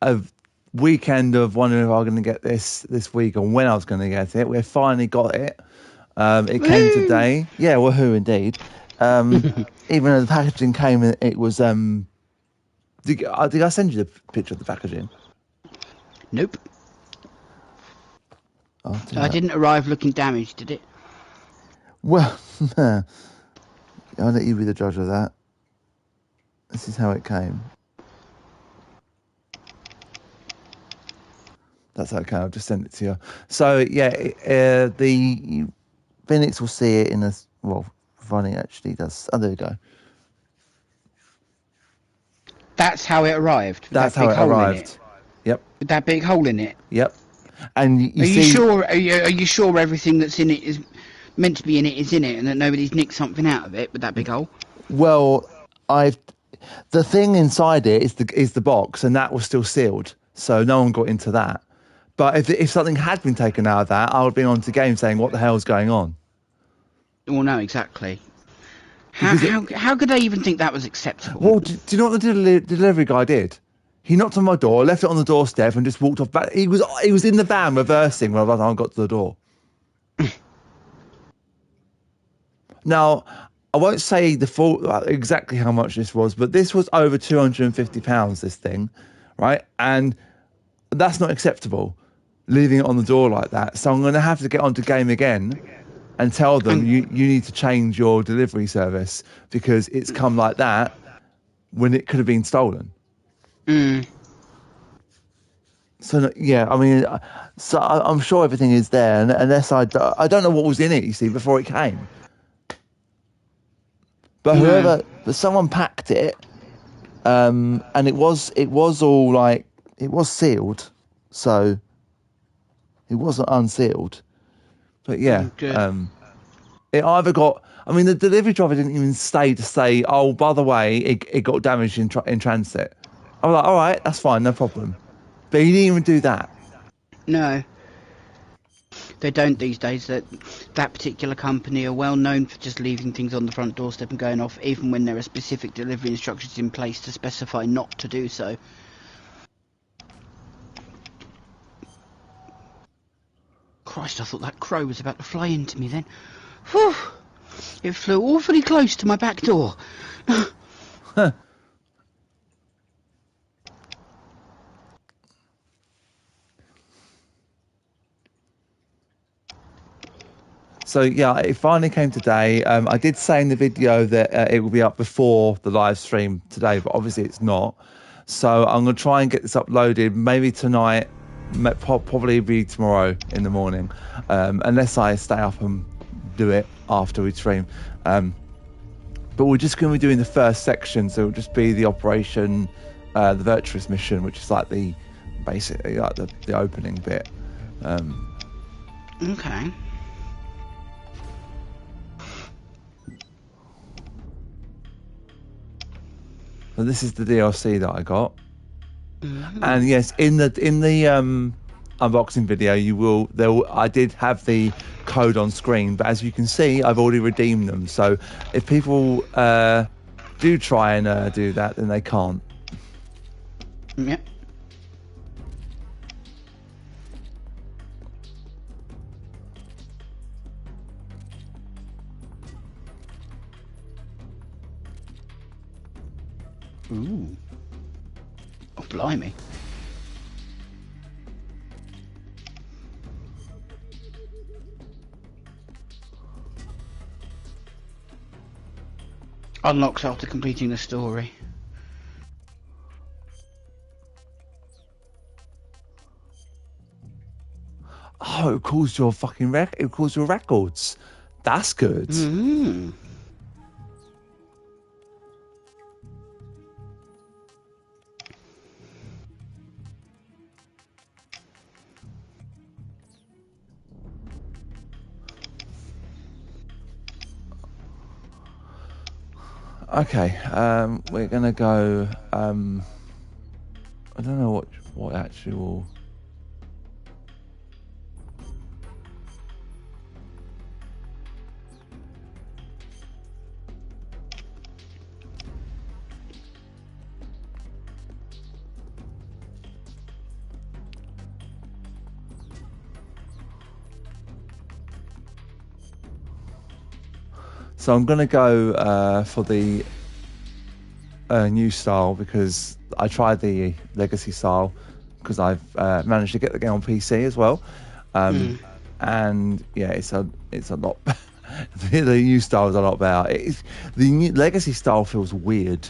a weekend of wondering if I was going to get this week and when I was going to get it. We finally got it. It came Woo! today. Yeah, woohoo indeed. Even though the packaging came, it was. Did I send you the picture of the packaging? Nope. I'll do So I that. didn't arrive looking damaged, did it? Well, I'll let you be the judge of that. This is how it came. That's okay. I'll just send it to you. So yeah, the Phoenix will see it in a Funny actually does. Oh, there we go. That's how it arrived, with That's that how big it hole in it. arrived. Yep. With that big hole in it. Yep. And you Are you see, sure? Are you sure everything that's in it is meant to be in it is in it, and that nobody's nicked something out of it with that big hole? well, I've the thing inside it is the box, and that was still sealed, so no one got into that. But if something had been taken out of that, I would have been on to game saying, "What the hell's going on?" Well, no, exactly. How Because how how could they even think that was acceptable? well, do you know what the delivery guy did? He knocked on my door, left it on the doorstep, and just walked off. Back. He was in the van reversing when I got to the door. Now, I won't say the full exactly how much this was, but this was over £250. This thing, right? And that's not acceptable. Leaving it on the door like that. So I'm going to have to get onto game again and tell them And you need to change your delivery service because it's come like that when it could have been stolen. mm, So yeah, I mean, I'm sure everything is there, and unless I don't know what was in it. You see, before it came, no, but someone packed it, and it was all like it was sealed, so it wasn't unsealed. But yeah, good. it either got. I mean, the delivery driver didn't even stay to say, "Oh, by the way, it got damaged in transit." I was like, "All right, that's fine, no problem," but he didn't even do that. No, they don't these days. That particular company are well known for just leaving things on the front doorstep and going off, even when there are specific delivery instructions in place to specify not to do so. Christ, I thought that crow was about to fly into me then. Whew! It flew awfully close to my back door. So yeah, it finally came today. I did say in the video that it will be up before the live stream today, but obviously it's not. So I'm going to try and get this uploaded maybe tonight, probably be tomorrow in the morning, unless I stay up and do it after we stream. But we're just going to be doing the first section, so it'll just be the operation, the virtuous mission, which is like basically like the opening bit. Okay. So this is the DLC that I got. Mm-hmm. And yes, in the unboxing video, I did have the code on screen, but as you can see, I've already redeemed them. So if people do try and do that, then they can't. Yep. Ooh. Oh, blimey. Unlocks after completing the story. Oh, it calls your fucking it calls your records. That's good. Mm-hmm. Okay, we're gonna go. I don't know what actual. So I'm going to go for the new style, because I tried the legacy style because I've managed to get the game on PC as well, and yeah, it's a lot. The new style is a lot better. The new legacy style feels weird.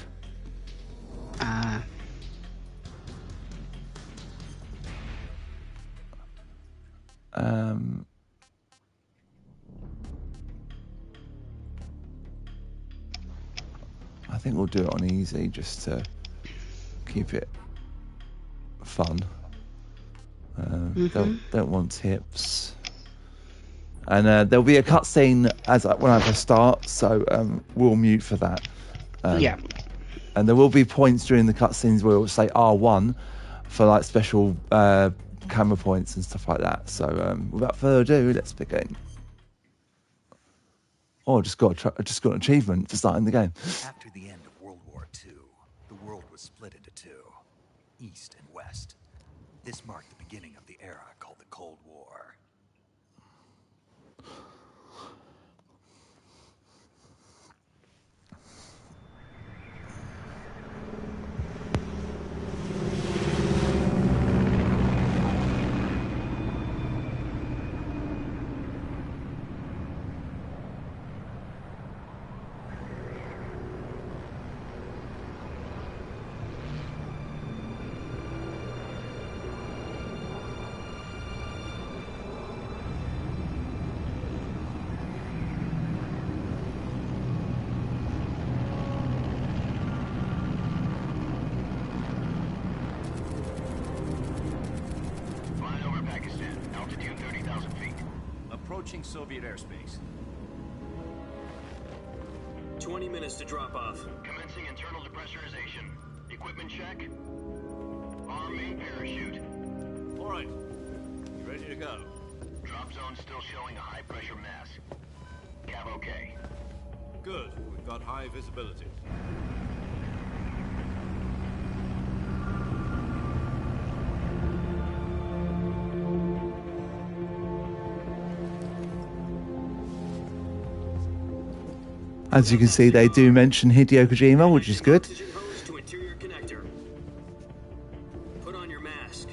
I think we'll do it on easy just to keep it fun. Don't want tips. And there'll be a cutscene whenever I start, so we'll mute for that. Yeah. And there will be points during the cutscenes where it will say R1 for like special camera points and stuff like that. So without further ado, let's begin. Oh, I just got an achievement for starting the game. After the end of World War II, the world was split into two, East and West. This marked the beginning of the era called the Cold War. Approaching Soviet airspace. 20 minutes to drop off. Commencing internal depressurization. Equipment check. Arm main parachute. All right. You ready to go? Drop zone still showing a high pressure mass. Cav okay. Good. We've got high visibility. As you can see, they do mention Hideo Kojima, which is good. Oxygen hose to interior connector. Put on your mask.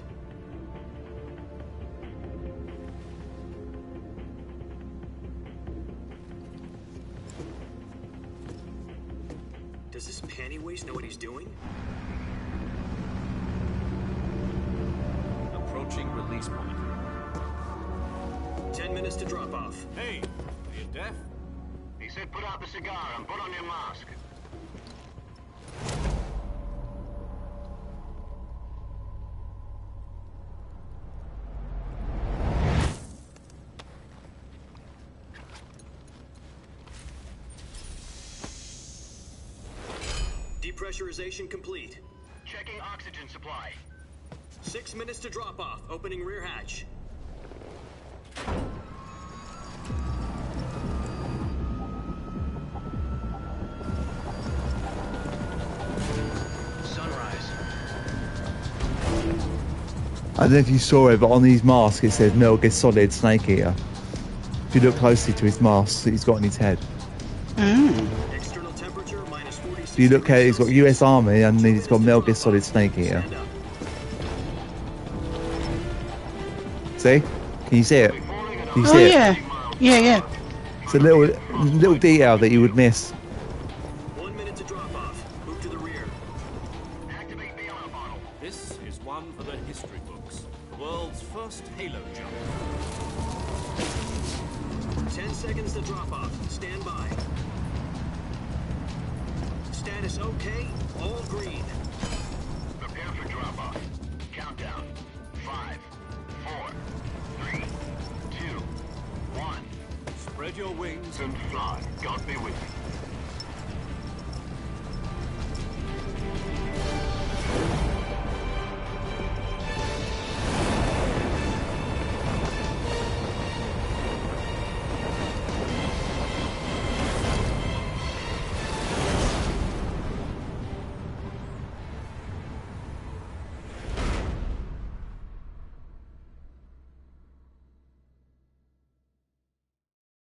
Does this panty waste know what he's doing? Approaching release point. 10 minutes to drop off. Hey, are you deaf? He said put out the cigar and put on your mask. Depressurization complete. Checking oxygen supply. 6 minutes to drop off. Opening rear hatch. I don't know if you saw it, but on his mask it says Metal Gear Solid Snake Eater. If you look closely to his mask that he's got on his head. External temperature minus 46. If you look at it, he's got US Army and he's got Metal Gear Solid Snake Eater. Stand up. See? Can you see it? Can you Oh see it? yeah. Yeah. It's a little detail that you would miss. 1 minute to drop off. Move to the rear. Activate bailout bottle. This is one for the history books. The world's first Halo jump. 10 seconds to drop off. Stand by. Status okay. All green. Prepare for drop off. Countdown. 5, 4, 3, 2, 1. Spread your wings And fly. God be with you.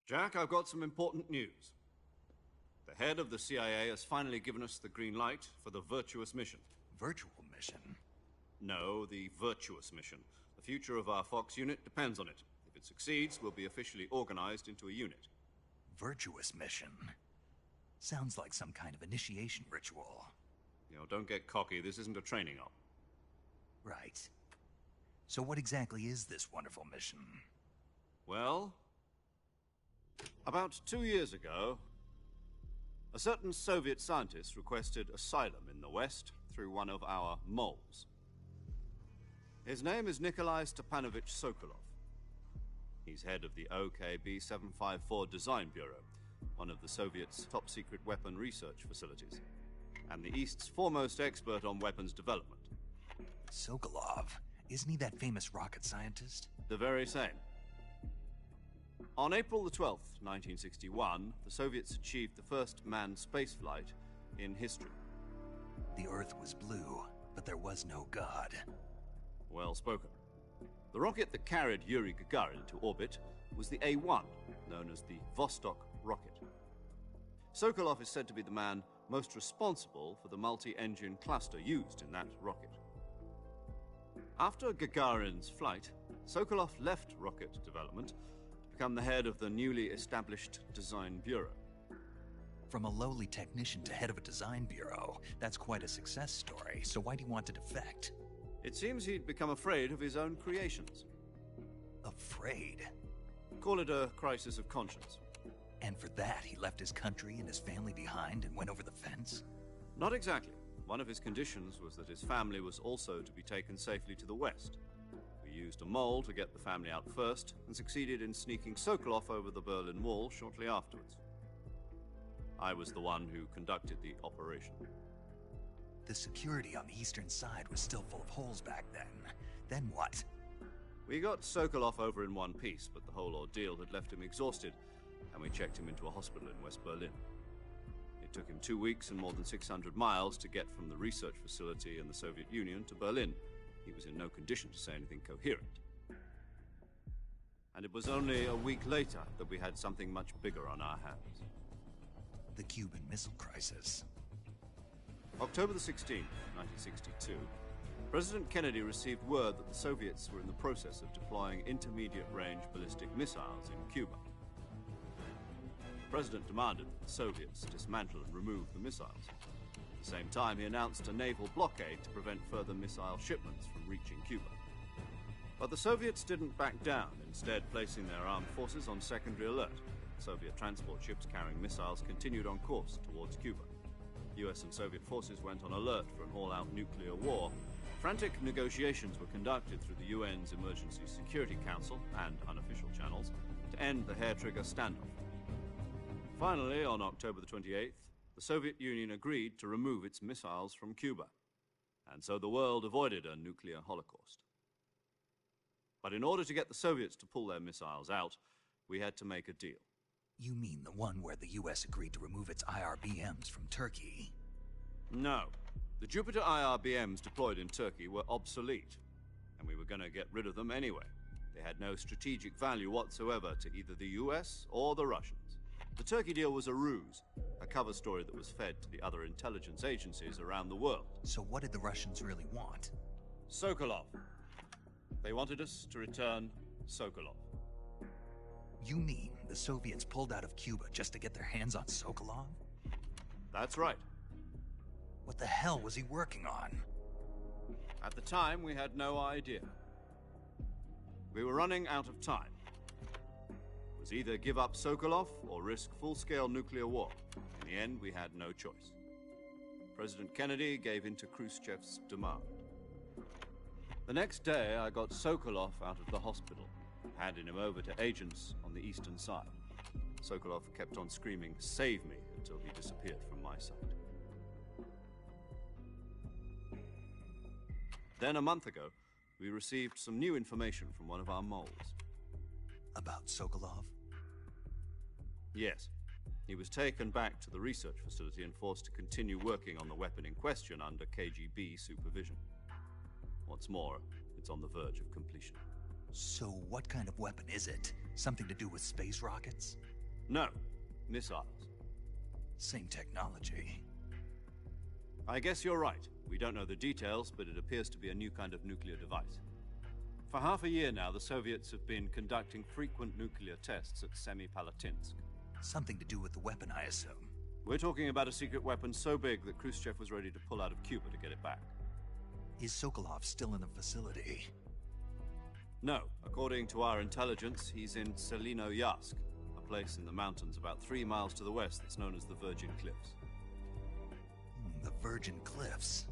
Jack, I've got some important news. The head of the CIA has finally given us the green light for the virtuous mission. Virtual mission? No, the virtuous mission. The future of our Fox unit depends on it. If it succeeds, we'll be officially organized into a unit. Virtuous mission? Sounds like some kind of initiation ritual. You know, don't get cocky. This isn't a training op. Right. So what exactly is this wonderful mission? Well, about 2 years ago, a certain Soviet scientist requested asylum in the West through one of our moles. His name is Nikolai Stepanovich Sokolov. He's head of the OKB-754 Design Bureau, one of the Soviets' top-secret weapon research facilities, and the East's foremost expert on weapons development. Sokolov? Isn't he that famous rocket scientist? The very same. On April the 12th, 1961, the Soviets achieved the first manned spaceflight in history. The Earth was blue, but there was no God. Well spoken. The rocket that carried Yuri Gagarin to orbit was the A-1, known as the Vostok rocket. Sokolov is said to be the man most responsible for the multi-engine cluster used in that rocket. After Gagarin's flight, Sokolov left rocket development to become the head of the newly established Design Bureau. From a lowly technician to head of a design bureau, that's quite a success story, so why do you want to defect? It seems he'd become afraid of his own creations. Afraid? Call it a crisis of conscience. And for that, he left his country and his family behind and went over the fence? Not exactly. One of his conditions was that his family was also to be taken safely to the West. We used a mole to get the family out first, and succeeded in sneaking Sokolov over the Berlin Wall shortly afterwards. I was the one who conducted the operation. The security on the eastern side was still full of holes back then. Then what? We got Sokolov over in one piece, but the whole ordeal had left him exhausted, and we checked him into a hospital in West Berlin. It took him 2 weeks and more than 600 miles to get from the research facility in the Soviet Union to Berlin. He was in no condition to say anything coherent. And it was only a week later that we had something much bigger on our hands. The Cuban Missile Crisis. October the 16th, 1962, President Kennedy received word that the Soviets were in the process of deploying intermediate-range ballistic missiles in Cuba. The President demanded that the Soviets dismantle and remove the missiles. At the same time, he announced a naval blockade to prevent further missile shipments from reaching Cuba. But the Soviets didn't back down, instead placing their armed forces on secondary alert. Soviet transport ships carrying missiles continued on course towards Cuba. US and Soviet forces went on alert for an all-out nuclear war. Frantic negotiations were conducted through the UN's Emergency Security Council and unofficial channels to end the hair-trigger standoff. Finally, on October the 28th, the Soviet Union agreed to remove its missiles from Cuba, and so the world avoided a nuclear holocaust. But in order to get the Soviets to pull their missiles out, we had to make a deal. You mean the one where the US agreed to remove its IRBMs from Turkey? No. The Jupiter IRBMs deployed in Turkey were obsolete, and we were going to get rid of them anyway. They had no strategic value whatsoever to either the US or the Russians. The Turkey deal was a ruse, a cover story that was fed to the other intelligence agencies around the world. So what did the Russians really want? Sokolov. They wanted us to return Sokolov. You mean the Soviets pulled out of Cuba just to get their hands on Sokolov? That's right. What the hell was he working on? At the time, we had no idea. We were running out of time. It was either give up Sokolov or risk full-scale nuclear war. In the end, we had no choice. President Kennedy gave in to Khrushchev's demand. The next day, I got Sokolov out of the hospital, handing him over to agents on the eastern side. Sokolov kept on screaming, "Save me," until he disappeared from my sight. Then, a month ago, we received some new information from one of our moles. About Sokolov? Yes. He was taken back to the research facility and forced to continue working on the weapon in question under KGB supervision. What's more, it's on the verge of completion. So what kind of weapon is it? Something to do with space rockets? No, missiles. Same technology. I guess you're right. We don't know the details, but it appears to be a new kind of nuclear device. For half a year now, the Soviets have been conducting frequent nuclear tests at Semipalatinsk. Something to do with the weapon, I assume. We're talking about a secret weapon so big that Khrushchev was ready to pull out of Cuba to get it back. Is Sokolov still in the facility? No. According to our intelligence, he's in Selino-Yarsk, a place in the mountains about 3 miles to the west that's known as the Virgin Cliffs. The Virgin Cliffs.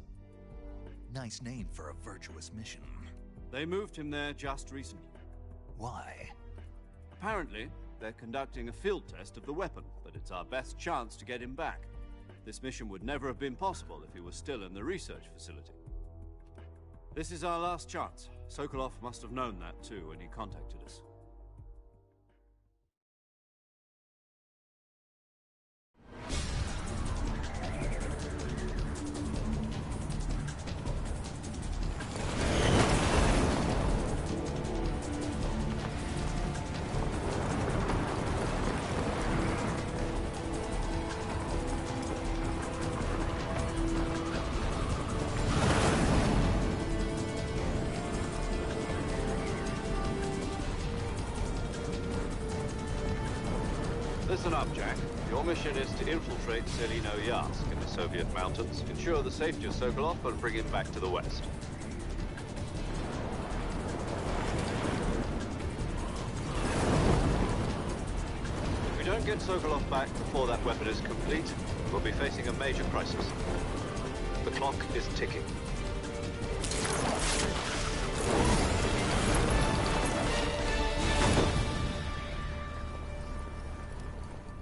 Nice name for a virtuous mission. They moved him there just recently. Why? Apparently, they're conducting a field test of the weapon, but it's our best chance to get him back. This mission would never have been possible if he was still in the research facility. This is our last chance. Sokolov must have known that too when he contacted us. Listen up, Jack. Your mission is to infiltrate Selino-Yarsk in the Soviet mountains, ensure the safety of Sokolov, and bring him back to the West. If we don't get Sokolov back before that weapon is complete, we'll be facing a major crisis. The clock is ticking.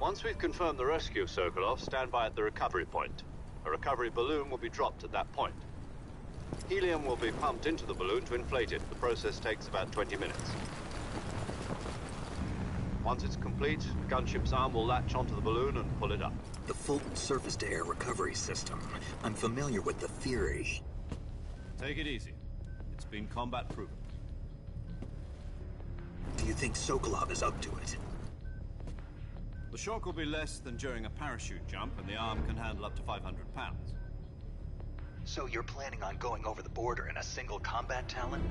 Once we've confirmed the rescue of Sokolov, stand by at the recovery point. A recovery balloon will be dropped at that point. Helium will be pumped into the balloon to inflate it. The process takes about 20 minutes. Once it's complete, the gunship's arm will latch onto the balloon and pull it up. The Fulton surface-to-air recovery system. I'm familiar with the theory. Take it easy. It's been combat-proven. Do you think Sokolov is up to it? The shock will be less than during a parachute jump, and the arm can handle up to 500 pounds. So you're planning on going over the border in a single combat Talon?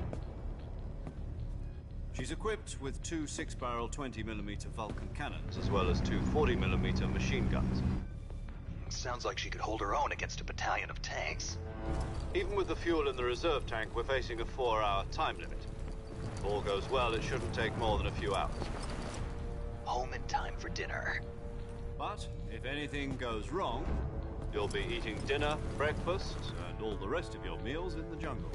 She's equipped with 2 6-barrel 20mm Vulcan cannons, as well as 2 40mm machine guns. Sounds like she could hold her own against a battalion of tanks. Even with the fuel in the reserve tank, we're facing a 4-hour time limit. If all goes well, it shouldn't take more than a few hours. Home in time for dinner. But if anything goes wrong, you'll be eating dinner, breakfast, and all the rest of your meals in the jungle.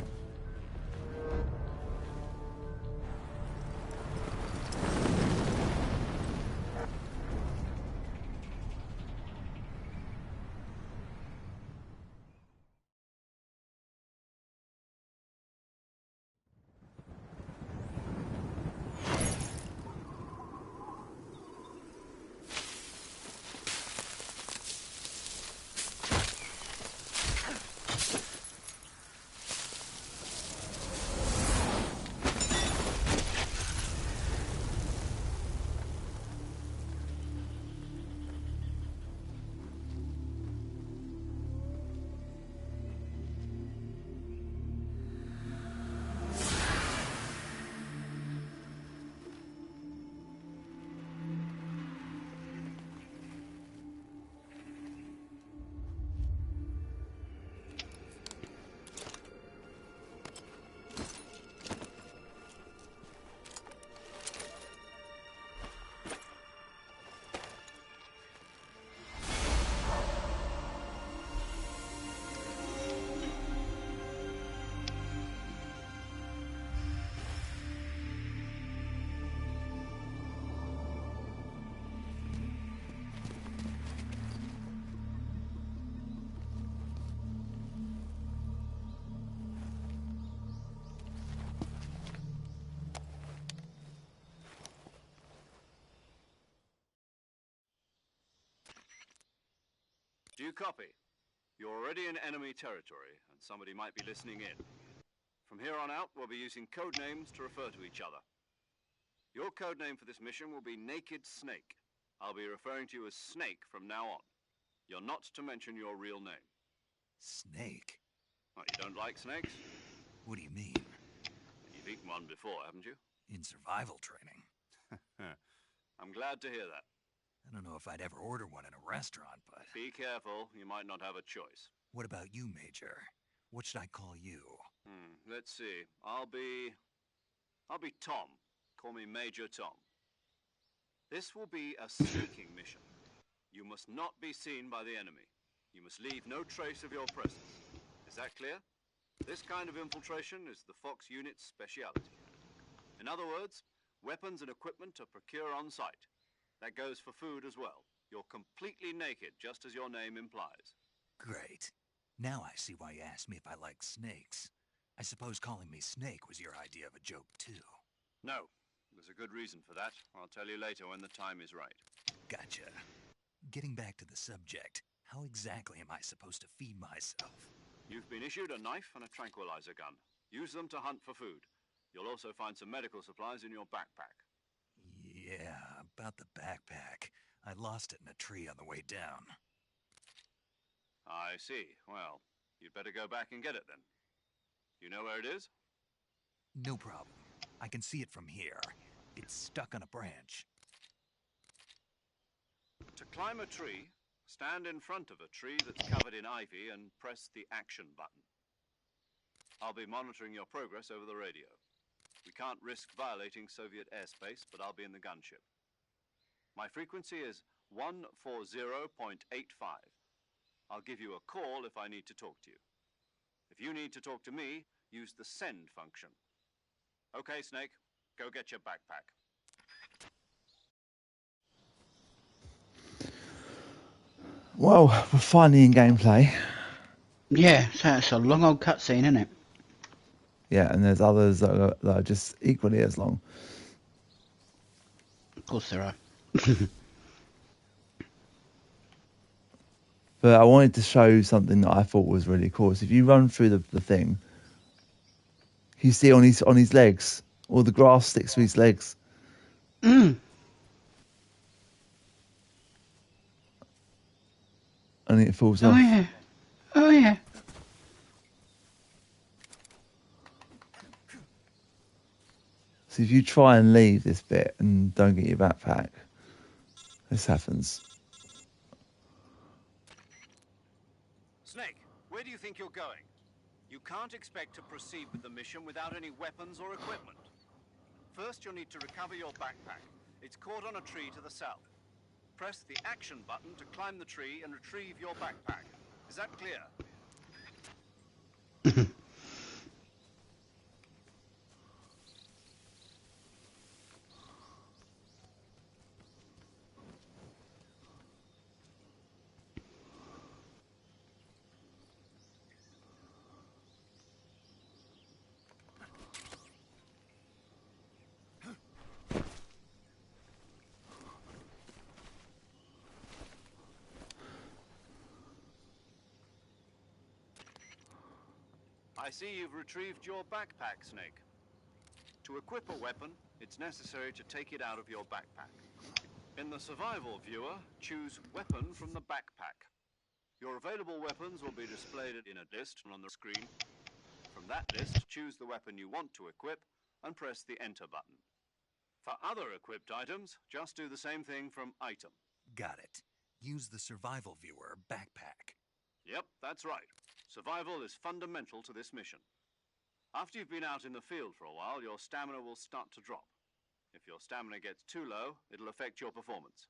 Do you copy? You're already in enemy territory, and somebody might be listening in. From here on out, we'll be using code names to refer to each other. Your code name for this mission will be Naked Snake. I'll be referring to you as Snake from now on. You're not to mention your real name. Snake? Oh, you don't like snakes? What do you mean? You've eaten one before, haven't you? In survival training? I'm glad to hear that. I don't know if I'd ever order one in a restaurant, but... Be careful, you might not have a choice. What about you, Major? What should I call you? Let's see. I'll be Tom. Call me Major Tom. This will be a sneaking mission. You must not be seen by the enemy. You must leave no trace of your presence. Is that clear? This kind of infiltration is the Fox unit's speciality. In other words, weapons and equipment are procured on site. That goes for food as well. You're completely naked, just as your name implies. Great. Now I see why you asked me if I like snakes. I suppose calling me Snake was your idea of a joke, too. No, there's a good reason for that. I'll tell you later when the time is right. Gotcha. Getting back to the subject, how exactly am I supposed to feed myself? You've been issued a knife and a tranquilizer gun. Use them to hunt for food. You'll also find some medical supplies in your backpack. Yeah, about the backpack. I lost it in a tree on the way down. I see. Well, you'd better go back and get it then. You know where it is? No problem. I can see it from here. It's stuck on a branch. To climb a tree, stand in front of a tree that's covered in ivy and press the action button. I'll be monitoring your progress over the radio. We can't risk violating Soviet airspace, but I'll be in the gunship. My frequency is 140.85. I'll give you a call if I need to talk to you. If you need to talk to me, use the send function. Okay, Snake, go get your backpack. Well, we're finally in gameplay. Yeah, so it's a long old cutscene, isn't it? Yeah, and there's others that are just equally as long. Of course there are. But I wanted to show you something that I thought was really cool. So if you run through the thing, you see on his legs, all the grass sticks to his legs. Mm. And it falls Oh off. yeah. Oh yeah. So if you try and leave this bit and don't get your backpack, this happens. Snake, where do you think you're going? You can't expect to proceed with the mission without any weapons or equipment. First, you'll need to recover your backpack. It's caught on a tree to the south. Press the action button to climb the tree and retrieve your backpack. Is that clear? I see you've retrieved your backpack, Snake. To equip a weapon, it's necessary to take it out of your backpack. In the survival viewer, choose Weapon from the backpack. Your available weapons will be displayed in a list on the screen. From that list, choose the weapon you want to equip and press the Enter button. For other equipped items, just do the same thing from Item. Got it. Use the survival viewer backpack. Yep, that's right. Survival is fundamental to this mission. After you've been out in the field for a while, your stamina will start to drop. If your stamina gets too low, it'll affect your performance.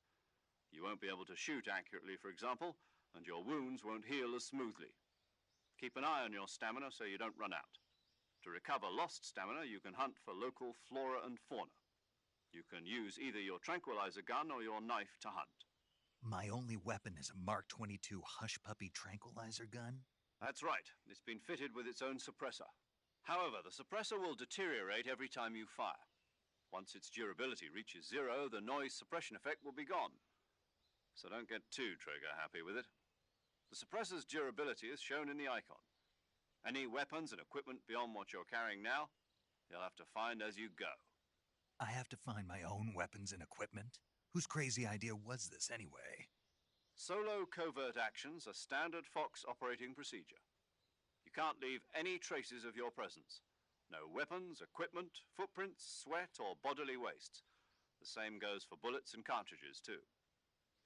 You won't be able to shoot accurately, for example, and your wounds won't heal as smoothly. Keep an eye on your stamina so you don't run out. To recover lost stamina, you can hunt for local flora and fauna. You can use either your tranquilizer gun or your knife to hunt. My only weapon is a Mark 22 Hush Puppy tranquilizer gun? That's right. It's been fitted with its own suppressor. However, the suppressor will deteriorate every time you fire. Once its durability reaches 0, the noise suppression effect will be gone. So don't get too trigger happy with it. The suppressor's durability is shown in the icon. Any weapons and equipment beyond what you're carrying now, you'll have to find as you go. I have to find my own weapons and equipment? Whose crazy idea was this anyway? Solo covert actions are standard Fox operating procedure. You can't leave any traces of your presence. No weapons, equipment, footprints, sweat, or bodily waste. The same goes for bullets and cartridges, too.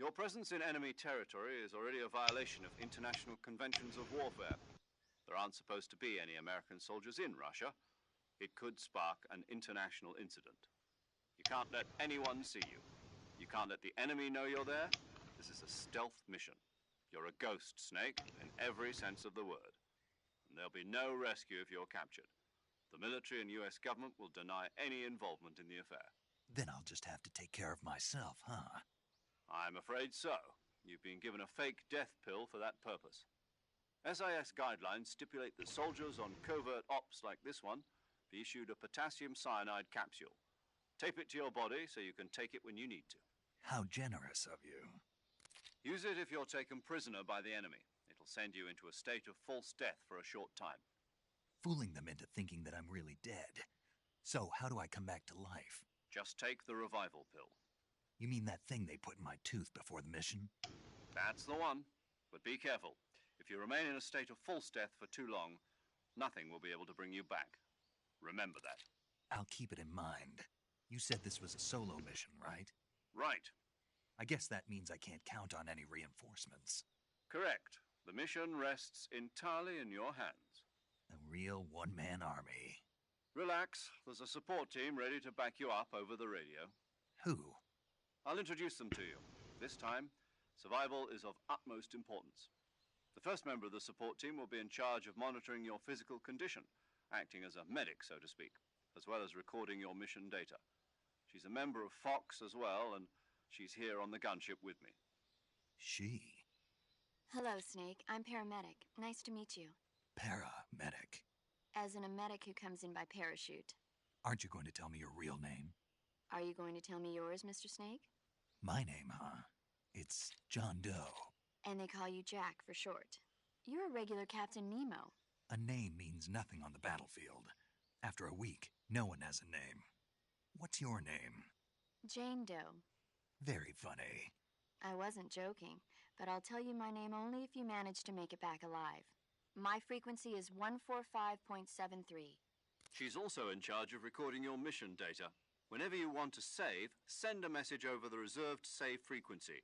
Your presence in enemy territory is already a violation of international conventions of warfare. There aren't supposed to be any American soldiers in Russia. It could spark an international incident. You can't let anyone see you. You can't let the enemy know you're there. This is a stealth mission. You're a ghost, Snake, in every sense of the word. And there'll be no rescue if you're captured. The military and US government will deny any involvement in the affair. Then I'll just have to take care of myself, huh? I'm afraid so. You've been given a fake death pill for that purpose. SIS guidelines stipulate that soldiers on covert ops like this one be issued a potassium cyanide capsule. Tape it to your body so you can take it when you need to. How generous of you. Use it if you're taken prisoner by the enemy. It'll send you into a state of false death for a short time. Fooling them into thinking that I'm really dead. So how do I come back to life? Just take the revival pill. You mean that thing they put in my tooth before the mission? That's the one. But be careful. If you remain in a state of false death for too long, nothing will be able to bring you back. Remember that. I'll keep it in mind. You said this was a solo mission, right? Right. I guess that means I can't count on any reinforcements. Correct. The mission rests entirely in your hands. A real one-man army. Relax. There's a support team ready to back you up over the radio. Who? I'll introduce them to you. This time, survival is of utmost importance. The first member of the support team will be in charge of monitoring your physical condition, acting as a medic, so to speak, as well as recording your mission data. She's a member of Fox as well, and she's here on the gunship with me. She? Hello, Snake. I'm paramedic. Nice to meet you. Paramedic. As in a medic who comes in by parachute. Aren't you going to tell me your real name? Are you going to tell me yours, Mr. Snake? My name, huh? It's John Doe. And they call you Jack for short. You're a regular Captain Nemo. A name means nothing on the battlefield. After a week, no one has a name. What's your name? Jane Doe. Very funny. I wasn't joking, but I'll tell you my name only if you manage to make it back alive. My frequency is 145.73. She's also in charge of recording your mission data. Whenever you want to save, send a message over the reserved save frequency,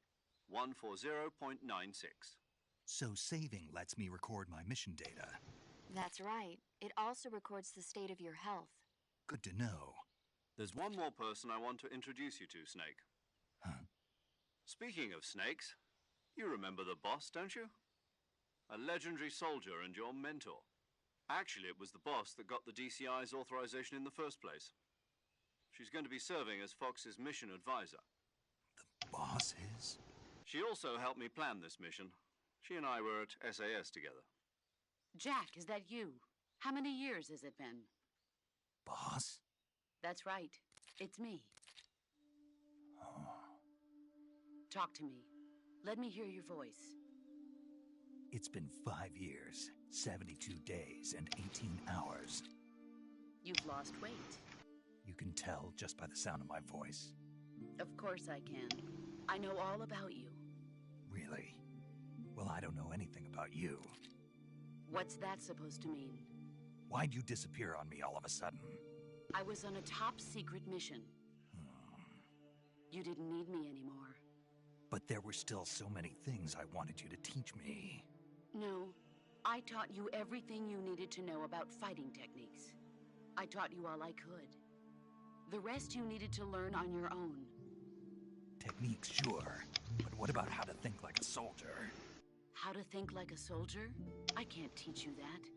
140.96. So saving lets me record my mission data. That's right. It also records the state of your health. Good to know. There's one more person I want to introduce you to, Snake. Huh? Speaking of snakes, you remember the boss, don't you? A legendary soldier and your mentor. Actually, it was the boss that got the DCI's authorization in the first place. She's going to be serving as Fox's mission advisor. The boss is? She also helped me plan this mission. She and I were at SAS together. Jack, is that you? How many years has it been? Boss? That's right. It's me. Oh. Talk to me. Let me hear your voice. It's been 5 years, 72 days, and 18 hours. You've lost weight. You can tell just by the sound of my voice. Of course I can. I know all about you. Really? Well, I don't know anything about you. What's that supposed to mean? Why'd you disappear on me all of a sudden? I was on a top-secret mission. You didn't need me anymore. But there were still so many things I wanted you to teach me. No, I taught you everything you needed to know about fighting techniques. I taught you all I could. The rest you needed to learn on your own. Techniques, sure. But what about how to think like a soldier? How to think like a soldier? I can't teach you that.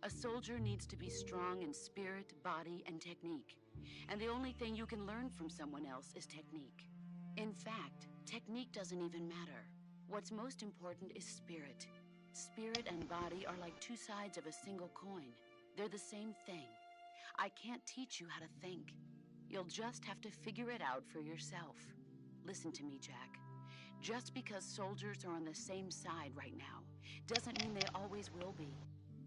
A soldier needs to be strong in spirit, body, and technique. And the only thing you can learn from someone else is technique. In fact, technique doesn't even matter. What's most important is spirit. Spirit and body are like two sides of a single coin. They're the same thing. I can't teach you how to think. You'll just have to figure it out for yourself. Listen to me, Jack. Just because soldiers are on the same side right now doesn't mean they always will be.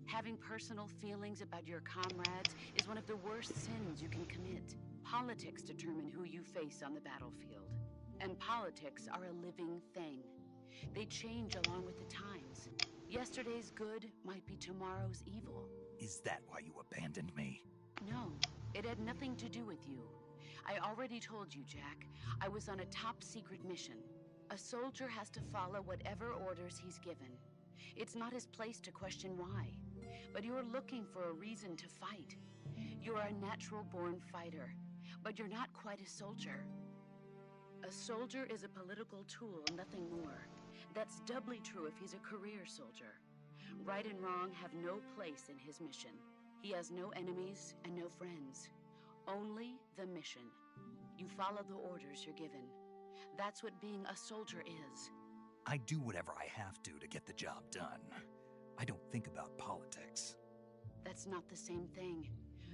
Having personal feelings about your comrades is one of the worst sins you can commit. Politics determine who you face on the battlefield. And politics are a living thing. They change along with the times. Yesterday's good might be tomorrow's evil. Is that why you abandoned me? No, it had nothing to do with you. I already told you, Jack. I was on a top-secret mission. A soldier has to follow whatever orders he's given. It's not his place to question why. But you're looking for a reason to fight. You're a natural-born fighter, but you're not quite a soldier. A soldier is a political tool, nothing more. That's doubly true if he's a career soldier. Right and wrong have no place in his mission. He has no enemies and no friends. Only the mission. You follow the orders you're given. That's what being a soldier is. I do whatever I have to get the job done. I don't think about politics. That's not the same thing.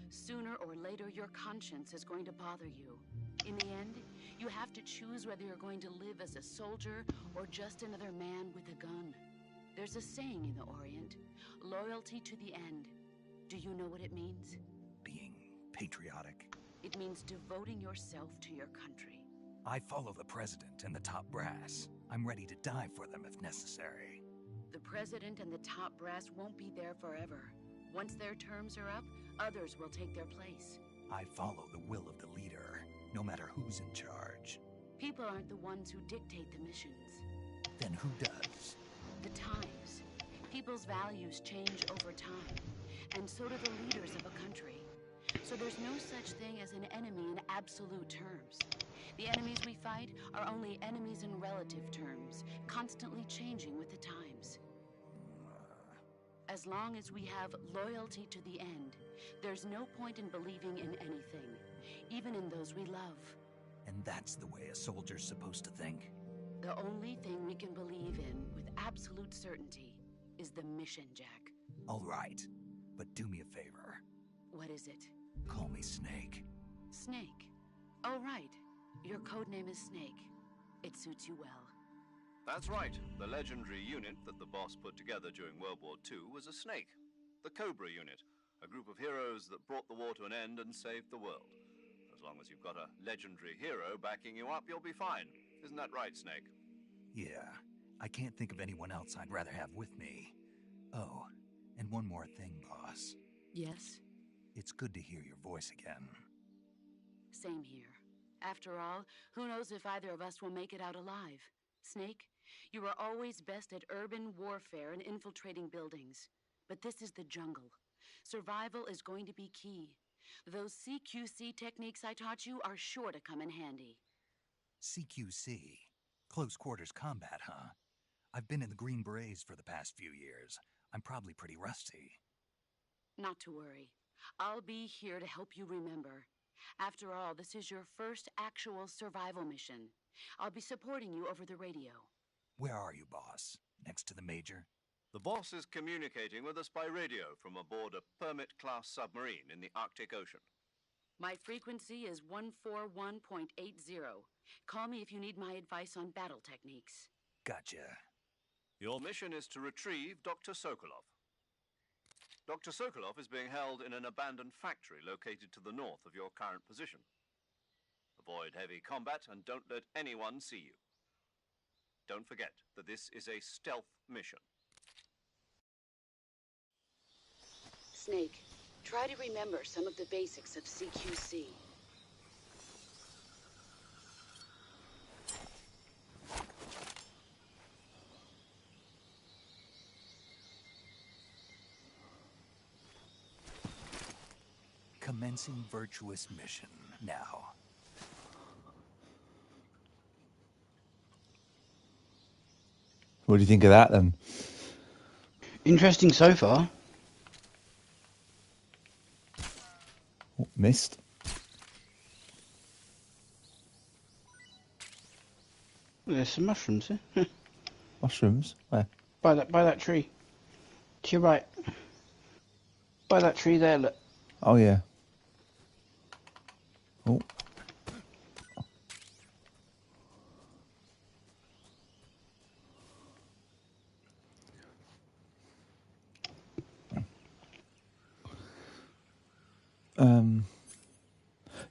Sooner or later, your conscience is going to bother you. In the end, you have to choose whether you're going to live as a soldier or just another man with a gun. There's a saying in the Orient, loyalty to the end. Do you know what it means? Being patriotic. It means devoting yourself to your country. I follow the president and the top brass. I'm ready to die for them if necessary. The president and the top brass won't be there forever. Once their terms are up, others will take their place. I follow the will of the leader, no matter who's in charge. People aren't the ones who dictate the missions. Then who does? The times. People's values change over time, and so do the leaders of a country. So there's no such thing as an enemy in absolute terms. The enemies we fight are only enemies in relative terms, constantly changing with the times. As long as we have loyalty to the end, there's no point in believing in anything, even in those we love. And that's the way a soldier's supposed to think? The only thing we can believe in with absolute certainty is the mission, Jack. All right, but do me a favor. What is it? Call me Snake. Snake. Oh, right. Your codename is Snake. It suits you well. That's right. The legendary unit that the boss put together during World War II was a snake. The Cobra unit, a group of heroes that brought the war to an end and saved the world. As long as you've got a legendary hero backing you up, you'll be fine. Isn't that right, Snake? Yeah, I can't think of anyone else I'd rather have with me. Oh, and one more thing, boss. Yes? It's good to hear your voice again. Same here. After all, who knows if either of us will make it out alive? Snake, you are always best at urban warfare and infiltrating buildings. But this is the jungle. Survival is going to be key. Those CQC techniques I taught you are sure to come in handy. CQC? Close quarters combat, huh? I've been in the Green Berets for the past few years. I'm probably pretty rusty. Not to worry. I'll be here to help you remember. After all, this is your first actual survival mission. I'll be supporting you over the radio. Where are you, boss? Next to the Major? The boss is communicating with us by radio from aboard a Permit-class submarine in the Arctic Ocean. My frequency is 141.80. Call me if you need my advice on battle techniques. Gotcha. Your mission is to retrieve Dr. Sokolov. Dr. Sokolov is being held in an abandoned factory located to the north of your current position. Avoid heavy combat and don't let anyone see you. Don't forget that this is a stealth mission. Snake, try to remember some of the basics of CQC. Commencing virtuous mission now. What do you think of that then? Interesting so far. Oh, missed. There's some mushrooms here. Mushrooms? Where? By that tree. To your right. By that tree there, look. Oh, yeah. Oh.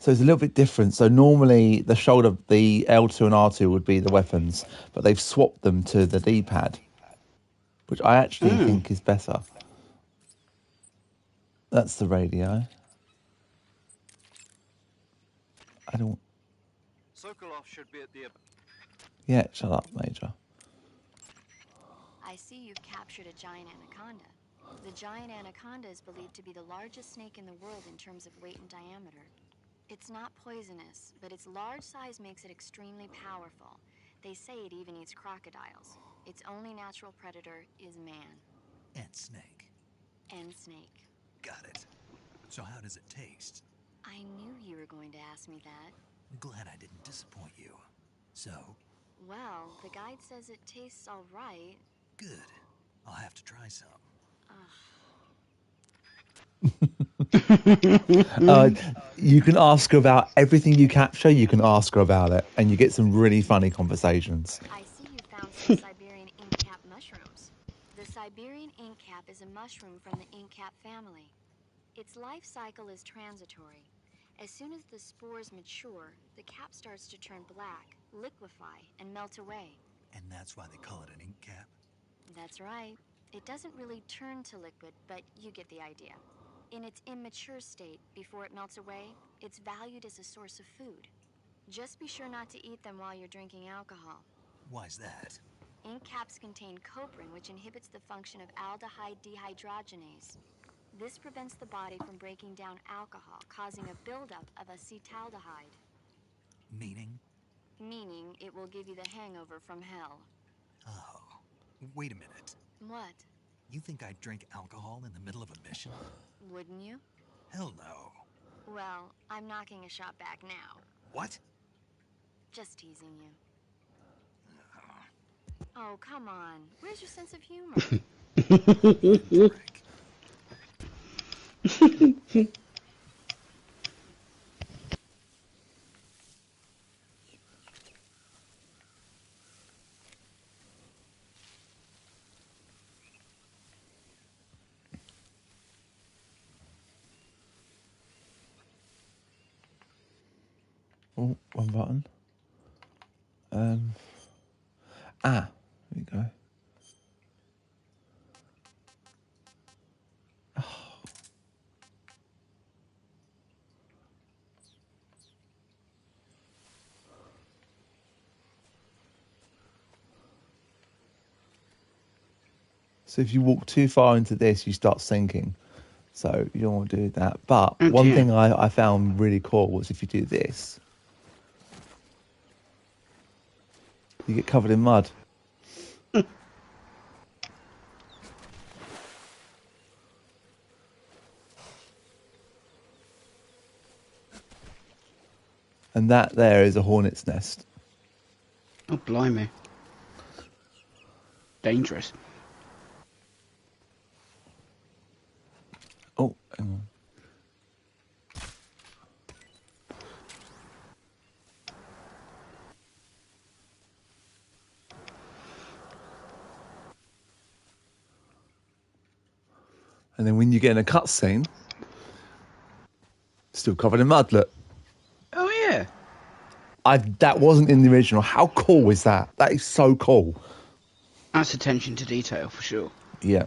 So it's a little bit different. So normally the shoulder, the L2 and R2 would be the weapons, but they've swapped them to the D-pad, which I actually think is better. That's the radio. I don't... Sokolov should be at the... Yeah, shut up, Major. I see you've captured a giant anaconda. The giant anaconda is believed to be the largest snake in the world in terms of weight and diameter. It's not poisonous, but its large size makes it extremely powerful. They say it even eats crocodiles. Its only natural predator is man. And snake. And snake. Got it. So how does it taste? I knew you were going to ask me that. I'm glad I didn't disappoint you. So? Well, the guide says it tastes all right. Good. I'll have to try some. You can ask her about everything you capture. You can ask her about it, and you get some really funny conversations. I see you found some Siberian inkcap mushrooms. The Siberian inkcap is a mushroom from the inkcap family. Its life cycle is transitory. As soon as the spores mature, the cap starts to turn black, liquefy, and melt away. And that's why they call it an ink cap? That's right. It doesn't really turn to liquid, but you get the idea. In its immature state, before it melts away, it's valued as a source of food. Just be sure not to eat them while you're drinking alcohol. Why's that? Ink caps contain coprin, which inhibits the function of aldehyde dehydrogenase. This prevents the body from breaking down alcohol, causing a buildup of acetaldehyde. Meaning? Meaning it will give you the hangover from hell. Oh, wait a minute. What? You think I'd drink alcohol in the middle of a mission? Wouldn't you? Hell no. Well, I'm knocking a shot back now. What? Just teasing you. Oh, come on. Where's your sense of humor? Oh, one button. Here we go. So if you walk too far into this, you start sinking. So you don't want to do that. But one thing I found really cool was if you do this, you get covered in mud. And that there is a hornet's nest. Oh, blimey. Dangerous. Oh, hang on. And then when you get in a cutscene, still covered in mud, look. Oh, yeah. That wasn't in the original. How cool is that? That is so cool. That's attention to detail, for sure. Yeah.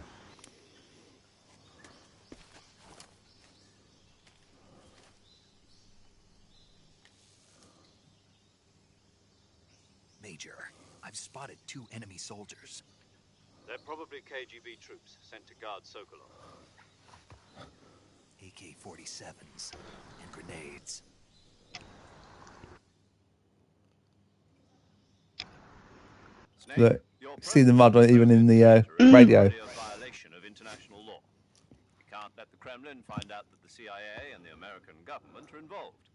Major, I've spotted 2 enemy soldiers. They're probably KGB troops sent to guard Sokolov. AK-47s and grenades. Snake, Look, your see the presence mud even in the radio. is a violation of international law. We can't let the Kremlin find out that the CIA and the American government are involved.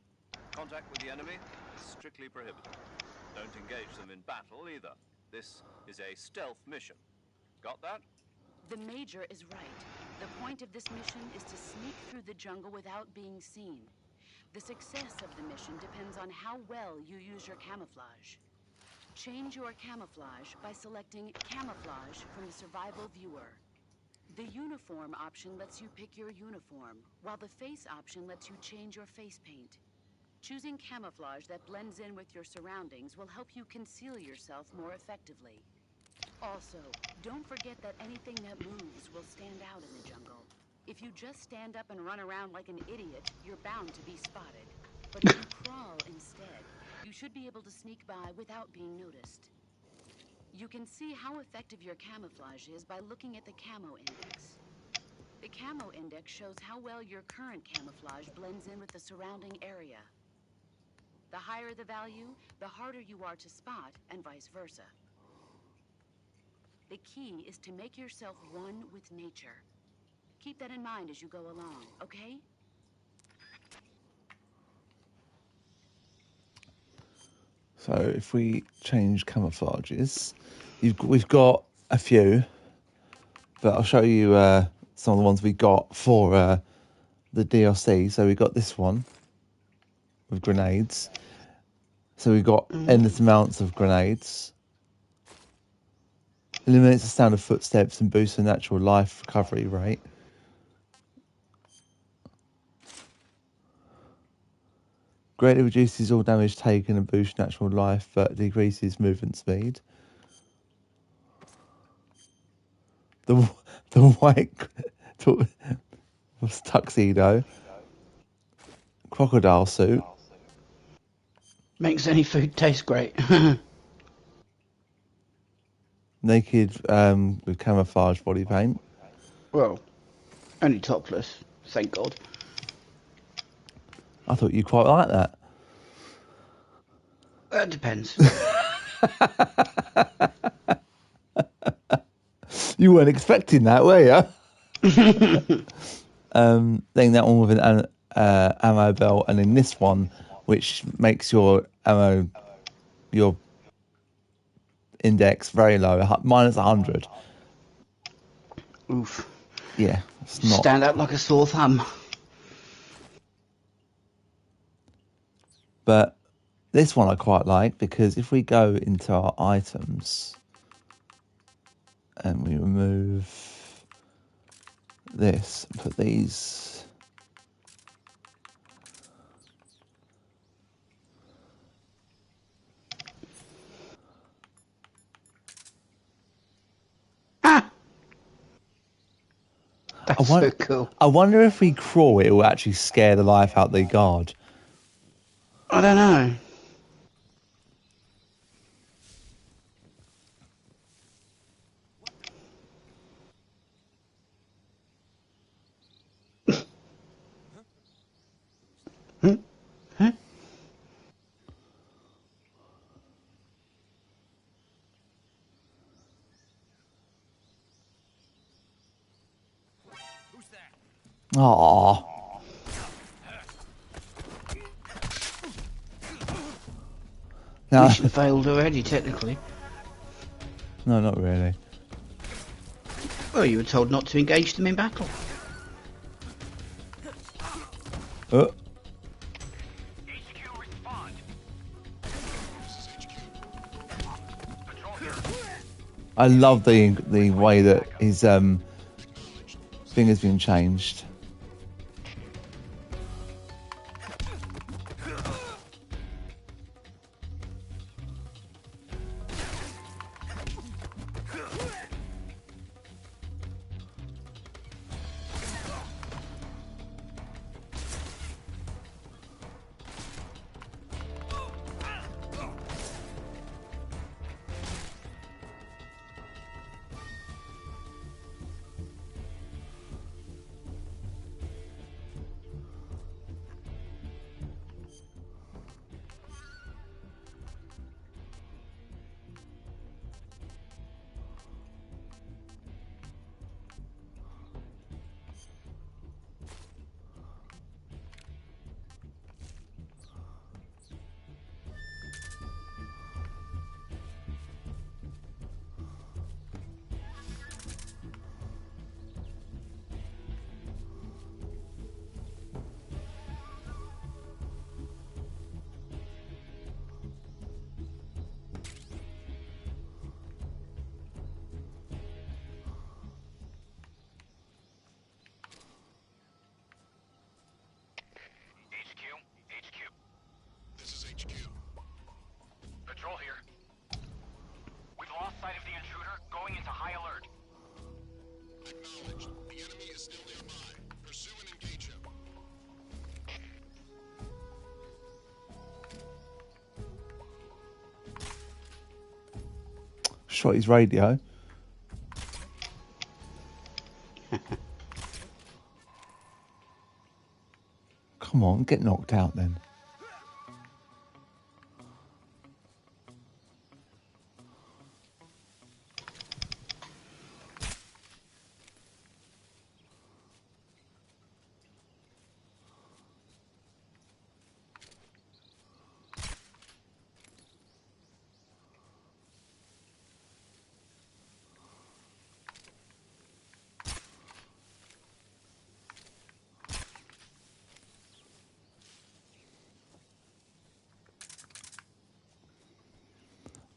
Contact with the enemy is strictly prohibited. Don't engage them in battle either. This is a stealth mission. Got that? The Major is right. The point of this mission is to sneak through the jungle without being seen. The success of the mission depends on how well you use your camouflage. Change your camouflage by selecting Camouflage from the Survival Viewer. The Uniform option lets you pick your uniform, while the Face option lets you change your face paint. Choosing camouflage that blends in with your surroundings will help you conceal yourself more effectively. Also, don't forget that anything that moves will stand out in the jungle. If you just stand up and run around like an idiot, you're bound to be spotted. But if you crawl instead, you should be able to sneak by without being noticed. You can see how effective your camouflage is by looking at the camo index. The camo index shows how well your current camouflage blends in with the surrounding area. The higher the value, the harder you are to spot, and vice versa. The key is to make yourself one with nature. Keep that in mind as you go along, okay? So if we change camouflages, we've got a few, but I'll show you some of the ones we got for the DLC. So we got this one with grenades. So we've got endless amounts of grenades. Eliminates the sound of footsteps and boosts the natural life recovery rate. Greatly reduces all damage taken and boosts natural life, but decreases movement speed. The white tuxedo. Crocodile suit. Makes any food taste great. Naked with camouflage body paint. Well, only topless, thank God. I thought you quite like that. That depends. You weren't expecting that, were you? Then that one with an ammo belt, and then this one, which makes your ammo, your index very low, minus 100. Oof. Yeah, it's not. Stand out like a sore thumb. But this one I quite like, because if we go into our items and we remove this, put these. Ah! That's so cool. I wonder if we crawl, it will actually scare the life out the guard. I don't know. Huh? Aww. No, Mission failed already, technically. no, not really. Well, you were told not to engage them in battle. Oh. HQ respond. I love the way that his thing has been changed. shot his radio. Come on, get knocked out then.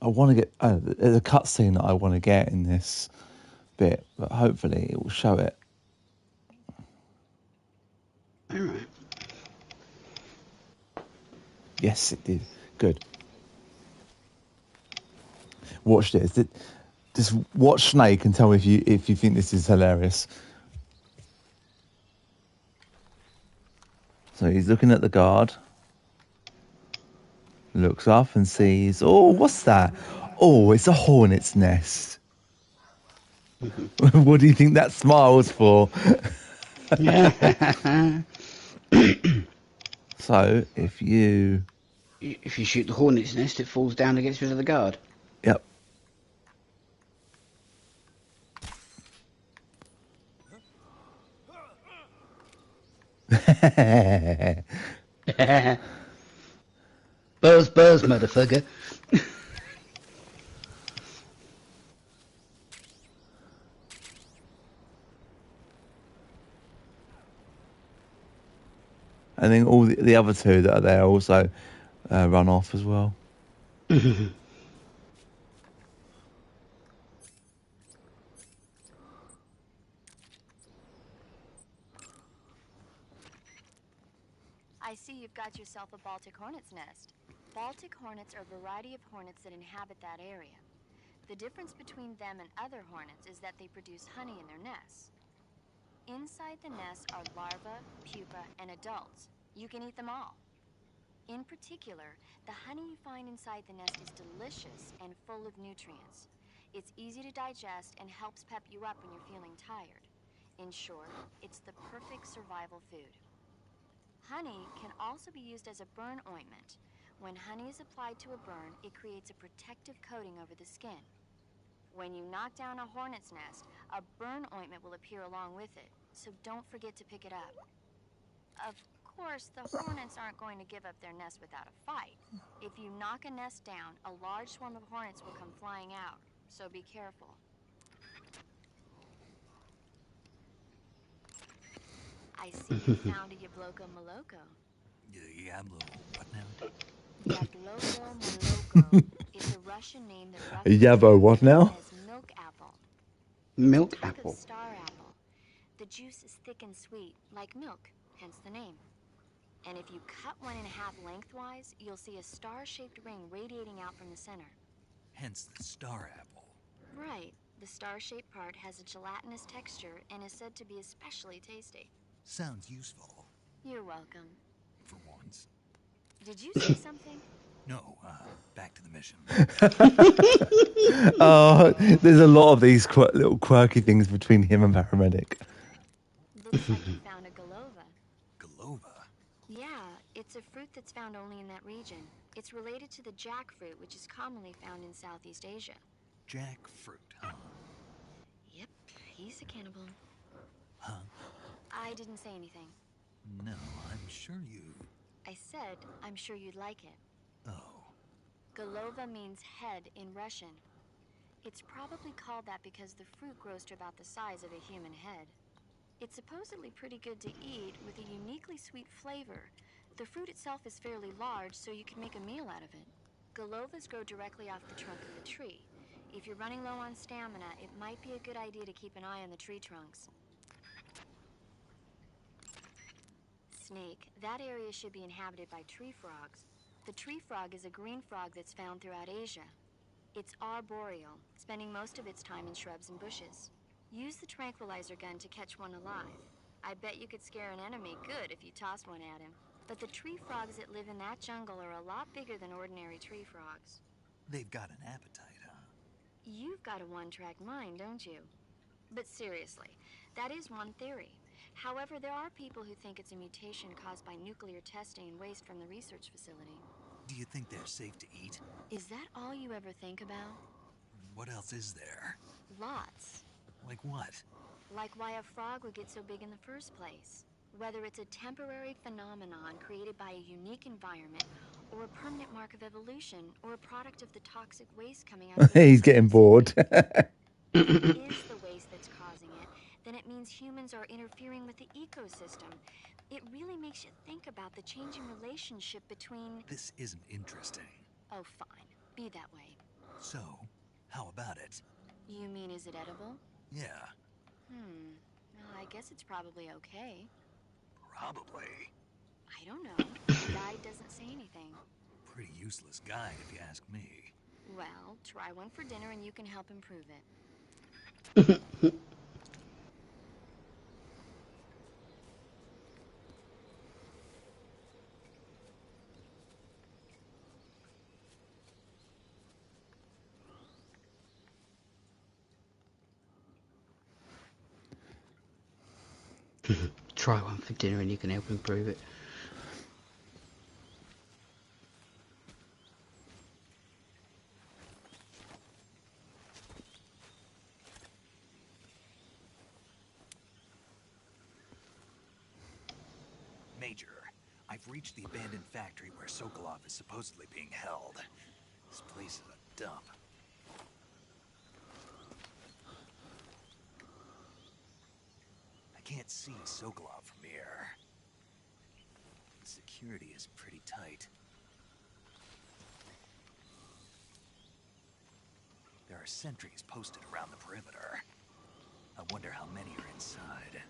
I want to get there's a cutscene that I want to get in this bit, but hopefully it will show it. All right. Yes, it did. Good. Watch this. Just watch Snake and tell me if you think this is hilarious. So he's looking at the guard. Looks up and sees, oh, what's that? Oh, it's a hornet's nest. What do you think that smile's for? So if you shoot the hornet's nest, it falls down and gets rid of the guard. Yep. Buzz, motherfucker. And then all the other two that are there also run off as well. I see you've got yourself a Baltic hornet's nest. Baltic hornets are a variety of hornets that inhabit that area. The difference between them and other hornets is that they produce honey in their nests. Inside the nests are larvae, pupa, and adults. You can eat them all. In particular, the honey you find inside the nest is delicious and full of nutrients. It's easy to digest and helps pep you up when you're feeling tired. In short, it's the perfect survival food. Honey can also be used as a burn ointment. When honey is applied to a burn, it creates a protective coating over the skin. When you knock down a hornet's nest, a burn ointment will appear along with it, so don't forget to pick it up. Of course, the hornets aren't going to give up their nest without a fight. If you knock a nest down, a large swarm of hornets will come flying out, so be careful. I see you found a Yabloko Moloko. Yablo, what now? Yabloko Moloko is a Russian name that roughly Yabo, what now? as milk apple. Milk It's a type apple. of star apple. The juice is thick and sweet, like milk, hence the name. And if you cut one in half lengthwise, you'll see a star-shaped ring radiating out from the center. Hence the star apple. Right. The star-shaped part has a gelatinous texture and is said to be especially tasty. Sounds useful. You're welcome. For once. Did you say something? No, back to the mission. Oh, there's a lot of these little quirky things between him and Paramedic. Looks like you found a galova. Galova? Yeah, it's a fruit that's found only in that region. It's related to the jackfruit, which is commonly found in Southeast Asia. Jackfruit, huh? Yep, he's a cannibal. Huh? I didn't say anything. No, I'm sure you... I said, I'm sure you'd like it. Oh. Galova means head in Russian. It's probably called that because the fruit grows to about the size of a human head. It's supposedly pretty good to eat with a uniquely sweet flavor. The fruit itself is fairly large, so you can make a meal out of it. Galovas grow directly off the trunk of the tree. If you're running low on stamina, it might be a good idea to keep an eye on the tree trunks. Snake, that area should be inhabited by tree frogs. The tree frog is a green frog that's found throughout Asia. It's arboreal, spending most of its time in shrubs and bushes. Use the tranquilizer gun to catch one alive. I bet you could scare an enemy good if you tossed one at him. But the tree frogs that live in that jungle are a lot bigger than ordinary tree frogs. They've got an appetite, huh? You've got a one-track mind, don't you? But seriously, that is one theory. However, there are people who think it's a mutation caused by nuclear testing and waste from the research facility. Do you think they're safe to eat? Is that all you ever think about? What else is there? Lots. Like what? Like why a frog would get so big in the first place. Whether it's a temporary phenomenon created by a unique environment, or a permanent mark of evolution, or a product of the toxic waste coming out of the He's getting bored. If it is the waste that's causing it, then it means humans are interfering with the ecosystem. It really makes you think about the changing relationship between... This isn't interesting. Oh, fine. Be that way. So, how about it? You mean, is it edible? Yeah, Well, I guess it's probably okay. probably. I don't know. The guide doesn't say anything. Pretty useless guide, if you ask me. Well, try one for dinner and you can help improve it. Try one for dinner and you can help improve it. Major, I've reached the abandoned factory where Sokolov is supposedly being held. This place is a dump. I can't see Sokolov from here. The security is pretty tight. There are sentries posted around the perimeter. I wonder how many are inside.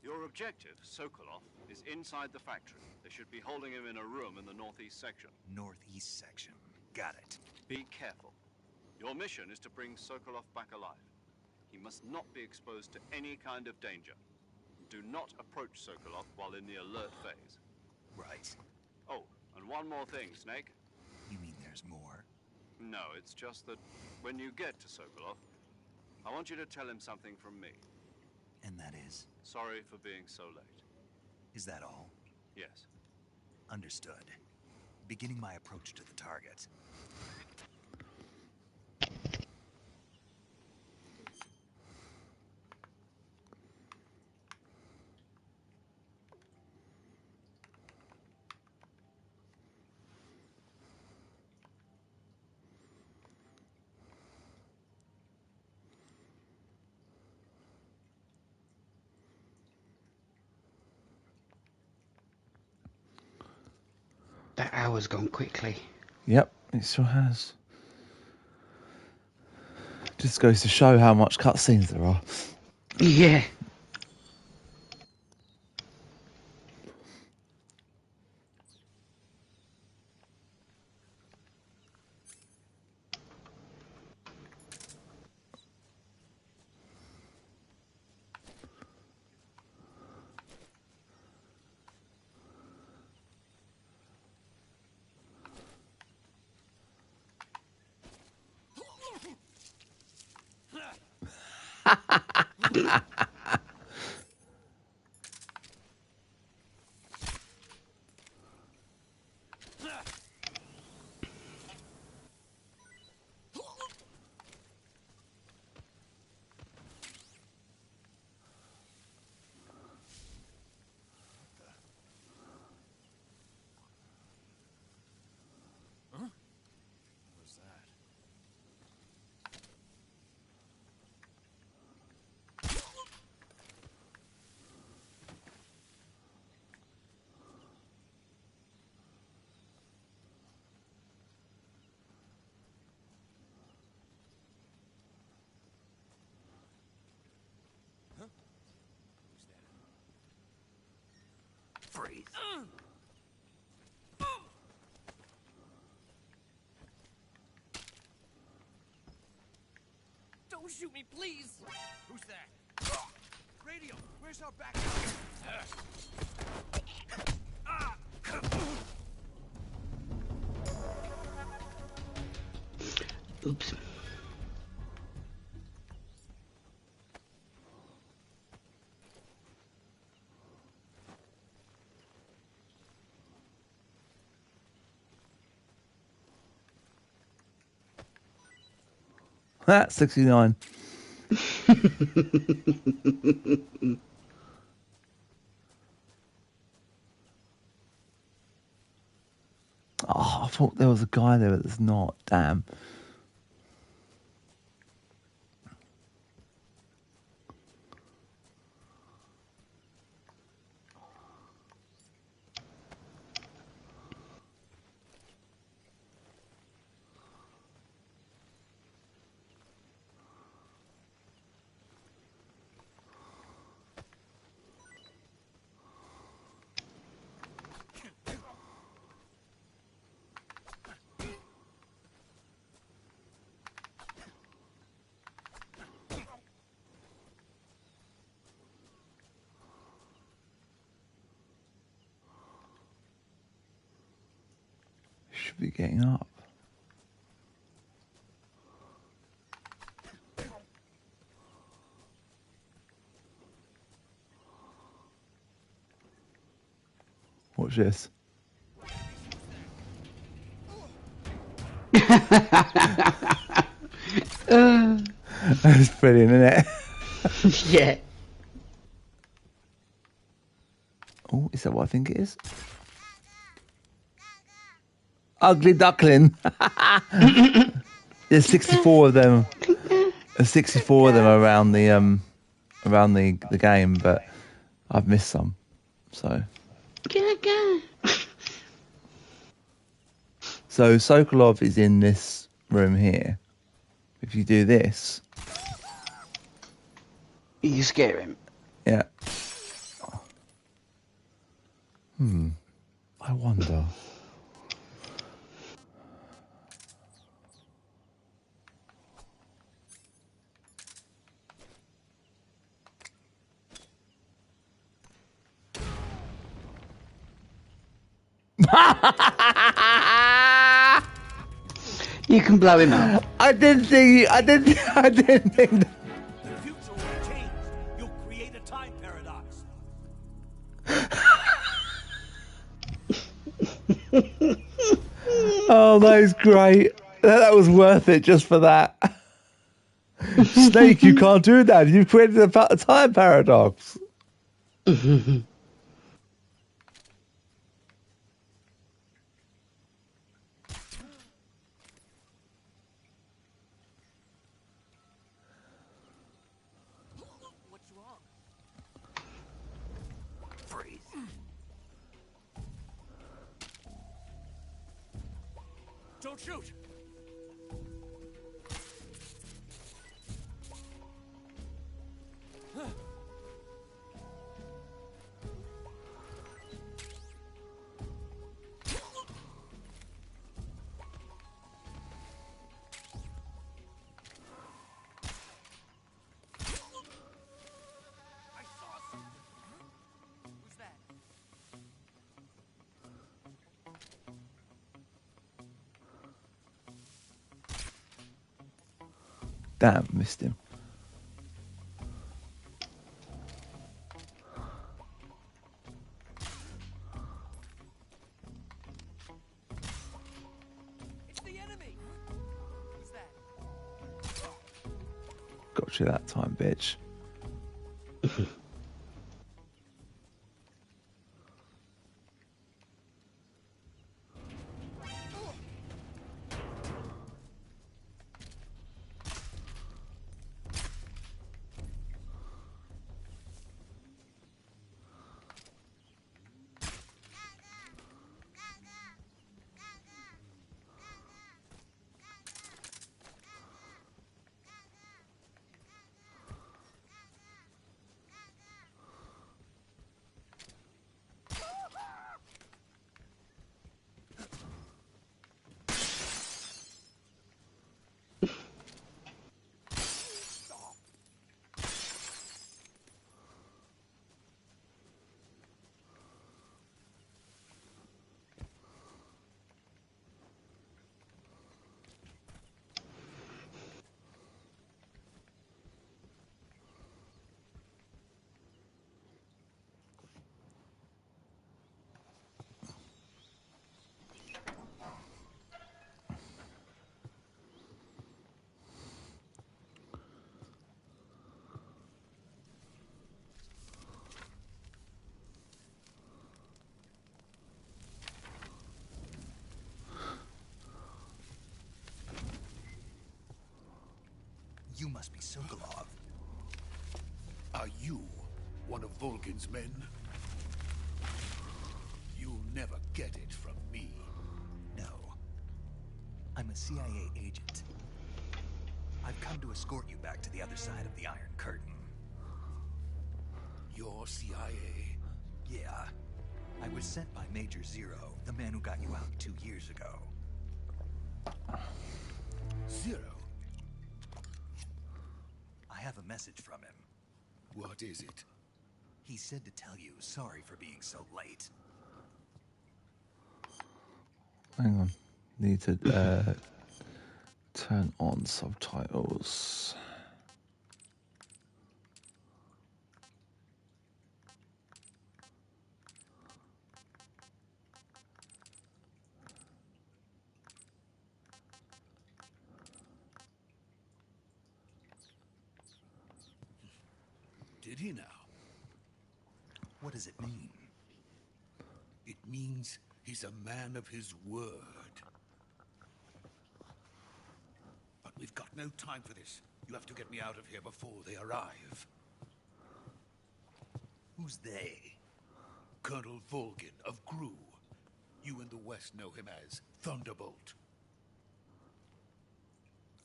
Your objective, Sokolov, is inside the factory. They should be holding him in a room in the northeast section. Northeast section. Got it. Be careful. Your mission is to bring Sokolov back alive. He must not be exposed to any kind of danger. Do not approach Sokolov while in the alert phase. Right. Oh, and one more thing, Snake. You mean there's more? No, it's just that when you get to Sokolov, I want you to tell him something from me. And that is? Sorry for being so late. Is that all? Yes. Understood. Beginning my approach to the target. That hour's gone quickly. Yep, it sure has. Just goes to show how much cutscenes there are. Yeah. Freeze. Don't shoot me, please! Who's that? Radio, where's our backup? Oops. That's 69. Oh, I thought there was a guy there, but there's not. Damn. Should be getting up. Watch this. That's brilliant, isn't it? Yeah. Oh, is that what I think it is? Ugly duckling. There's 64 of them. There's 64 of them around the game, but I've missed some. So Sokolov is in this room here. If you do this, You scare him. yeah. I wonder. You can blow him up. I didn't think. The future will change. You'll create a time paradox. Oh, that is great. That was worth it just for that. Snake, you can't do that. You've created a time paradox. What's wrong? Freeze. Don't shoot. I saw something. Who's that? Damn, missed him. It's the enemy. Who's that? Got you that time, bitch. You must be Sokolov. Are you one of Volgin's men? You'll never get it from me. No. I'm a CIA agent. I've come to escort you back to the other side of the Iron Curtain. You're CIA? Yeah. I was sent by Major Zero, the man who got you out 2 years ago. Zero? I have a message from him. What is it? He said to tell you sorry for being so late. Hang on. Need to turn on subtitles. Did he now? What does it mean? It means he's a man of his word. But we've got no time for this. You have to get me out of here before they arrive. Who's they? Colonel Volgin of Gru. You in the West know him as Thunderbolt.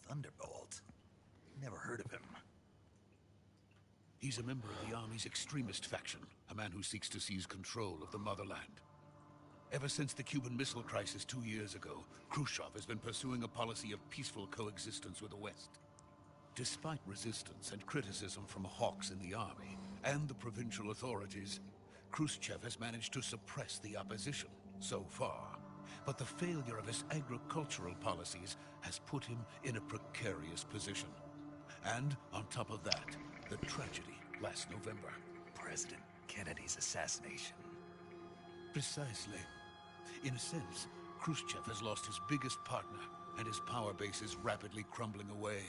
Thunderbolt? Never heard of him. He's a member of the Army's extremist faction, a man who seeks to seize control of the motherland. Ever since the Cuban Missile Crisis 2 years ago, Khrushchev has been pursuing a policy of peaceful coexistence with the West. Despite resistance and criticism from hawks in the army and the provincial authorities, Khrushchev has managed to suppress the opposition so far. But the failure of his agricultural policies has put him in a precarious position. And on top of that, the tragedy last November. President Kennedy's assassination. Precisely. In a sense, Khrushchev has lost his biggest partner, and his power base is rapidly crumbling away.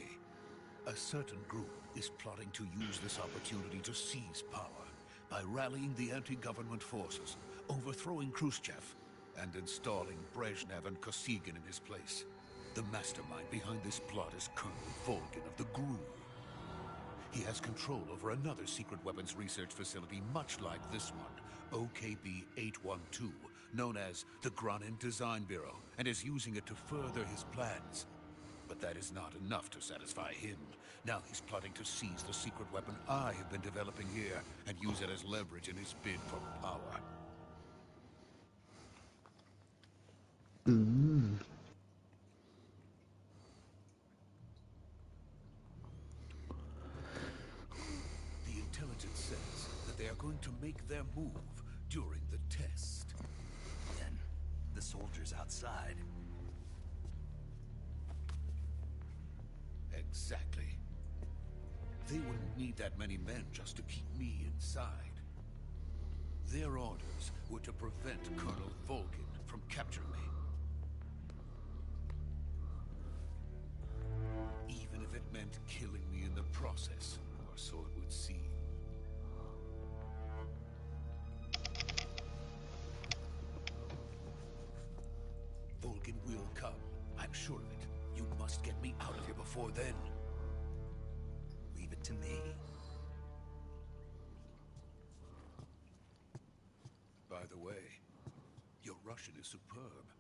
A certain group is plotting to use this opportunity to seize power by rallying the anti-government forces, overthrowing Khrushchev, and installing Brezhnev and Kosygin in his place. The mastermind behind this plot is Colonel Volgin of the GRU. He has control over another secret weapons research facility much like this one, OKB-812, known as the Granin Design Bureau, and is using it to further his plans. But that is not enough to satisfy him. Now he's plotting to seize the secret weapon I have been developing here and use it as leverage in his bid for power. The intelligence says that they are going to make their move during the test. Then, the soldiers outside. Exactly. They wouldn't need that many men just to keep me inside. Their orders were to prevent Colonel Volgin from capturing me. Even if it meant killing me in the process, or so it would seem. Volgin will come. I'm sure of it. You must get me out of here before then. Leave it to me. By the way, your Russian is superb.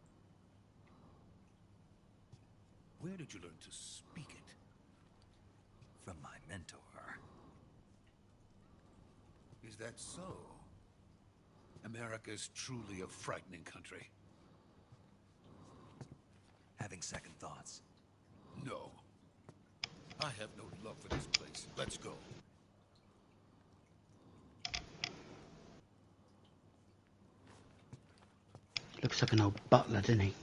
Where did you learn to speak it? From my mentor. Is that so? America is truly a frightening country. Having second thoughts. No. I have no love for this place. Let's go. Looks like an old butler, doesn't he?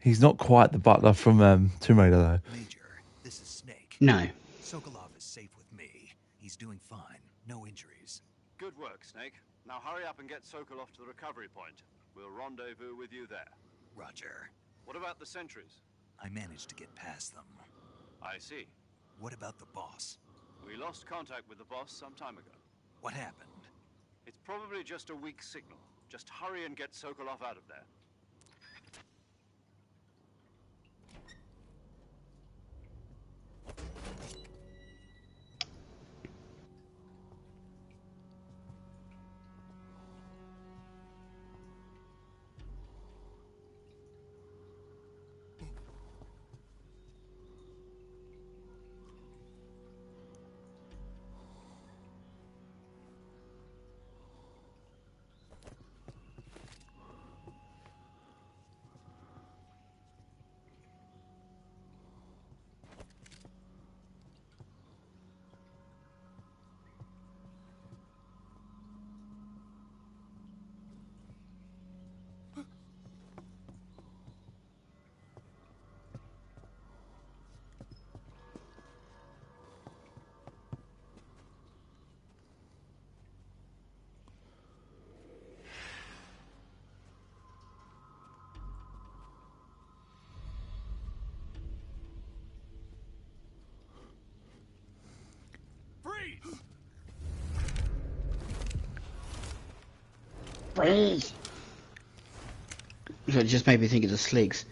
He's not quite the butler from Tomb Raider, though. Major, this is Snake. No. Sokolov is safe with me. He's doing fine. No injuries. Good work, Snake. Now hurry up and get Sokolov to the recovery point. We'll rendezvous with you there. Roger. What about the sentries? I managed to get past them. I see. What about the boss? We lost contact with the boss some time ago. What happened? It's probably just a weak signal. Just hurry and get Sokolov out of there. Freeze! So it just made me think of the Sligs.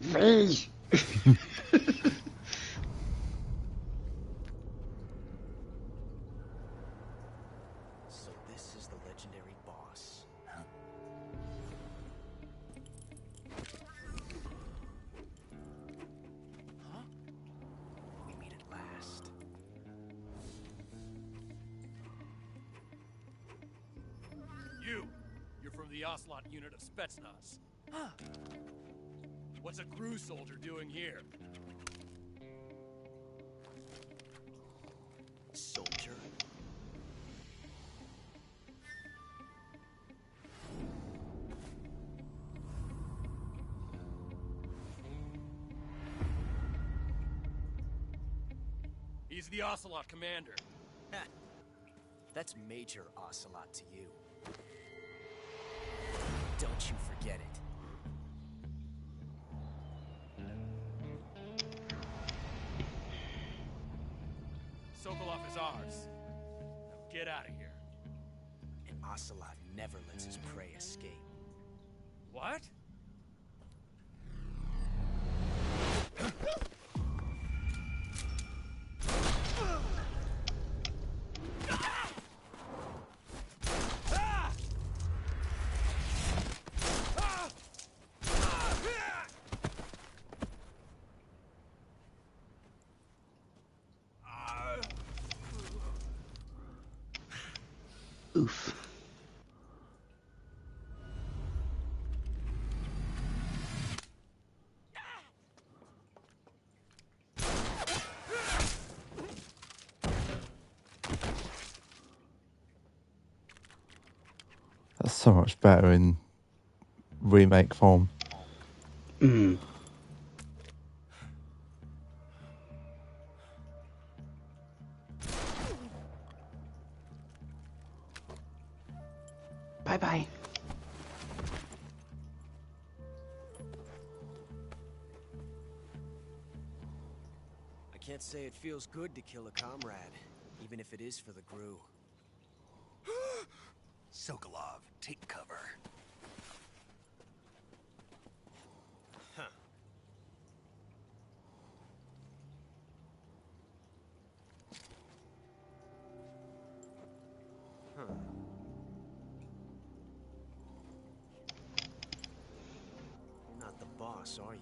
Freeze! So this is the legendary boss. Huh? Huh? We meet at last. You're from the Ocelot unit of Spetsnaz. Huh. What's a crew soldier doing here? Soldier? He's the Ocelot commander. Ha! That's Major Ocelot to you. Don't you forget it. Sokolov is ours. Now get out of here. And Ocelot never lets his prey escape. What? Oof. That's so much better in remake form. Mm. Bye-bye. I can't say it feels good to kill a comrade, even if it is for the Gru. Sokolov, take cover. Huh. Huh. You're not the boss, are you?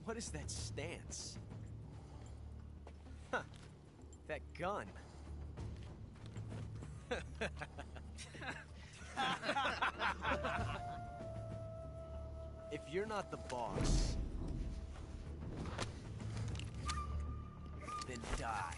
What is that stance? Huh. That gun. If you're not the boss, then die.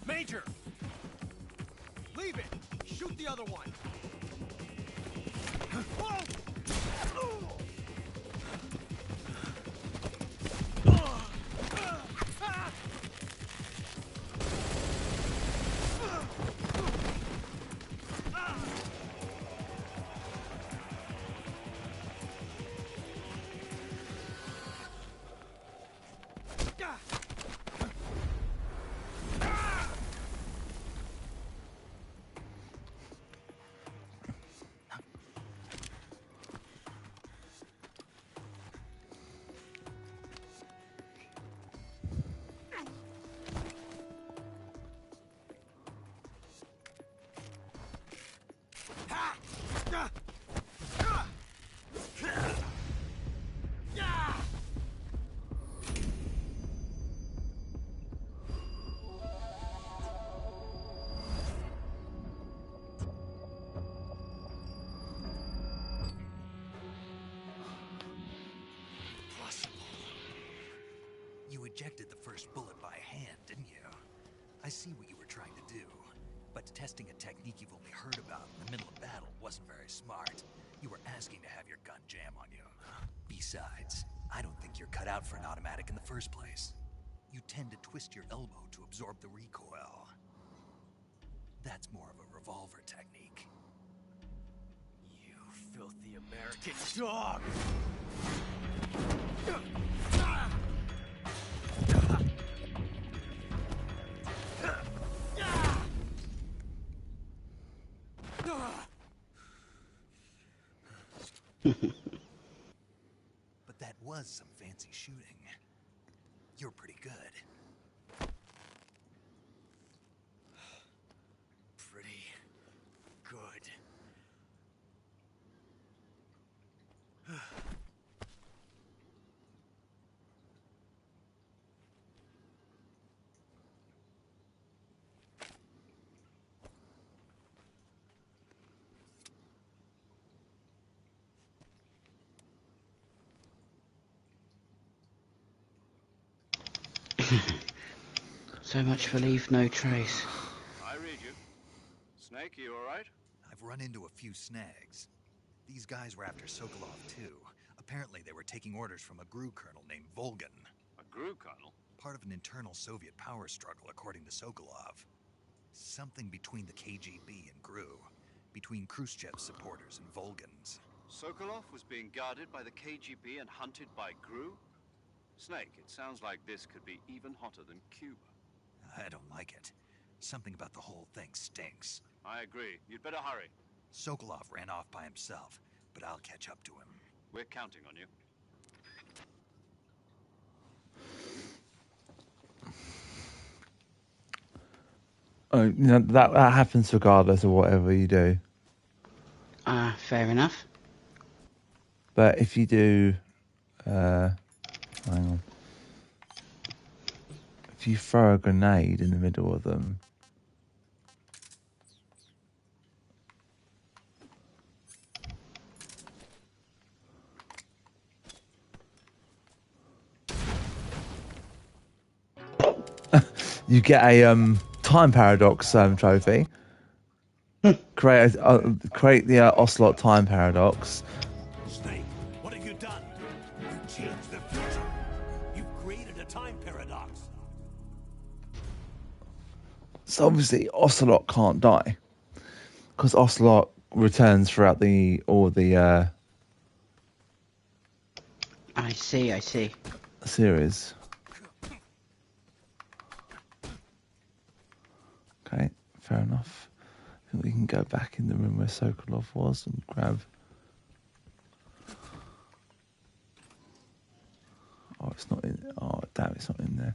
Major! Leave it! Shoot the other one! You ejected the first bullet by hand, didn't you? I see what you were trying to do, but testing a technique you've only heard about in the middle of battle wasn't very smart. You were asking to have your gun jam on you. Besides, I don't think you're cut out for an automatic in the first place. You tend to twist your elbow to absorb the recoil. That's more of a revolver technique. You filthy American dog! But that was some fancy shooting. You're pretty good. Pretty good. So much for leave no trace. I read you. Snake, you alright? I've run into a few snags. These guys were after Sokolov too. Apparently they were taking orders from a GRU colonel named Volgan. A GRU colonel? Part of an internal Soviet power struggle, according to Sokolov. Something between the KGB and GRU. Between Khrushchev's supporters and Volgan's. Sokolov was being guarded by the KGB and hunted by GRU? Snake, it sounds like this could be even hotter than Cuba. I don't like it. Something about the whole thing stinks. I agree. You'd better hurry. Sokolov ran off by himself, but I'll catch up to him. We're counting on you. You know, that happens regardless of whatever you do. Fair enough. But if you do, hang on. If you throw a grenade in the middle of them, you get a time paradox trophy. Create the Ocelot time paradox. Snake, what have you done? You've changed the future. You've created a time paradox. So obviously Ocelot can't die because Ocelot returns throughout all the I see. series. Okay, fair enough. I think we can go back in the room where Sokolov was and grab. Oh, it's not in. Oh, damn, it's not in there.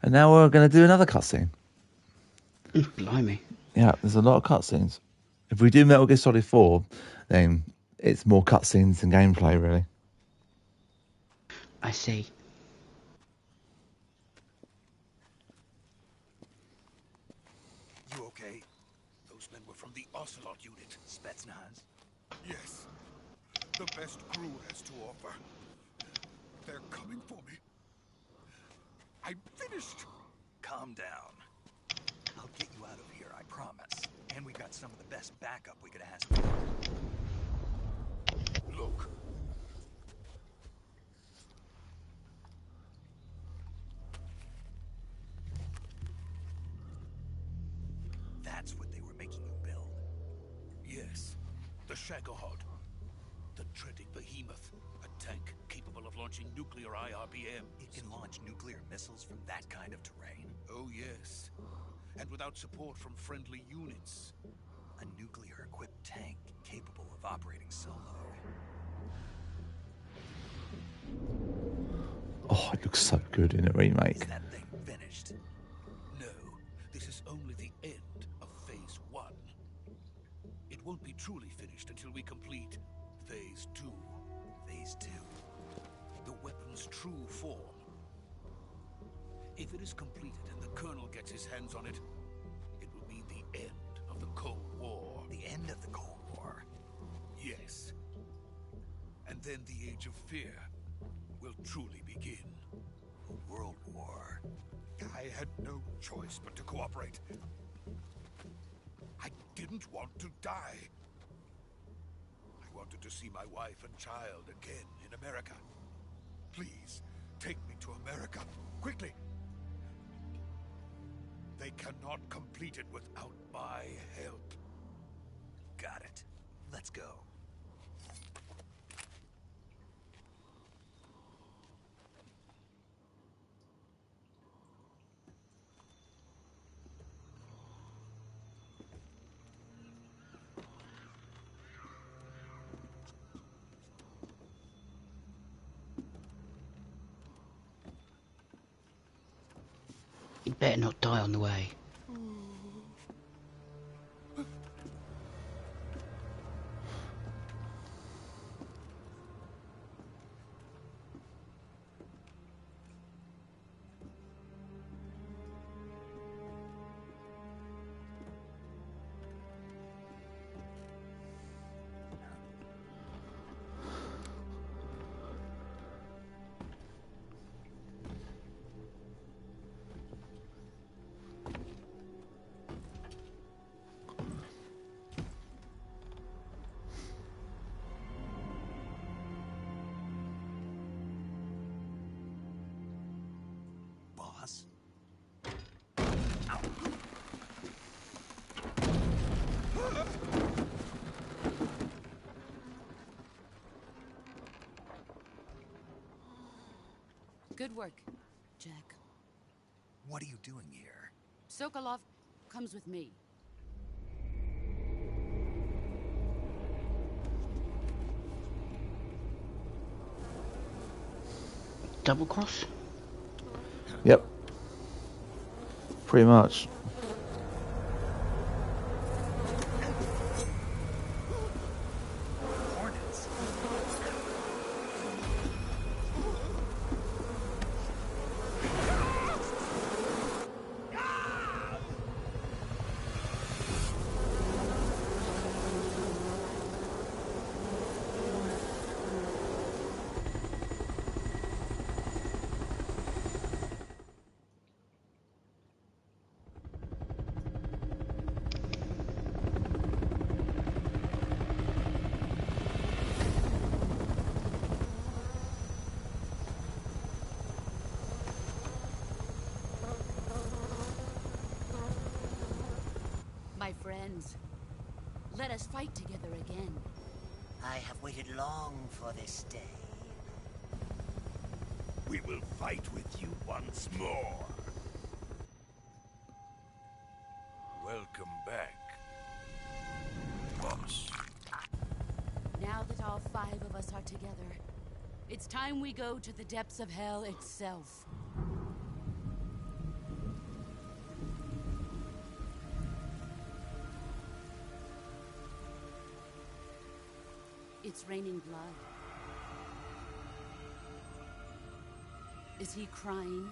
And now we're going to do another cutscene. Blimey. Yeah, there's a lot of cutscenes. If we do Metal Gear Solid 4, then it's more cutscenes than gameplay, really. I see. You okay? Those men were from the Ocelot unit. Spetsnaz? Yes. The best GRU has to offer. They're coming for me. I'm finished. Calm down. I'll get you out of here, I promise. And we got some of the best backup we could ask for. Look. That's what they were making you build. Yes. The Shagohod. The dreaded behemoth. A tank capable of launching nuclear IRBM. It can launch nuclear missiles from that kind of terrain. Oh, yes. And without support from friendly units. A nuclear-equipped tank capable of operating solo. Oh, it looks so good in a remake. Is that thing finished? No, this is only the end of Phase 1. It won't be truly finished until we complete Phase 2. Phase 2. The weapon's true form. If it is completed and the Colonel gets his hands on it, it will mean the end of the Cold War. The end of the Cold War? Yes. And then the Age of Fear will truly begin. A world war. I had no choice but to cooperate. I didn't want to die. I wanted to see my wife and child again in America. Please, take me to America, quickly. They cannot complete it without my help. Got it. Let's go. You better not die on the way. Boss? Good work, Jack. What are you doing here? Sokolov comes with me. Double cross? Yep. Pretty much. Hornets? My friends, let us fight together again. I have waited long for this day. We will fight with you once more. Welcome back, boss. Now that all 5 of us are together, it's time we go to the depths of hell itself. It's raining blood. Is he crying?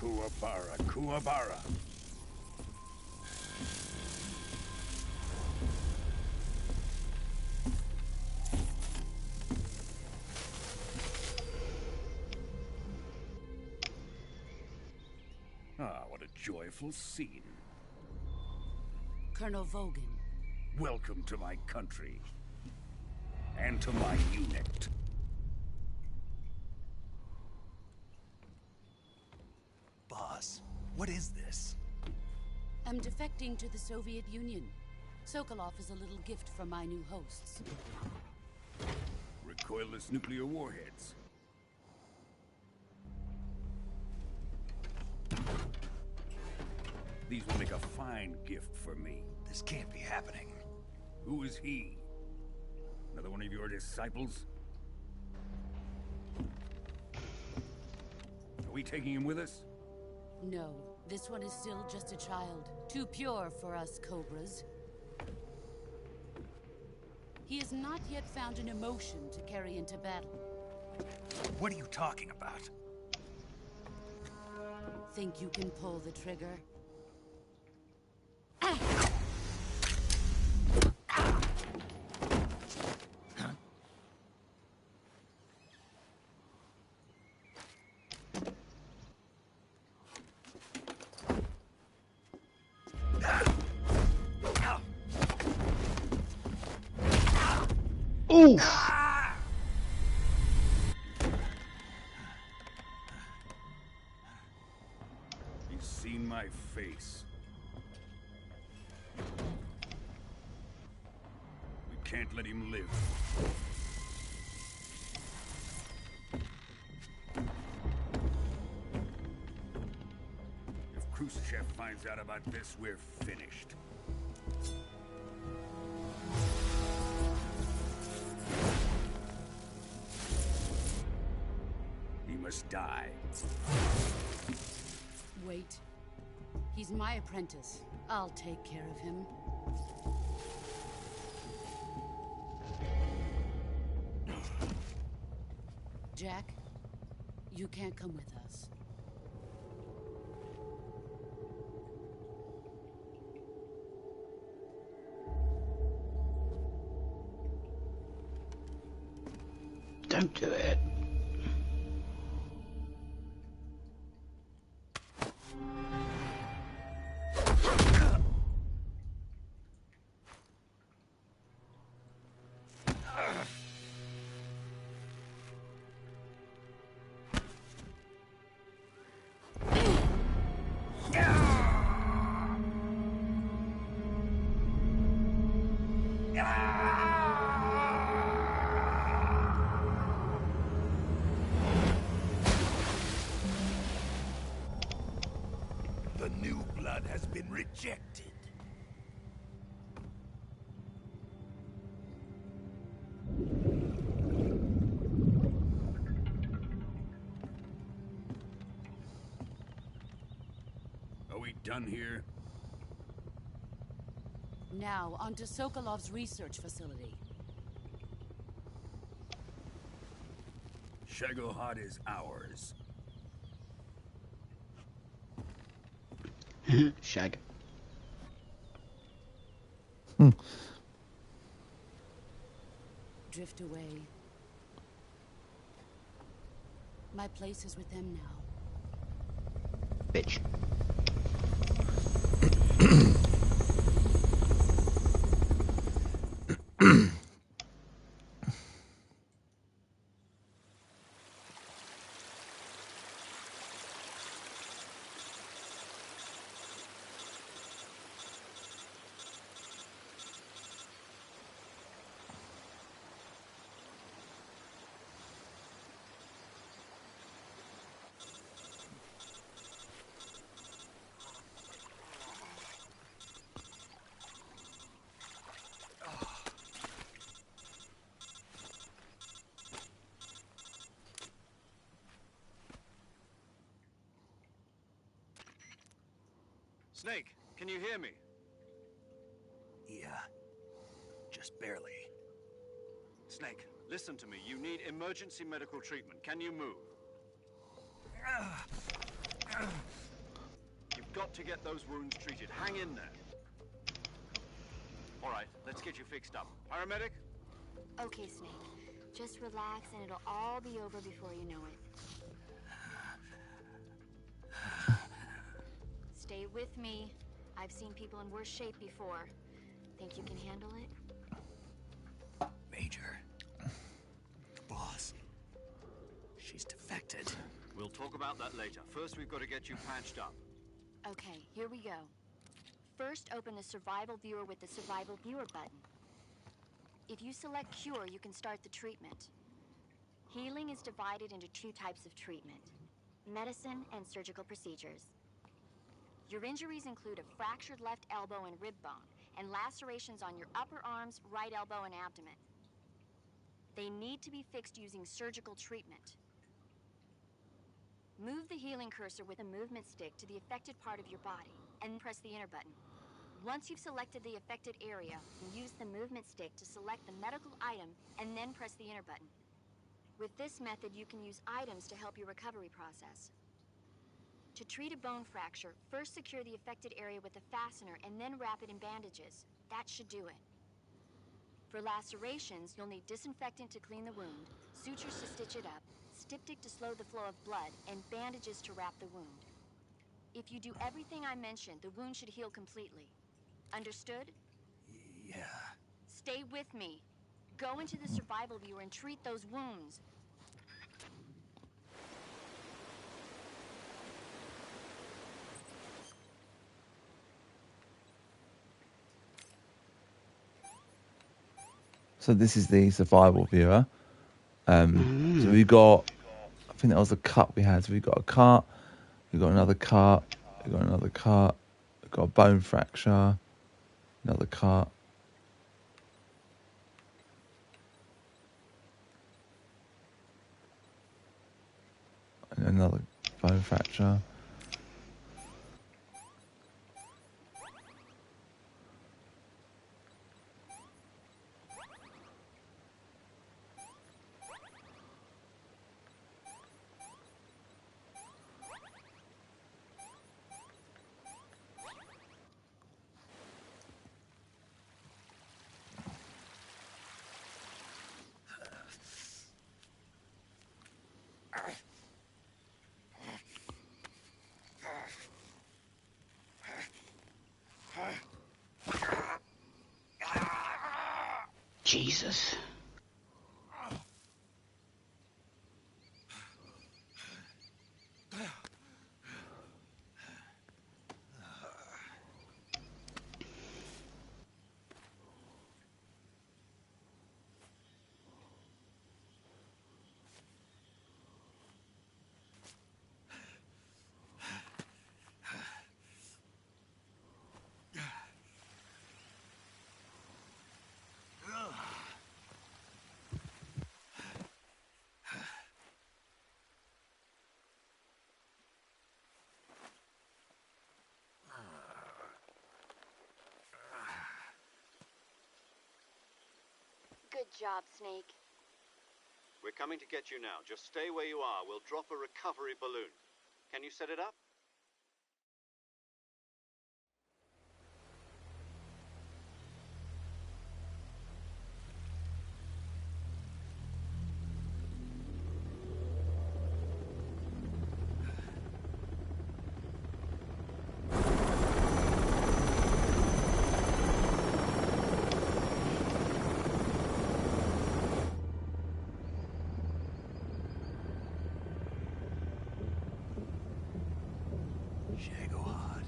Kuwabara, Kuwabara. Ah, what a joyful scene. Colonel Vogan. Welcome to my country. And to my unit. Boss, what is this? I'm defecting to the Soviet Union. Sokolov is a little gift from my new hosts. Recoilless nuclear warheads. These will make a fine gift for me. This can't be happening. Who is he? Another one of your disciples? Are we taking him with us? No, this one is still just a child. Too pure for us Cobras. He has not yet found an emotion to carry into battle. What are you talking about? Think you can pull the trigger? Ooh! He's seen my face. We can't let him live. If Khrushchev finds out about this, we're finished. He must die. Wait. He's my apprentice. I'll take care of him. Jack, you can't come with us. Don't do it. The new blood has been rejected. Are we done here? Now, on to Sokolov's research facility. Shagohod is ours. Shag. Drift away. My place is with them now. Bitch. Snake, can you hear me? Yeah. Just barely. Snake, listen to me. You need emergency medical treatment. Can you move? You've got to get those wounds treated. Hang in there. All right, let's get you fixed up. Paramedic? Okay, Snake. Just relax and it'll all be over before you know it. Stay with me. I've seen people in worse shape before. Think you can handle it? Major. Boss. She's defected. We'll talk about that later. First, we've got to get you patched up. Okay, here we go. First, open the survival viewer with the survival viewer button. If you select cure, you can start the treatment. Healing is divided into two types of treatment: medicine and surgical procedures. Your injuries include a fractured left elbow and rib bone, and lacerations on your upper arms, right elbow, and abdomen. They need to be fixed using surgical treatment. Move the healing cursor with a movement stick to the affected part of your body, and press the enter button. Once you've selected the affected area, use the movement stick to select the medical item, and then press the enter button. With this method, you can use items to help your recovery process. To treat a bone fracture, first secure the affected area with a fastener and then wrap it in bandages. That should do it. For lacerations, you'll need disinfectant to clean the wound, sutures to stitch it up, styptic to slow the flow of blood, and bandages to wrap the wound. If you do everything I mentioned, the wound should heal completely. Understood? Yeah. Stay with me. Go into the survival viewer and treat those wounds. So this is the survival viewer. So we got, I think that was the cut we had. So we got a cut, we got another cut, we got another cut, we got a bone fracture, another cut. And another bone fracture. Jesus. Good job, Snake. We're coming to get you now. Just stay where you are. We'll drop a recovery balloon. Can you set it up? Shagohod.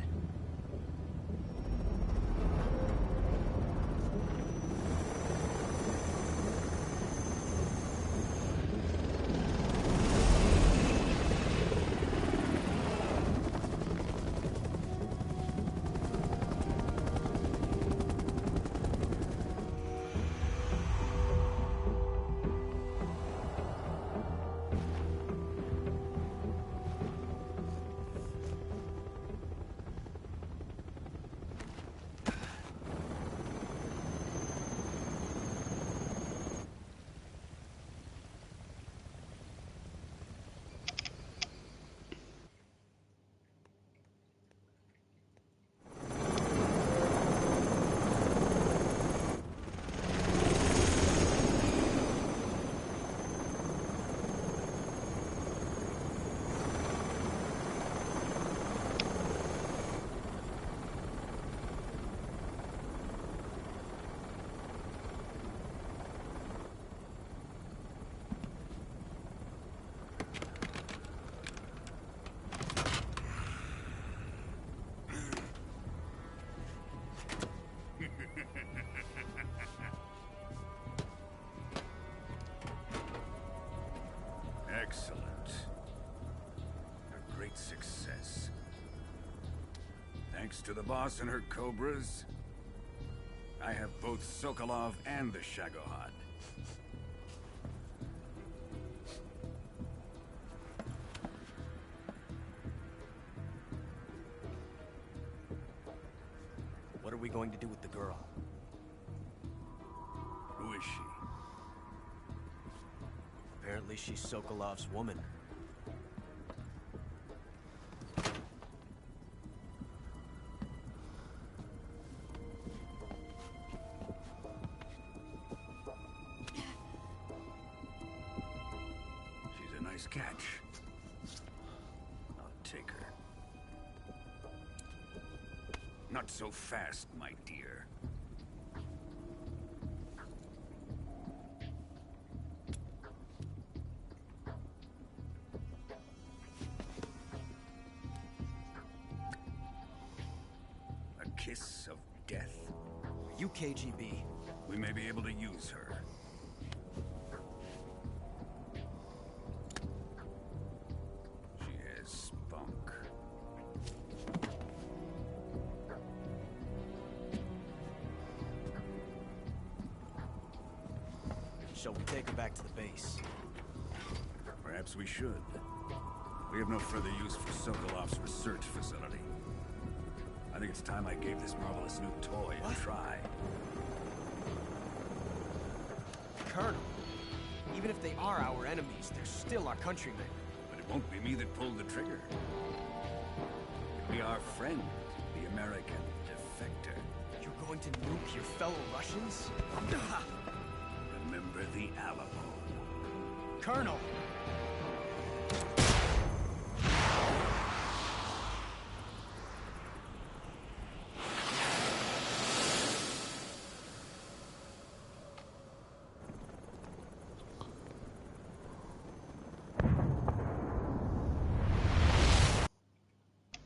Excellent. A great success. Thanks to the boss and her cobras, I have both Sokolov and the Shagohod. What are we going to do with the girl? Who is she? Apparently she's Sokolov's woman. She's a nice catch. I'll take her. Not so fast, my dear. A kiss of death. You KGB. We may be able to use her. She has spunk. Shall we take her back to the base? Perhaps we should. We have no further use for Sokolov's research facility. I think it's time I gave this marvelous new toy a try. Colonel, even if they are our enemies, they're still our countrymen. But it won't be me that pulled the trigger. It'll be our friend, the American defector. You're going to nuke your fellow Russians? Remember the Alamo. Colonel!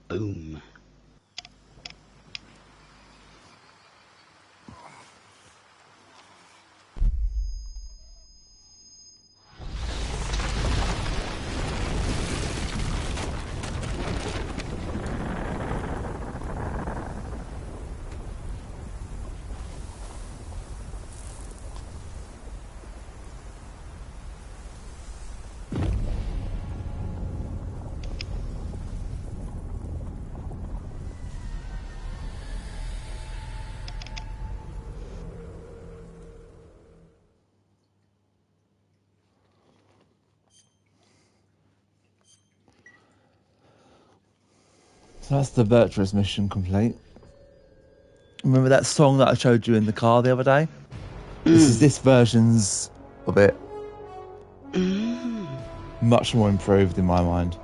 Boom. So that's the Virtuous mission complete. Remember that song that I showed you in the car the other day? This is this version's of it. Much more improved in my mind.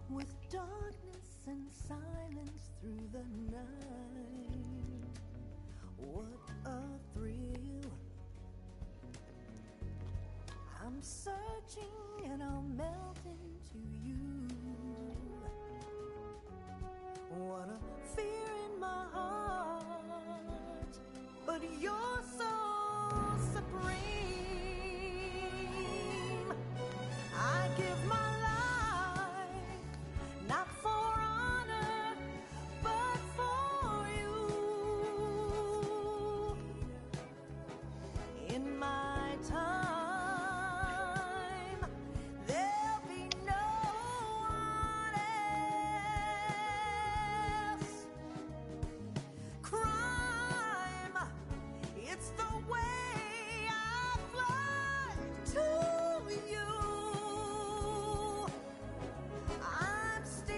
With darkness and silence through the night. What a thrill. I'm searching and I'll melt into you. What a fear in my heart. But you're so supreme. I give my life, not for honor, but for you. In my time, there'll be no one else. Crime, it's the way I fly to you. I'm still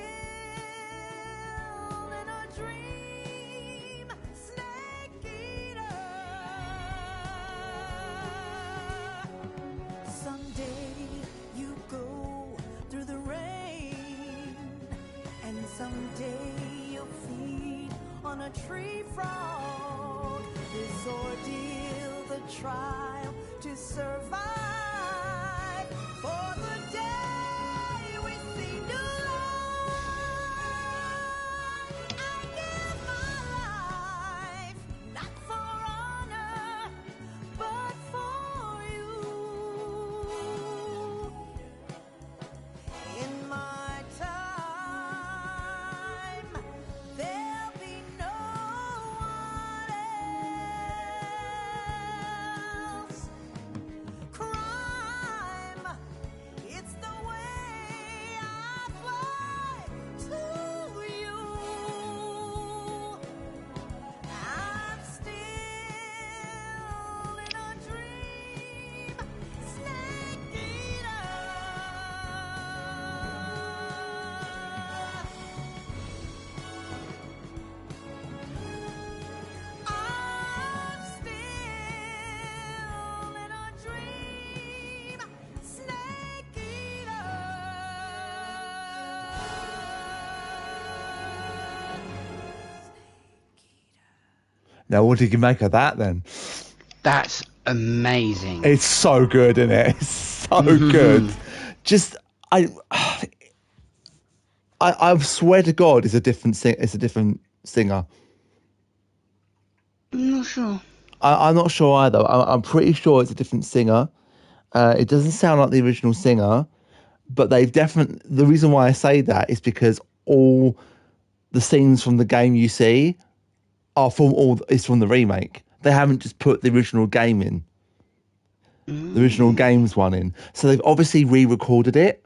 in a dream, snake eater. Someday you go through the rain, and someday you'll feed on a tree frog. This ordeal, the trial to survive for the day we see new light. I give my life, not for honor, but for you. Now, what did you make of that then? That's amazing. It's so good, isn't it? It's so good. Just I swear to God, it's a different singer. I'm not sure. I'm not sure either. I'm pretty sure it's a different singer. It doesn't sound like the original singer, but they've definitely. The reason why I say that is because all the scenes from the game you see are from the remake. They haven't just put the original game in, the original games one in. So they've obviously re-recorded it.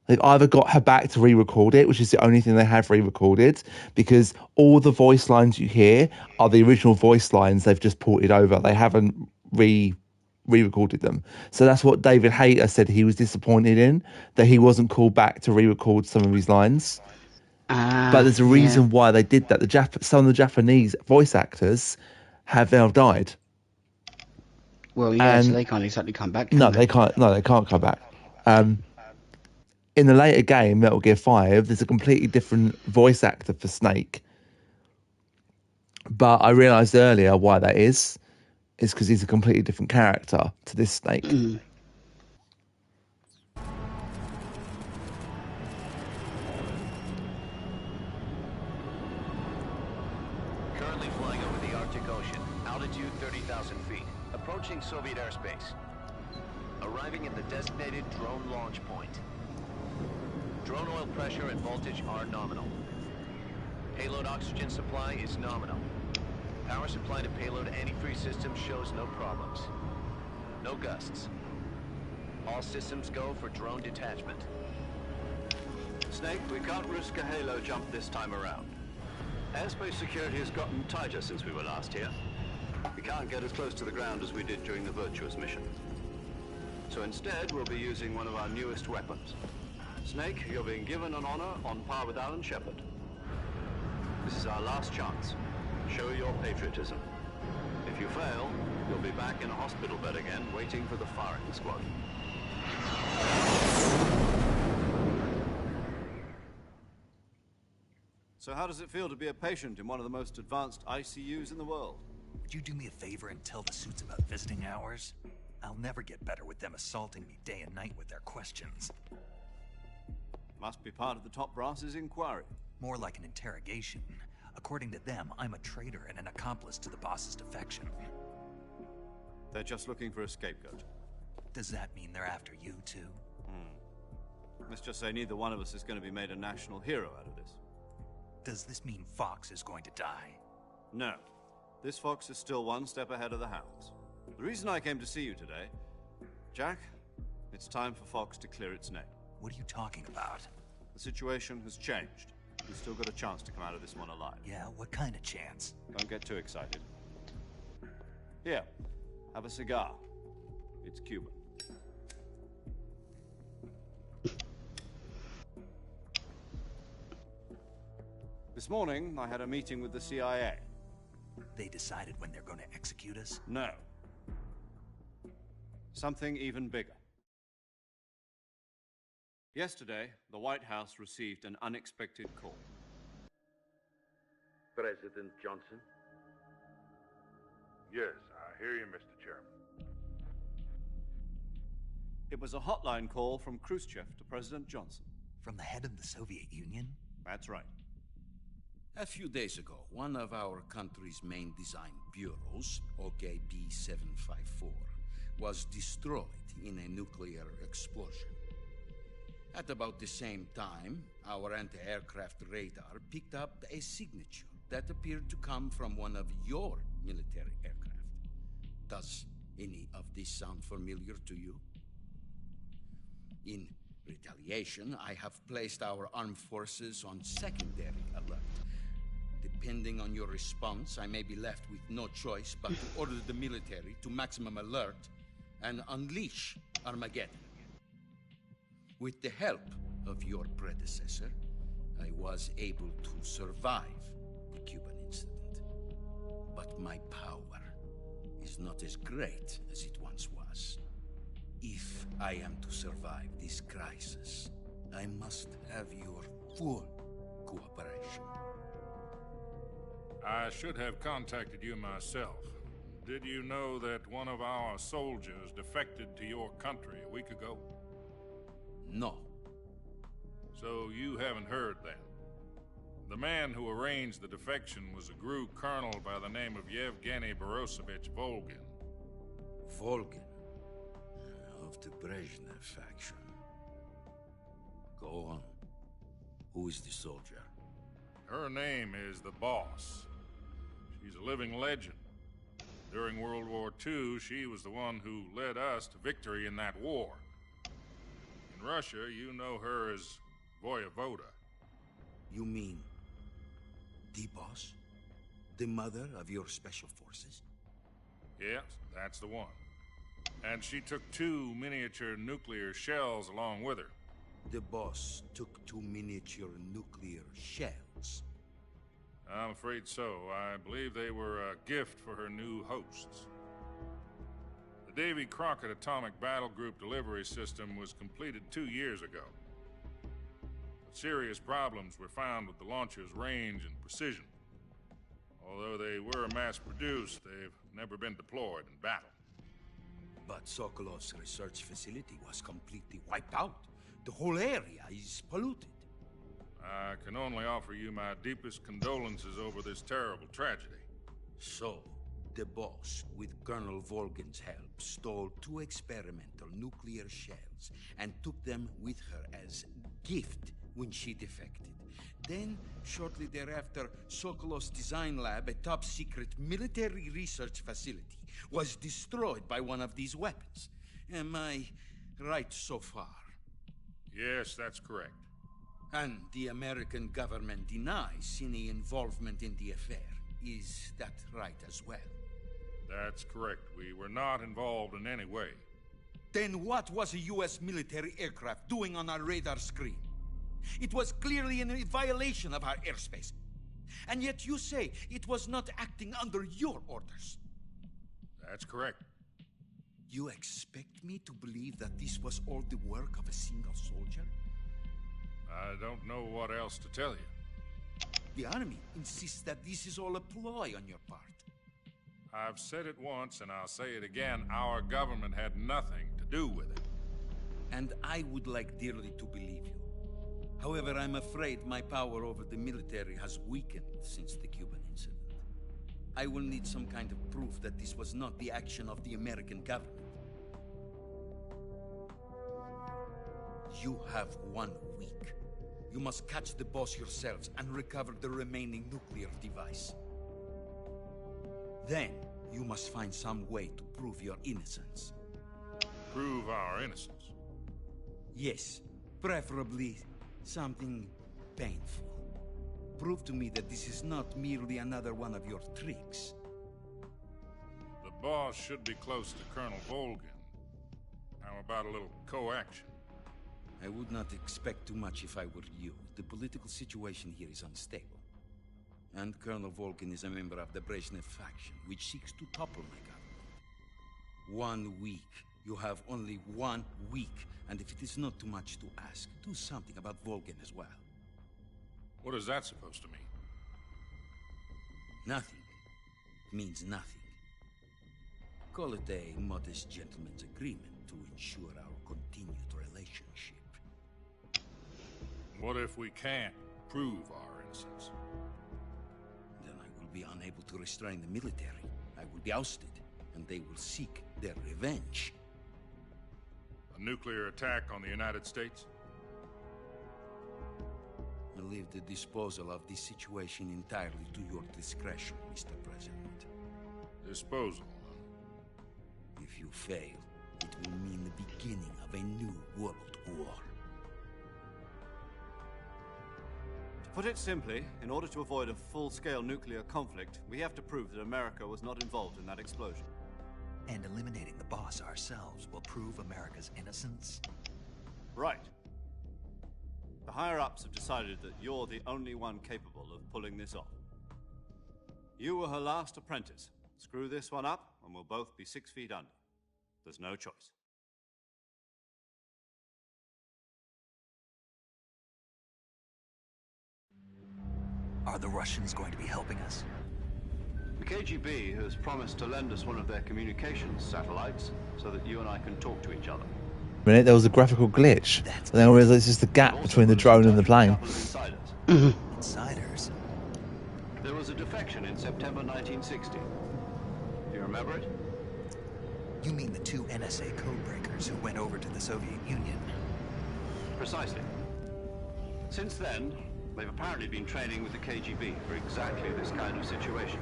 They've either got her back to re-record it, which is the only thing they have re-recorded, because all the voice lines you hear are the original voice lines they've just ported over. They haven't re-recorded them. So that's what David Hayter said he was disappointed in, that he wasn't called back to re-record some of his lines. But there's a reason why they did that. Some of the Japanese voice actors have now died. Well, yeah, so they can't exactly come back. No, they can't. No, they can't come back. In the later game, Metal Gear 5, there's a completely different voice actor for Snake. But I realised earlier why that is. It's because he's a completely different character to this Snake. Currently flying over the Arctic Ocean, altitude 30,000 feet, approaching Soviet airspace. Arriving at the designated drone launch point. Drone oil pressure and voltage are nominal. Payload oxygen supply is nominal. Power supply to payload antifreeze system shows no problems. No gusts. All systems go for drone detachment. Snake, we can't risk a halo jump this time around. Airspace security has gotten tighter since we were last here. We can't get as close to the ground as we did during the Virtuous mission. So instead, we'll be using one of our newest weapons. Snake, you're being given an honor on par with Alan Shepard. This is our last chance. Show your patriotism. If you fail, you'll be back in a hospital bed again, waiting for the firing squad. So how does it feel to be a patient in one of the most advanced ICUs in the world? Would you do me a favor and tell the suits about visiting hours? I'll never get better with them assaulting me day and night with their questions. Must be part of the top brass's inquiry. More like an interrogation. According to them, I'm a traitor and an accomplice to the boss's defection. They're just looking for a scapegoat. Does that mean they're after you, too? Let's just say neither one of us is going to be made a national hero out of this. Does this mean Fox is going to die? No. This fox is still one step ahead of the hounds. The reason I came to see you today, Jack, it's time for Fox to clear its name. What are you talking about? The situation has changed. We've still got a chance to come out of this one alive. Yeah, what kind of chance? Don't get too excited. Here, have a cigar. It's Cuban. This morning, I had a meeting with the CIA. They decided when they're going to execute us? No. Something even bigger. Yesterday, the White House received an unexpected call. President Johnson? Yes, I hear you, Mr. Chairman. It was a hotline call from Khrushchev to President Johnson. From the head of the Soviet Union? That's right. A few days ago, one of our country's main design bureaus, OKB 754, was destroyed in a nuclear explosion. At about the same time, our anti-aircraft radar picked up a signature that appeared to come from one of your military aircraft. Does any of this sound familiar to you? In retaliation, I have placed our armed forces on secondary alert. Depending on your response, I may be left with no choice but to order the military to maximum alert and unleash Armageddon. With the help of your predecessor, I was able to survive the Cuban incident. But my power is not as great as it once was. If I am to survive this crisis, I must have your full cooperation. I should have contacted you myself. Did you know that one of our soldiers defected to your country a week ago? No. So you haven't heard then? The man who arranged the defection was a GRU colonel by the name of Yevgeny Borosovich Volgin. Volgin? Of the Brezhnev faction. Go on. Who is the soldier? Her name is the Boss. She's a living legend. During World War II, she was the one who led us to victory in that war. In Russia, you know her as Voyevoda. You mean the Boss? The mother of your special forces? Yes, that's the one. And she took 2 miniature nuclear shells along with her. The Boss took 2 miniature nuclear shells? I'm afraid so. I believe they were a gift for her new hosts. The Davy Crockett Atomic Battle Group delivery system was completed 2 years ago. But serious problems were found with the launcher's range and precision. Although they were mass-produced, they've never been deployed in battle. But Sokolov's research facility was completely wiped out. The whole area is polluted. I can only offer you my deepest condolences over this terrible tragedy. So, the Boss, with Colonel Volgin's help, stole 2 experimental nuclear shells and took them with her as gift when she defected. Then, shortly thereafter, Sokolov's design lab, a top-secret military research facility, was destroyed by one of these weapons. Am I right so far? Yes, that's correct. And the American government denies any involvement in the affair. Is that right as well? That's correct. We were not involved in any way. Then what was a U.S. military aircraft doing on our radar screen? It was clearly in violation of our airspace. And yet you say it was not acting under your orders. That's correct. You expect me to believe that this was all the work of a single soldier? I don't know what else to tell you. The Army insists that this is all a ploy on your part. I've said it once, and I'll say it again. Our government had nothing to do with it. And I would like dearly to believe you. However, I'm afraid my power over the military has weakened since the Cuban incident. I will need some kind of proof that this was not the action of the American government. You have 1 week. You must catch the Boss yourselves and recover the remaining nuclear device. Then, you must find some way to prove your innocence. Prove our innocence? Yes, preferably something painful. Prove to me that this is not merely another one of your tricks. The Boss should be close to Colonel Volgin. How about a little coaction? I would not expect too much if I were you. The political situation here is unstable. And Colonel Volgin is a member of the Brezhnev faction, which seeks to topple my government. 1 week. You have only 1 week. And if it is not too much to ask, do something about Volgin as well. What is that supposed to mean? Nothing. It means nothing. Call it a modest gentleman's agreement to ensure our continued relationship. What if we can't prove our innocence? Then I will be unable to restrain the military. I will be ousted, and they will seek their revenge. A nuclear attack on the United States? I leave the disposal of this situation entirely to your discretion, Mr. President. Disposal? If you fail, it will mean the beginning of a new world war. To put it simply, in order to avoid a full-scale nuclear conflict, we have to prove that America was not involved in that explosion. And eliminating the Boss ourselves will prove America's innocence? Right. The higher-ups have decided that you're the only one capable of pulling this off. You were her last apprentice. Screw this one up, and we'll both be 6 feet under. There's no choice. Are the Russians going to be helping us? The KGB has promised to lend us one of their communications satellites so that you and I can talk to each other. A minute, there was a graphical glitch. And then I realised it's just the gap between the drone and the plane. Insiders? There was a defection in September 1960. Do you remember it? You mean the two NSA codebreakers who went over to the Soviet Union? Precisely. Since then, they've apparently been training with the KGB for exactly this kind of situation.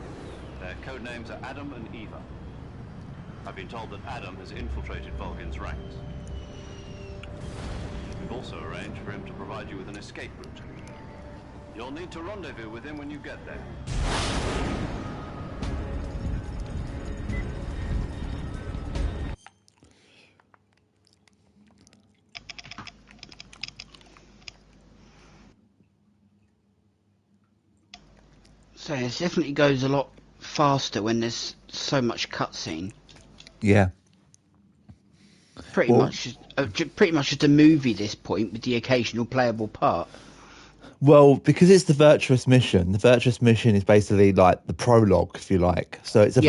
Their code names are Adam and Eva. I've been told that Adam has infiltrated Volgin's ranks. We've also arranged for him to provide you with an escape route. You'll need to rendezvous with him when you get there. So it definitely goes a lot faster when there's so much cutscene. Yeah. Pretty much just a movie this point with the occasional playable part. Well, because it's the virtuous mission. The virtuous mission is basically like the prologue, if you like. So it's a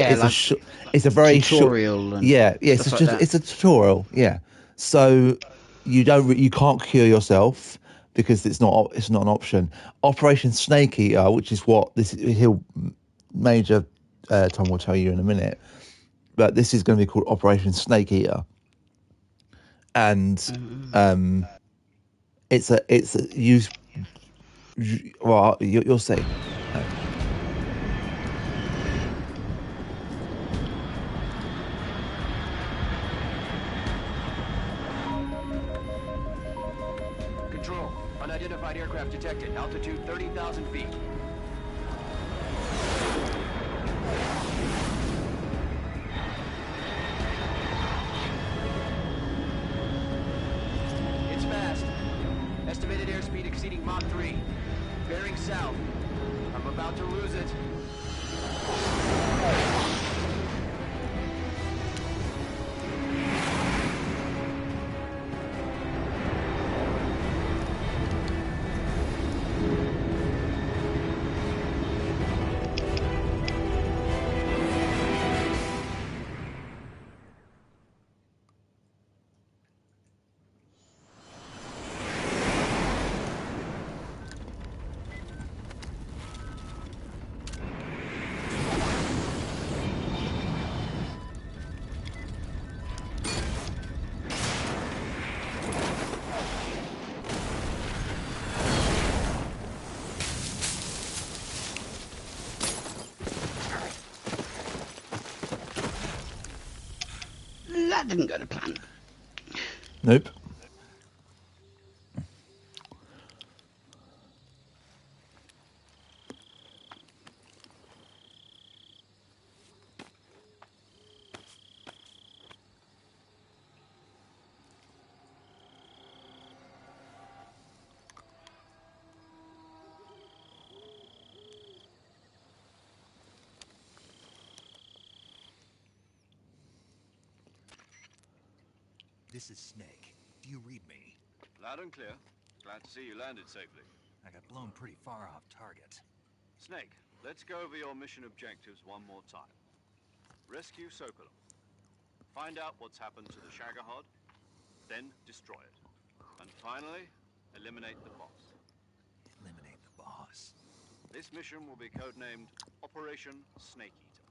it's a very tutorial short, and it's stuff just like that. it's a tutorial. Yeah. So you can't cure yourself because it's not an option. Operation Snake Eater, which is what Major Tom will tell you in a minute, but this is going to be called Operation Snake Eater, and it's a use. Well, you'll see. Control. Unidentified aircraft detected. Altitude 30,000 feet. It's fast. Estimated airspeed exceeding Mach 3. Bearing south. I'm about to lose it. That didn't go to plan. Nope. This is Snake. Do you read me? Loud and clear. Glad to see you landed safely. I got blown pretty far off target. Snake, let's go over your mission objectives one more time. Rescue Sokolov. Find out what's happened to the Shagohod, then destroy it. And finally, eliminate the boss. Eliminate the boss. This mission will be codenamed Operation Snake Eater.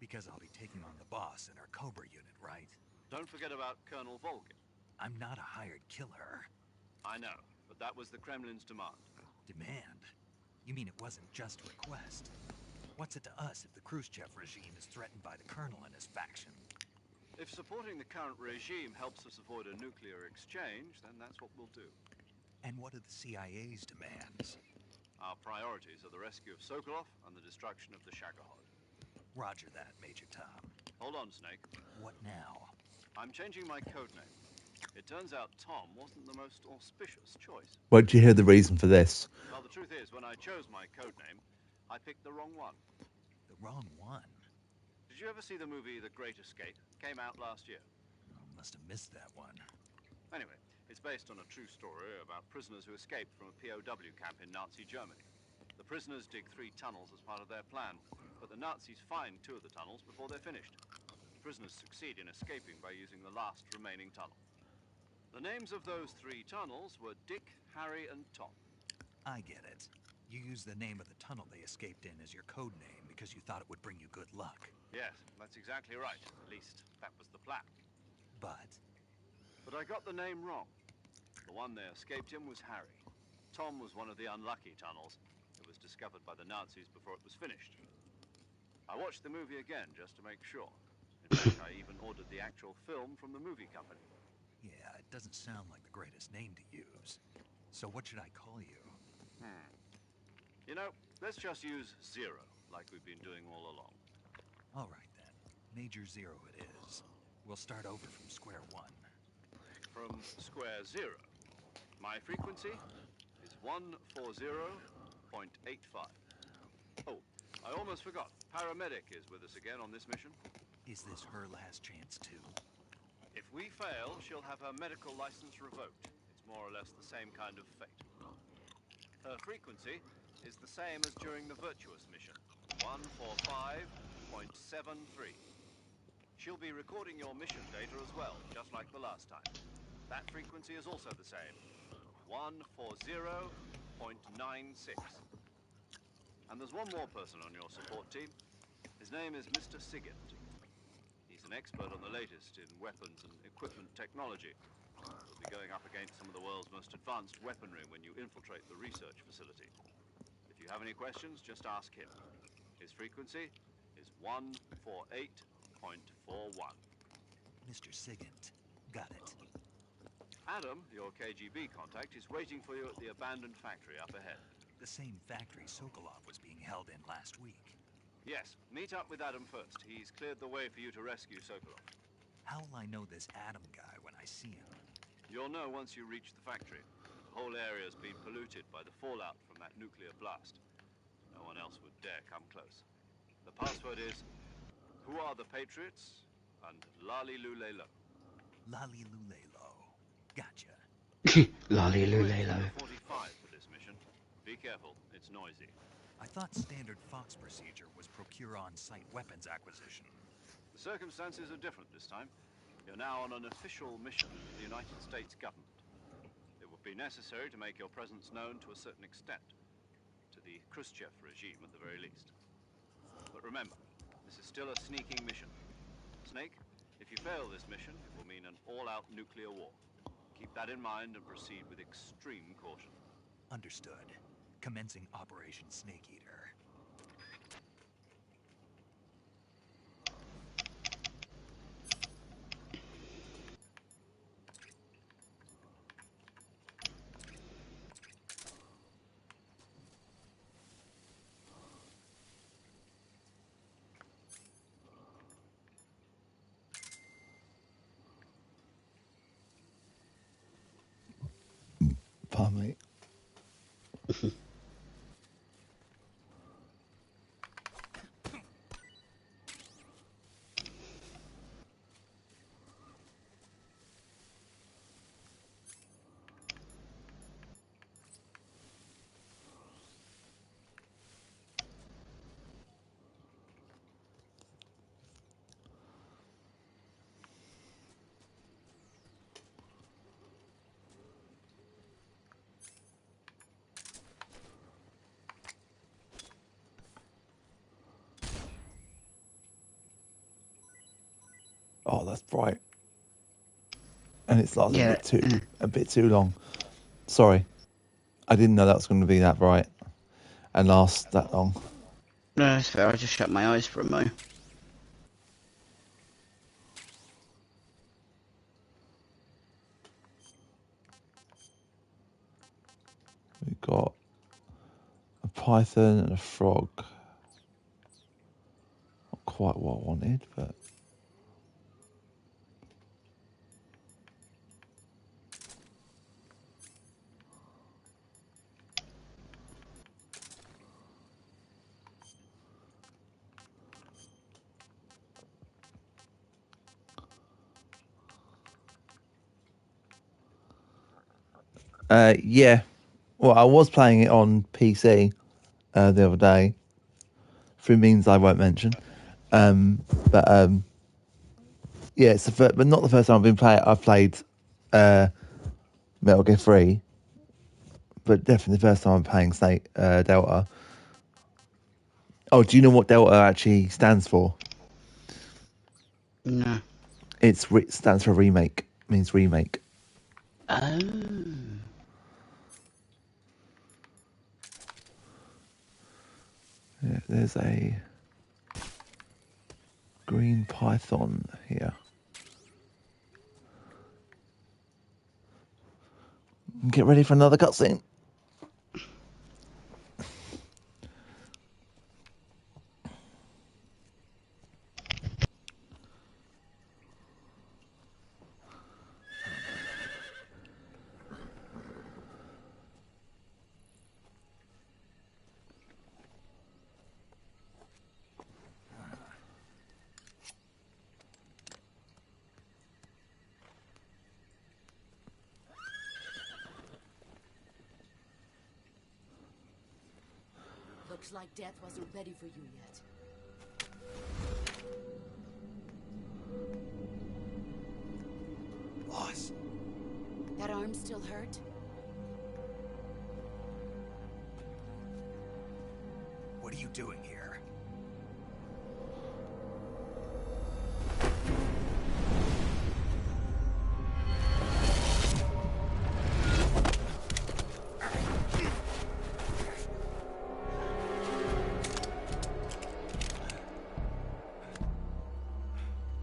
Because I'll be taking on the boss in our Cobra unit, right? Don't forget about Colonel Volgin. I'm not a hired killer. I know, but that was the Kremlin's demand. Demand? You mean it wasn't just a request? What's it to us if the Khrushchev regime is threatened by the Colonel and his faction? If supporting the current regime helps us avoid a nuclear exchange, then that's what we'll do. And what are the CIA's demands? Our priorities are the rescue of Sokolov and the destruction of the Shagohod. Roger that, Major Tom. Hold on, Snake. What now? I'm changing my codename. It turns out Tom wasn't the most auspicious choice. Won't you hear the reason for this? Well, the truth is, when I chose my codename, I picked the wrong one. The wrong one? Did you ever see the movie The Great Escape? Came out last year. Oh, must have missed that one. Anyway, it's based on a true story about prisoners who escaped from a POW camp in Nazi Germany. The prisoners dig 3 tunnels as part of their plan, but the Nazis find 2 of the tunnels before they're finished. The prisoners succeed in escaping by using the last remaining tunnel. The names of those 3 tunnels were Dick, Harry, and Tom. I get it. You used the name of the tunnel they escaped in as your code name because you thought it would bring you good luck. Yes, that's exactly right. At least, that was the plan. But I got the name wrong. The one they escaped in was Harry. Tom was one of the unlucky tunnels. It was discovered by the Nazis before it was finished. I watched the movie again just to make sure. In fact, I even ordered the actual film from the movie company. yeah, it doesn't sound like the greatest name to use. So what should I call you? You know, let's just use Zero, like we've been doing all along. All right then. Major Zero it is. We'll start over from square one. From square zero. My frequency is 140.85. Oh, I almost forgot. Paramedic is with us again on this mission. Is this her last chance too? If we fail, she'll have her medical license revoked. It's more or less the same kind of fate. Her frequency is the same as during the Virtuous mission, 145.73. She'll be recording your mission data as well, just like the last time. That frequency is also the same, 140.96. And there's one more person on your support team. His name is Mr. Sigint. He's an expert on the latest in weapons and equipment technology. You'll be going up against some of the world's most advanced weaponry when you infiltrate the research facility. If you have any questions, just ask him. His frequency is 148.41. Mr. Sigint. Got it. Adam, your KGB contact, is waiting for you at the abandoned factory up ahead. The same factory Sokolov was being held in last week. Yes, meet up with Adam first. He's cleared the way for you to rescue Sokolov. How will I know this Adam guy when I see him? You'll know once you reach the factory. The whole area's been polluted by the fallout from that nuclear blast. No one else would dare come close. The password is, "Who are the Patriots?" and "Lali Lulelo." Lali Lulelo. Gotcha. Lolly Lulelo. 45 for this mission. Be careful, it's noisy. I thought standard Fox procedure was procure on-site weapons acquisition. The circumstances are different this time. You're now on an official mission for the United States government. It would be necessary to make your presence known to a certain extent. To the Khrushchev regime, at the very least. But remember, this is still a sneaking mission. Snake, if you fail this mission, it will mean an all-out nuclear war. Keep that in mind and proceed with extreme caution. Understood. Commencing Operation Snake Eater. Pardon me. Oh, that's bright. And it's like a bit too long. Sorry. I didn't know that was going to be that bright and last that long. No, that's fair. I just shut my eyes for a moment. We've got a python and a frog. Not quite what I wanted, but... yeah. Well, I was playing it on PC, the other day through means I won't mention. But yeah, it's but not the first time I've played Metal Gear 3, but definitely the first time I'm playing Snake Delta. Oh, do you know what Delta actually stands for? No. It stands for remake. Means remake. Oh. Yeah, there's a green python here. Get ready for another cutscene. Looks like death wasn't ready for you yet. Boss. That arm still hurt? What are you doing here?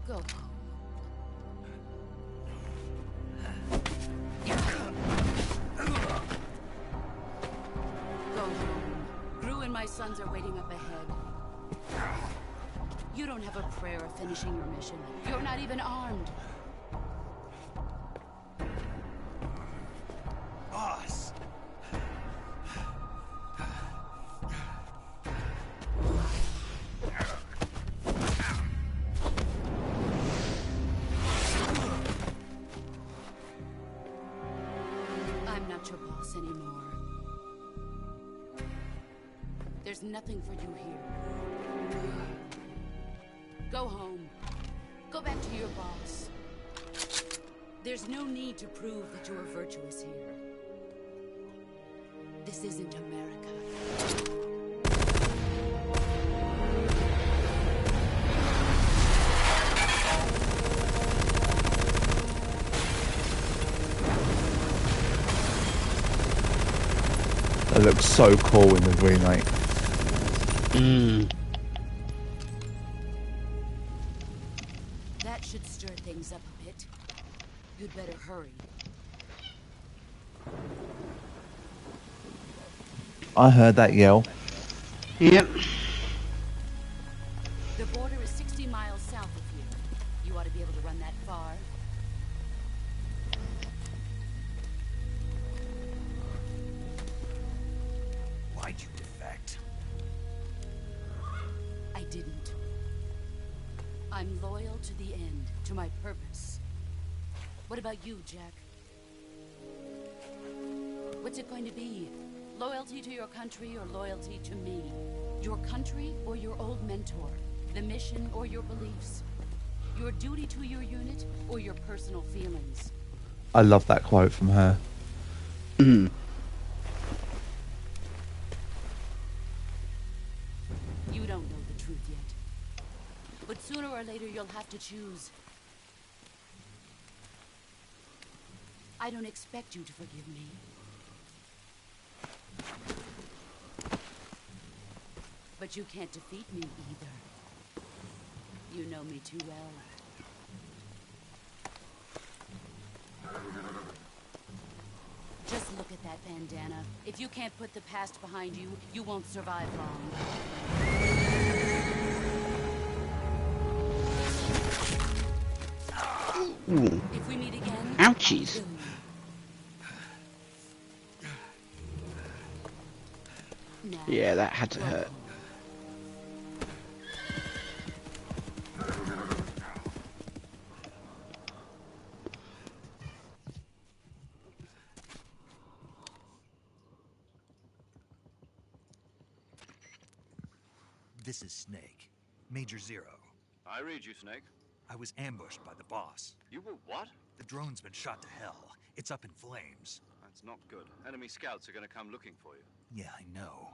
Go home. Go home. Gru and my sons are waiting up ahead. You don't have a prayer of finishing your mission. You're not even armed. Boss. I'm not your boss anymore. There's nothing for you here. Go home. Go back to your boss. There's no need to prove that you are virtuous here. This isn't America. It looks so cool in the remake. That should stir things up a bit. You'd better hurry. I heard that yell. Yep. The border is 60 miles south of here. You ought to be able to run that far. Why'd you defect? I didn't. I'm loyal to the end, to my purpose. What about you, Jack? What's it going to be? Loyalty to your country or loyalty to me? Your country or your old mentor? The mission or your beliefs? Your duty to your unit or your personal feelings? I love that quote from her. You don't know the truth yet. But sooner or later you'll have to choose. I don't expect you to forgive me. But you can't defeat me either. You know me too well. Just look at that bandana. If you can't put the past behind you, you won't survive long. If we meet again, ouchies. Yeah, that had to hurt. This is Snake. Major Zero. I read you, Snake. I was ambushed by the boss. You were what? The drone's been shot to hell. It's up in flames. That's not good. Enemy scouts are going to come looking for you. Yeah, I know.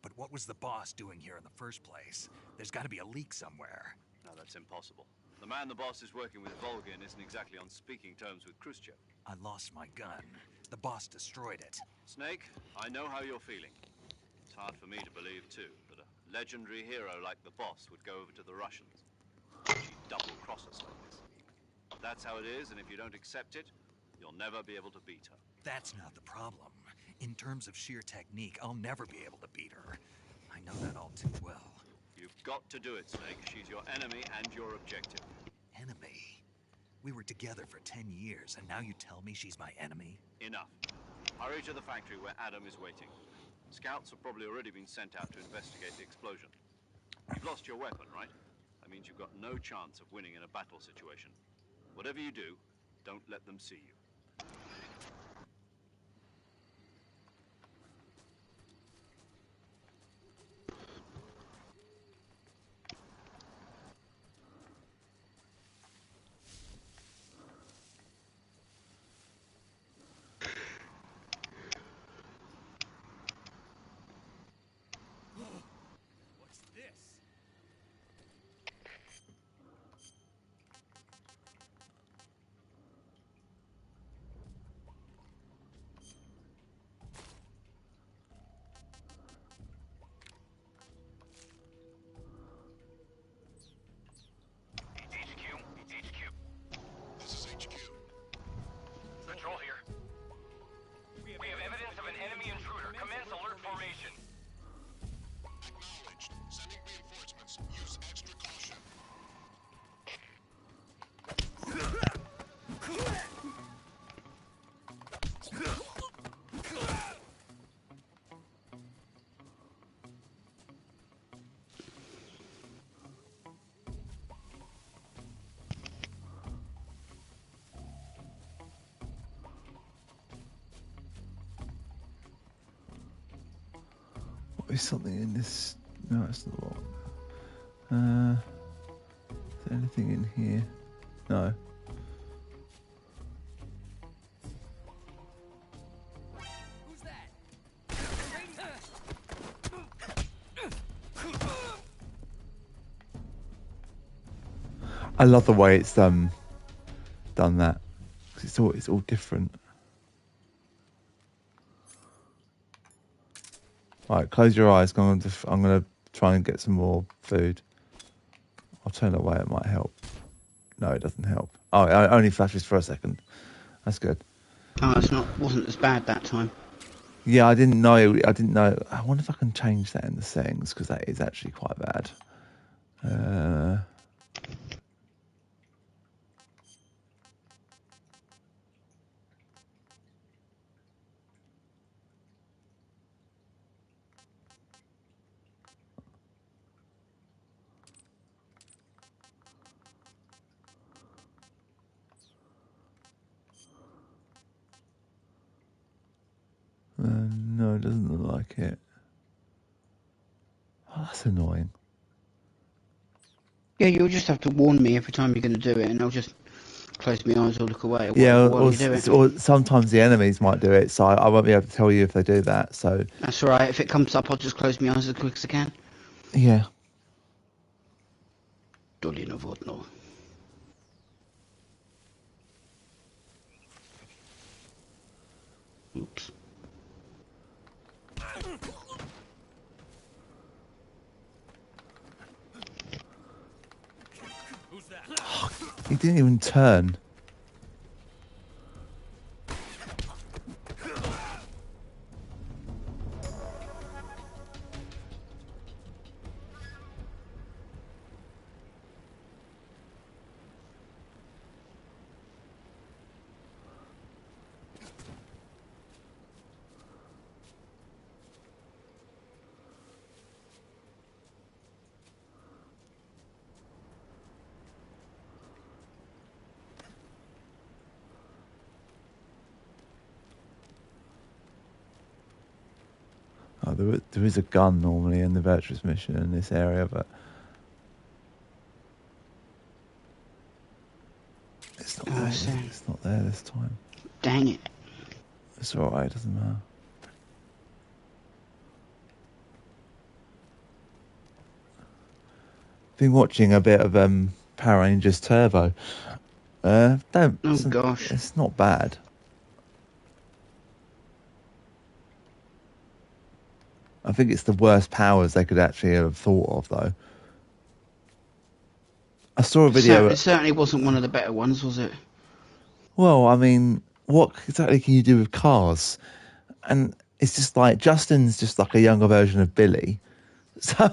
But what was the boss doing here in the first place? There's got to be a leak somewhere. No, that's impossible. The man the boss is working with, Volgin, isn't exactly on speaking terms with Khrushchev. I lost my gun. The boss destroyed it. Snake, I know how you're feeling. It's hard for me to believe, too, that a legendary hero like the boss would go over to the Russians. She'd double-cross us like this. That's how it is, and if you don't accept it, you'll never be able to beat her. That's not the problem. In terms of sheer technique, I'll never be able to beat her. I know that all too well. You've got to do it, Snake. She's your enemy and your objective. Enemy? We were together for 10 years, and now you tell me she's my enemy? Enough. Hurry to the factory where Adam is waiting. Scouts have probably already been sent out to investigate the explosion. You've lost your weapon, right? That means you've got no chance of winning in a battle situation. Whatever you do, don't let them see you. What's this? This is HQ. Control here. We have evidence of an enemy intruder. Commence alert formation. Acknowledged. Sending reinforcements. Use extra caution. Is something in this? No, it's not the one. Is there anything in here? No. Who's that? I love the way it's done that. 'Cause it's all different. Right, close your eyes. I'm gonna try and get some more food. I'll turn away. It might help. No, it doesn't help. Oh, it only flashes for a second. That's good. Oh, wasn't as bad that time. Yeah, I didn't know. I didn't know. I wonder if I can change that in the settings because that is actually quite bad. No, it doesn't look like it. Oh, that's annoying. Yeah, you'll just have to warn me every time you're going to do it, and I'll just close my eyes or look away. Or Yeah, while you do it. or sometimes the enemies might do it, so I won't be able to tell you if they do that. So That's all right. If it comes up, I'll just close my eyes as quick as I can. yeah. Dolinovodno. Oops. Who's that? He didn't even turn. there is a gun normally in the Virtuous mission in this area, but it's not there. It's not there this time. Dang it. It's alright, it doesn't matter. Been watching a bit of Power Rangers Turbo. Gosh. It's not bad. I think it's the worst powers they could actually have thought of, though. I saw a video. It certainly wasn't one of the better ones, was it? Well, I mean, what exactly can you do with cars? And it's just like Justin's just like a younger version of Billy. So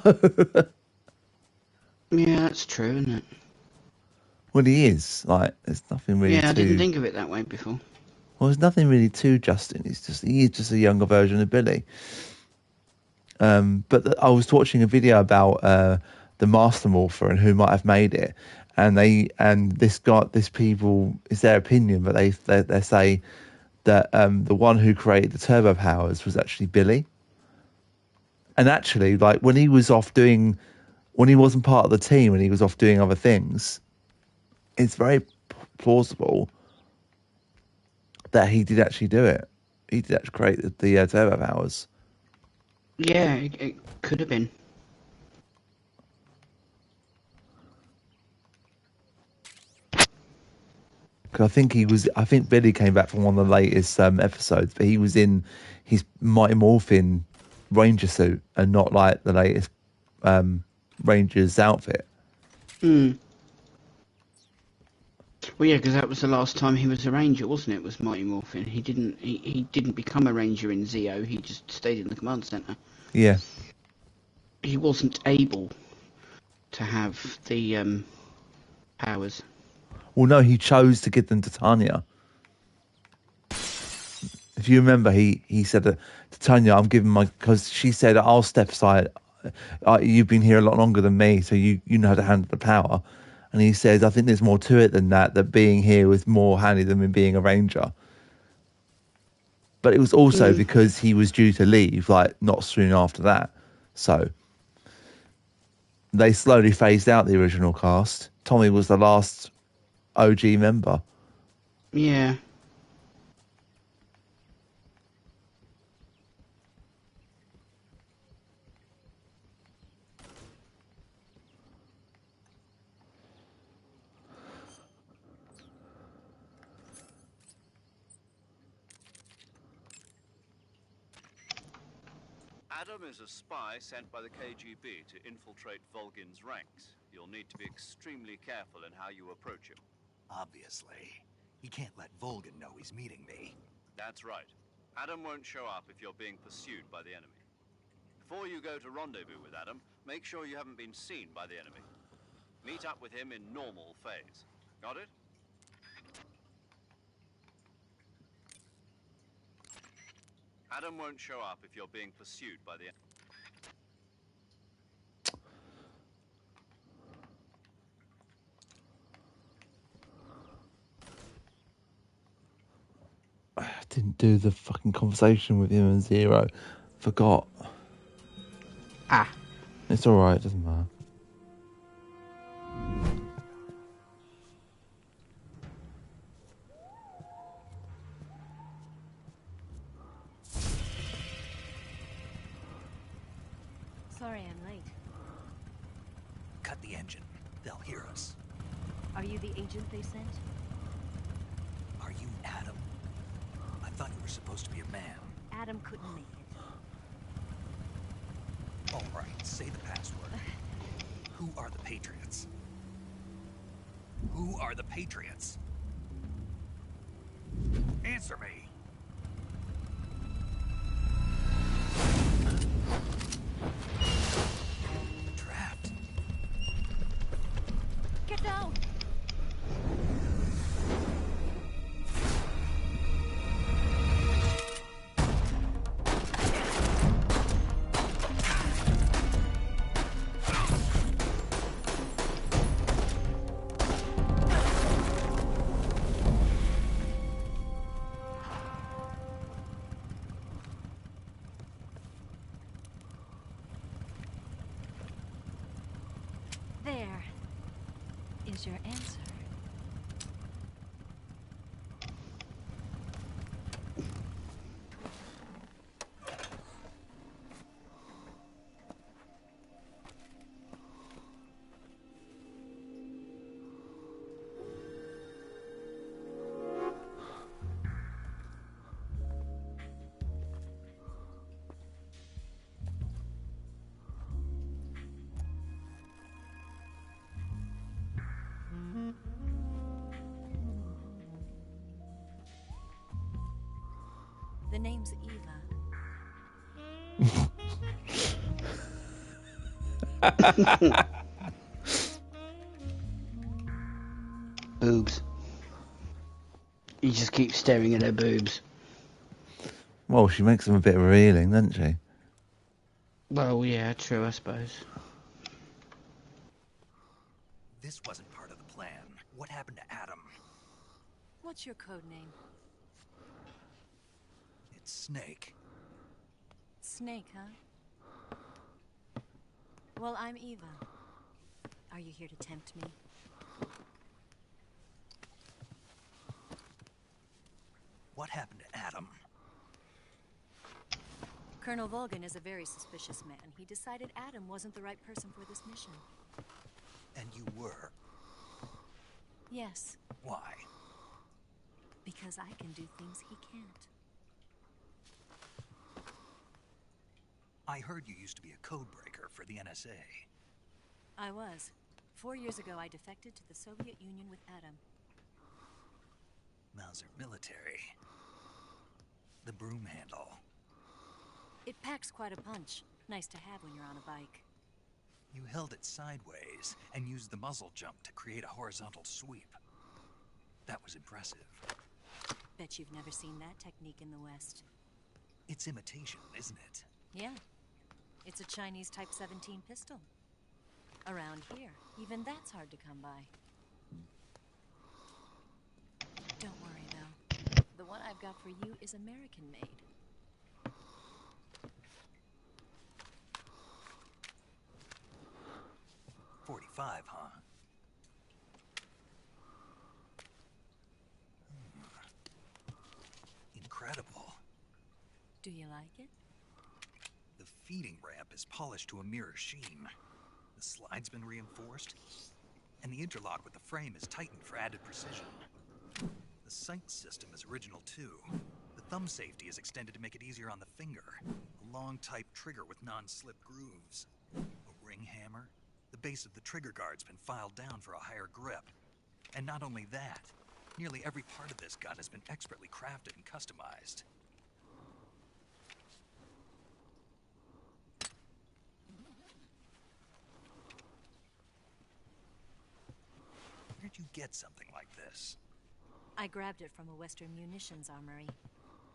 yeah, that's true, isn't it? Well, he is. Like, there's nothing really. Yeah, I didn't think of it that way before. Well, there's nothing really to Justin. He is just a younger version of Billy. But I was watching a video about the Master Morpher and who might have made it, and this people, it's their opinion, but they say that the one who created the turbo powers was actually Billy. And actually, like when he wasn't part of the team and he was off doing other things, it's very plausible that he did actually do it. He did actually create the turbo powers. Yeah, it could have been. Because I think Billy came back from one of the latest episodes, but he was in his Mighty Morphin Ranger suit and not like the latest Ranger's outfit. Hmm. Well, yeah, because that was the last time he was a ranger, wasn't it? Was Mighty Morphin? He didn't become a ranger in Zeo. He just stayed in the command center. Yeah. He wasn't able to have the powers. Well, no, he chose to give them to Tanya. If you remember, he said to Tanya, "I'm giving because she said I'll step aside. You've been here a lot longer than me, so you know how to handle the power." And he says, "I think there's more to it than that. That being here was more handy than me being a ranger." But it was also because he was due to leave, like not soon after that. So they slowly phased out the original cast. Tommy was the last OG member. Yeah. Adam is a spy sent by the KGB to infiltrate Volgin's ranks. You'll need to be extremely careful in how you approach him. Obviously. He can't let Volgin know he's meeting me. That's right. Adam won't show up if you're being pursued by the enemy. Before you go to rendezvous with Adam, make sure you haven't been seen by the enemy. Meet up with him in normal phase. Got it? Adam won't show up if you're being pursued by the enemy. I didn't do the fucking conversation with him and Zero. Forgot. Ah. It's alright, it doesn't matter. Sorry I'm late. Cut the engine. They'll hear us. Are you the agent they sent? Are you Adam? I thought you were supposed to be a man. Adam couldn't make it. All right, say the password. Who are the Patriots? Who are the Patriots? Answer me. Trapped. Get down! was your answer? The name's Eva. Boobs. You just keep staring at her boobs. Well, she makes them a bit revealing, doesn't she? Well, yeah, true, I suppose. This wasn't part of the plan. What happened to Adam? What's your code name? It's Snake. Snake, huh? Well, I'm Eva. Are you here to tempt me? What happened to Adam? Colonel Volgan is a very suspicious man. He decided Adam wasn't the right person for this mission. And you were? Yes. Why? Because I can do things he can't. I heard you used to be a code breaker for the NSA. I was. 4 years ago, I defected to the Soviet Union with Adam. Mauser military. The broom handle. It packs quite a punch. Nice to have when you're on a bike. You held it sideways and used the muzzle jump to create a horizontal sweep. That was impressive. Bet you've never seen that technique in the West. It's imitation, isn't it? Yeah. It's a Chinese Type 17 pistol. Around here, even that's hard to come by. Don't worry, though. The one I've got for you is American-made. .45, huh? Incredible. Do you like it? The feeding ramp is polished to a mirror sheen. The slide's been reinforced, and the interlock with the frame is tightened for added precision. The sight system is original too. The thumb safety is extended to make it easier on the finger. A long type trigger with non-slip grooves. A ring hammer. The base of the trigger guard's been filed down for a higher grip. And not only that, nearly every part of this gun has been expertly crafted and customized. Where'd you get something like this? I grabbed it from a Western munitions armory.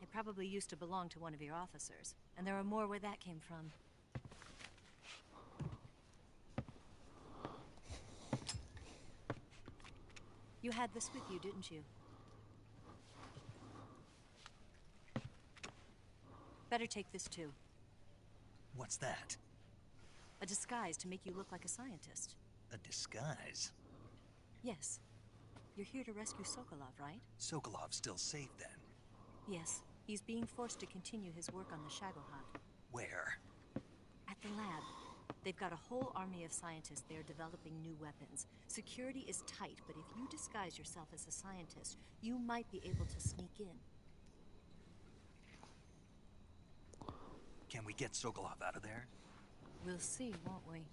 It probably used to belong to one of your officers, and there are more where that came from. You had this with you, didn't you? Better take this too. What's that? A disguise to make you look like a scientist. A disguise? Yes. You're here to rescue Sokolov, right? Sokolov's still safe then? Yes. He's being forced to continue his work on the Shagohod. Where? At the lab. They've got a whole army of scientists there developing new weapons. Security is tight, but if you disguise yourself as a scientist, you might be able to sneak in. Can we get Sokolov out of there? We'll see, won't we?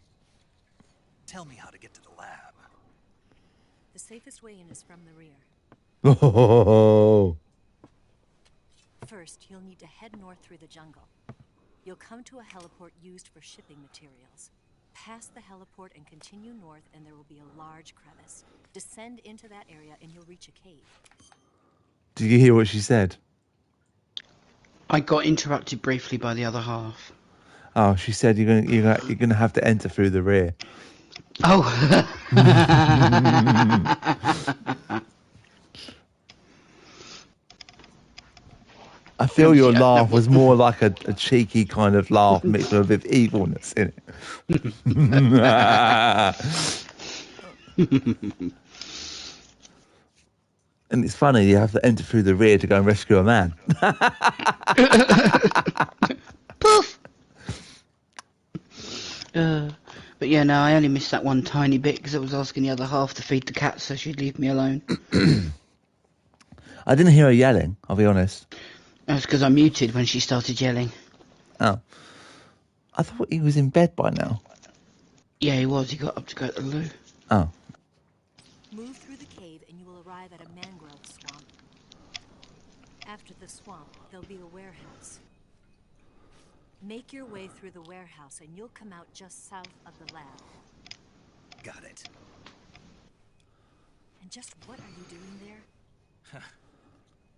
Tell me how to get to the lab. The safest way in is from the rear. Oh. First, you'll need to head north through the jungle. You'll come to a heliport used for shipping materials. Pass the heliport and continue north, and there will be a large crevice. Descend into that area, and you'll reach a cave. Did you hear what she said? I got interrupted briefly by the other half. Oh, she said you're gonna have to enter through the rear. Oh. I feel your laugh was more like a cheeky kind of laugh mixed with a bit of evilness in it. And it's funny, you have to enter through the rear to go and rescue a man. Poof! But yeah, no, I only missed that one tiny bit because I was asking the other half to feed the cat so she'd leave me alone. I didn't hear her yelling, I'll be honest. That's because I muted when she started yelling. Oh. I thought he was in bed by now. Yeah, he was. He got up to go to the loo. Oh. Move through the cave and you will arrive at a mangrove swamp. After the swamp, there'll be a warehouse. Make your way through the warehouse and you'll come out just south of the lab. Got it. And just what are you doing there?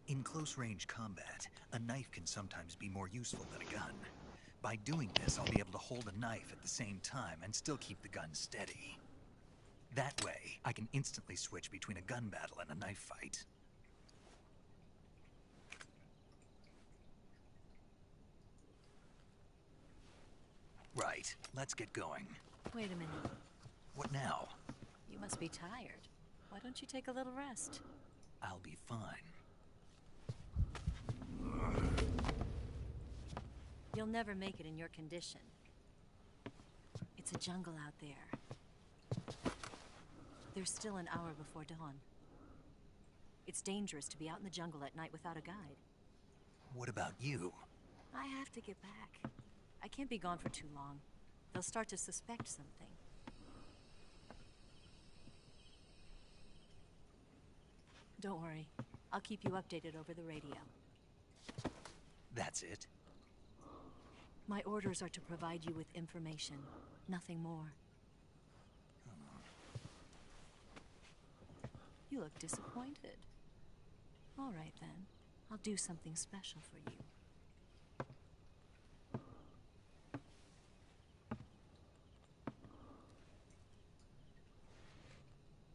In close-range combat, a knife can sometimes be more useful than a gun. By doing this, I'll be able to hold a knife at the same time and still keep the gun steady. That way, I can instantly switch between a gun battle and a knife fight. Right, let's get going. Wait a minute. What now? You must be tired. Why don't you take a little rest? I'll be fine. You'll never make it in your condition. It's a jungle out there. There's still an hour before dawn. It's dangerous to be out in the jungle at night without a guide. What about you? I have to get back. I can't be gone for too long. They'll start to suspect something. Don't worry. I'll keep you updated over the radio. That's it? My orders are to provide you with information, nothing more. You look disappointed. All right then. I'll do something special for you.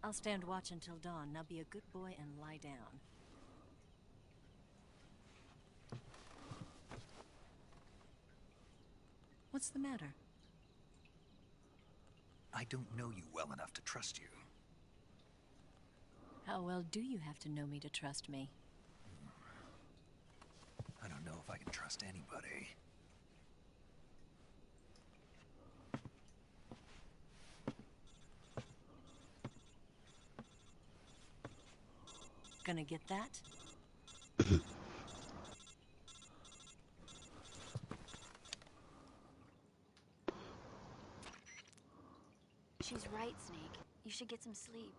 I'll stand watch until dawn. Now be a good boy and lie down. What's the matter? I don't know you well enough to trust you. How well do you have to know me to trust me? I don't know if I can trust anybody. Gonna get that? She's right, Snake. You should get some sleep.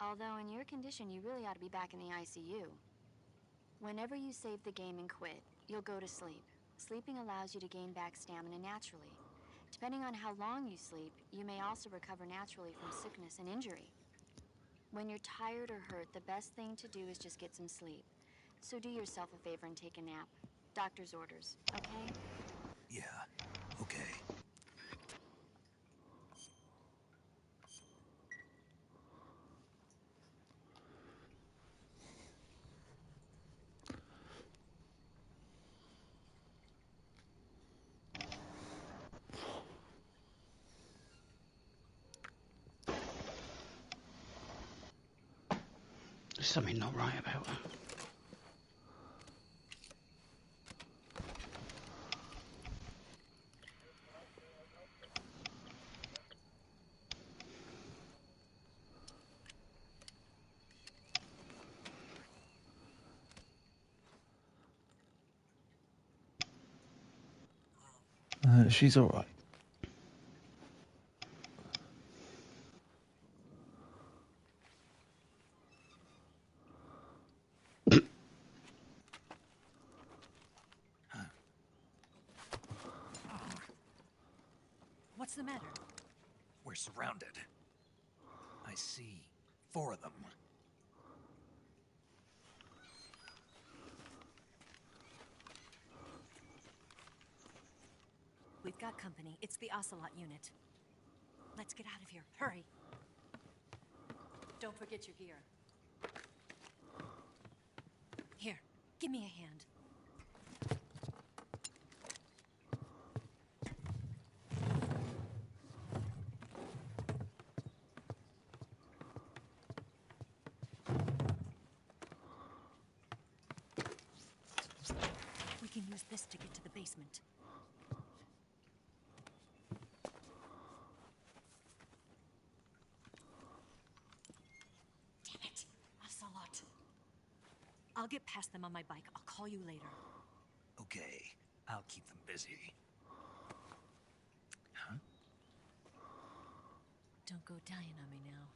Although in your condition, you really ought to be back in the ICU. Whenever you save the game and quit, you'll go to sleep. Sleeping allows you to gain back stamina naturally. Depending on how long you sleep, you may also recover naturally from sickness and injury. When you're tired or hurt, the best thing to do is just get some sleep. So do yourself a favor and take a nap. Doctor's orders, okay? Yeah, okay. There's something not right about her. She's all right. What's the matter? We're surrounded. I see 4 of them. We've got company. It's the Ocelot unit. Let's get out of here. Hurry. Don't forget your gear. Here, give me a hand. basement. Damn it, Ocelot. I'll get past them on my bike. I'll call you later. Okay, I'll keep them busy. Huh? Don't go dying on me now.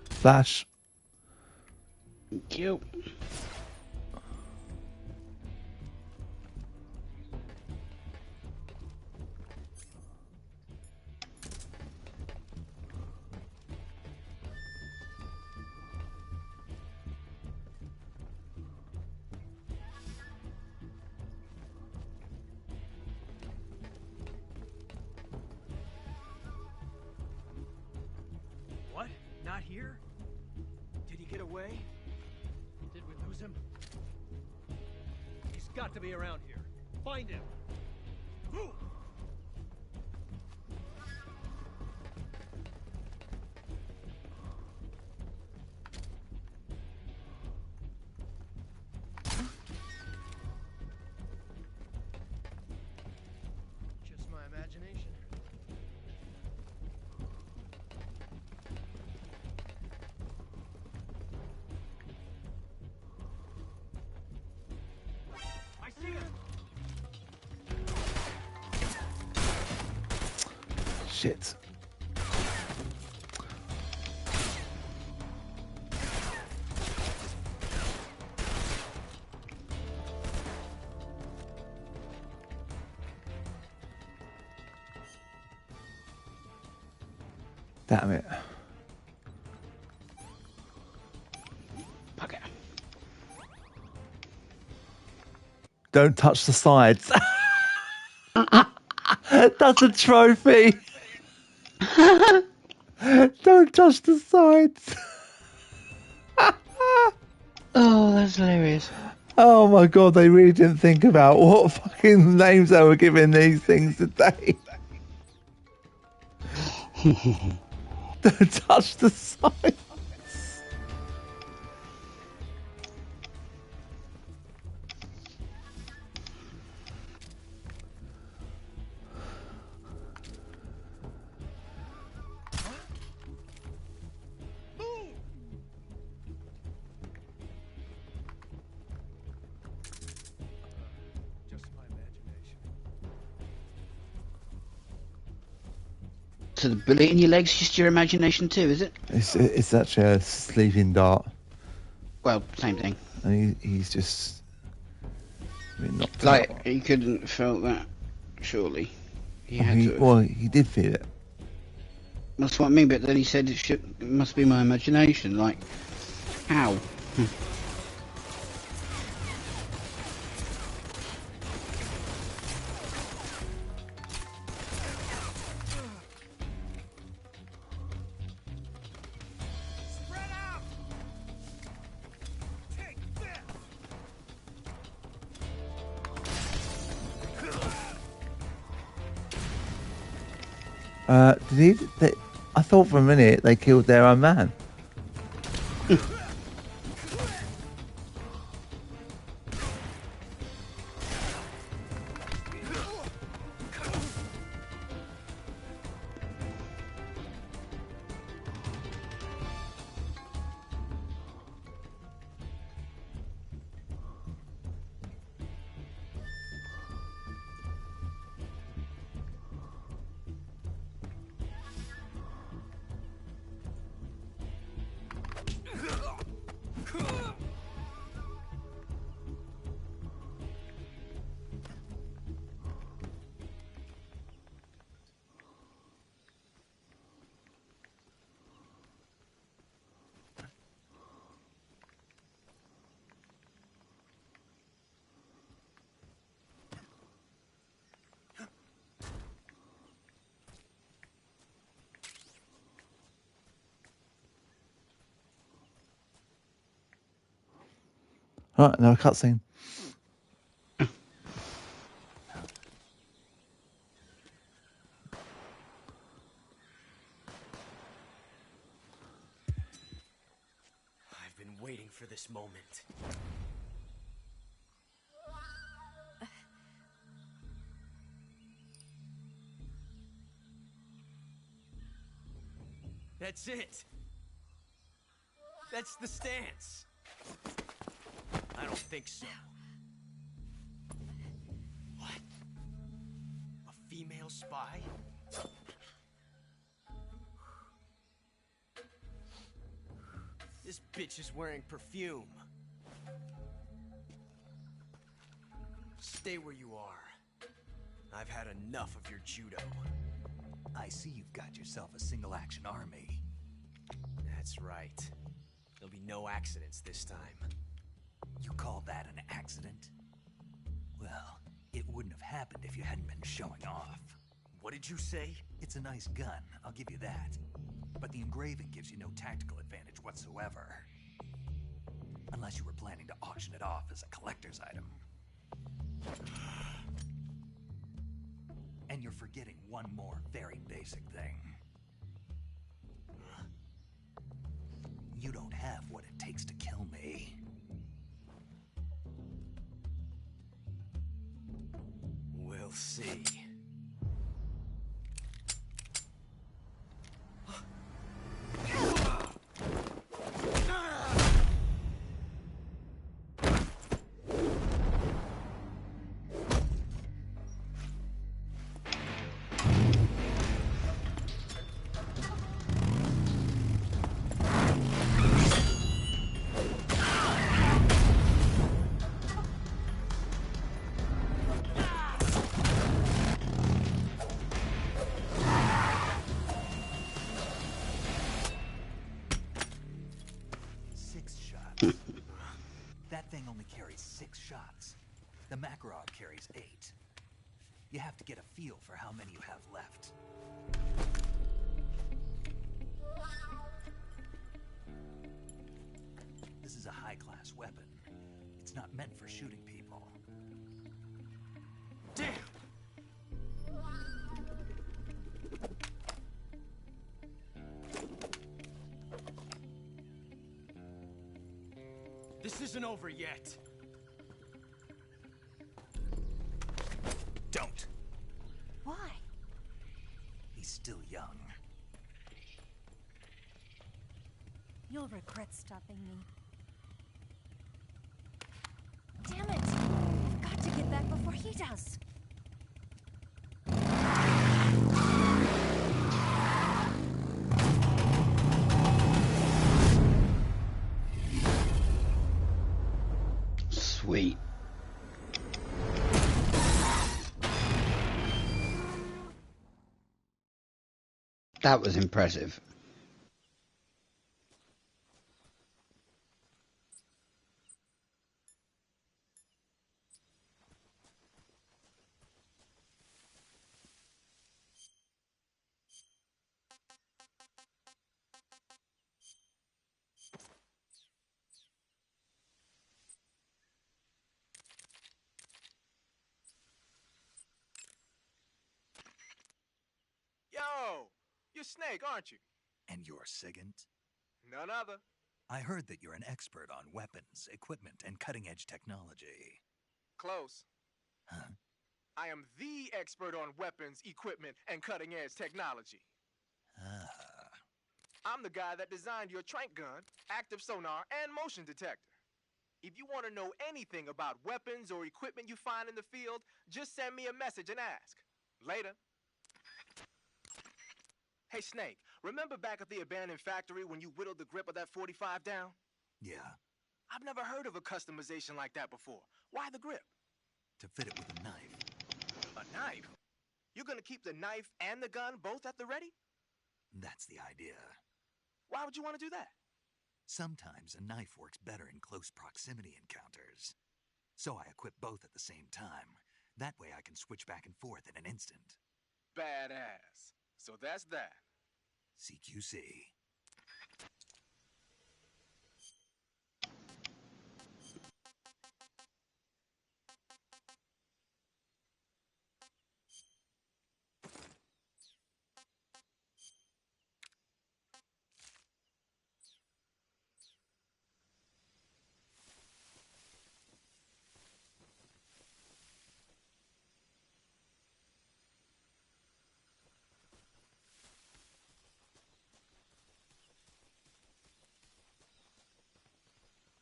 Flash. Thank you. What? Not here? Did he get away? Did we lose him? He's got to be around here. Find him. Just my imagination. I see him. Shit. Damn it. Okay. Don't touch the sides. That's a trophy. Don't touch the sides. Oh, that's hilarious. Oh my god, they really didn't think about what fucking names they were giving these things today. Don't touch the sides. Just my imagination. So the bullet in your leg's just your imagination too, is it? It's such a sleeping dart. Well, same thing. And he's just knocked Like, out. he couldn't have felt that, surely. He Well, had to have. well, he did feel it. That's what I mean, but then he said it must be my imagination. Like, how? Did he? I thought for a minute they killed their own man. Right, now a cutscene. I've been waiting for this moment. That's it. That's the stance. I don't think so. What? A female spy? This bitch is wearing perfume. Stay where you are. I've had enough of your judo. I see you've got yourself a single-action army. That's right. There'll be no accidents this time. You call that an accident? Well, it wouldn't have happened if you hadn't been showing off. What did you say? It's a nice gun, I'll give you that. But the engraving gives you no tactical advantage whatsoever. Unless you were planning to auction it off as a collector's item. And you're forgetting one more very basic thing. You don't have what it takes to kill me. We'll see. That thing only carries 6 shots. The Makarov carries 8. You have to get a feel for how many you have left. This is a high-class weapon. It's not meant for shooting people. Damn! This isn't over yet. Don't. Why? He's still young. You'll regret stopping me. Damn it! I've got to get back before he does. Sweet. That was impressive. Yo! You You're Snake, aren't you? And you're Sigint? None other. I heard that you're an expert on weapons, equipment, and cutting-edge technology. Close. Huh? I am the expert on weapons, equipment, and cutting-edge technology. Ah. I'm the guy that designed your trank gun, active sonar, and motion detector. If you want to know anything about weapons or equipment you find in the field, just send me a message and ask. Later. Hey, Snake, remember back at the abandoned factory when you whittled the grip of that 45 down? Yeah, I've never heard of a customization like that before. Why the grip? to fit it with a knife. A knife? You're gonna keep the knife and the gun both at the ready? That's the idea. Why would you want to do that? Sometimes a knife works better in close proximity encounters. So I equip both at the same time. That way I can switch back and forth in an instant. Badass. So that's that. CQC.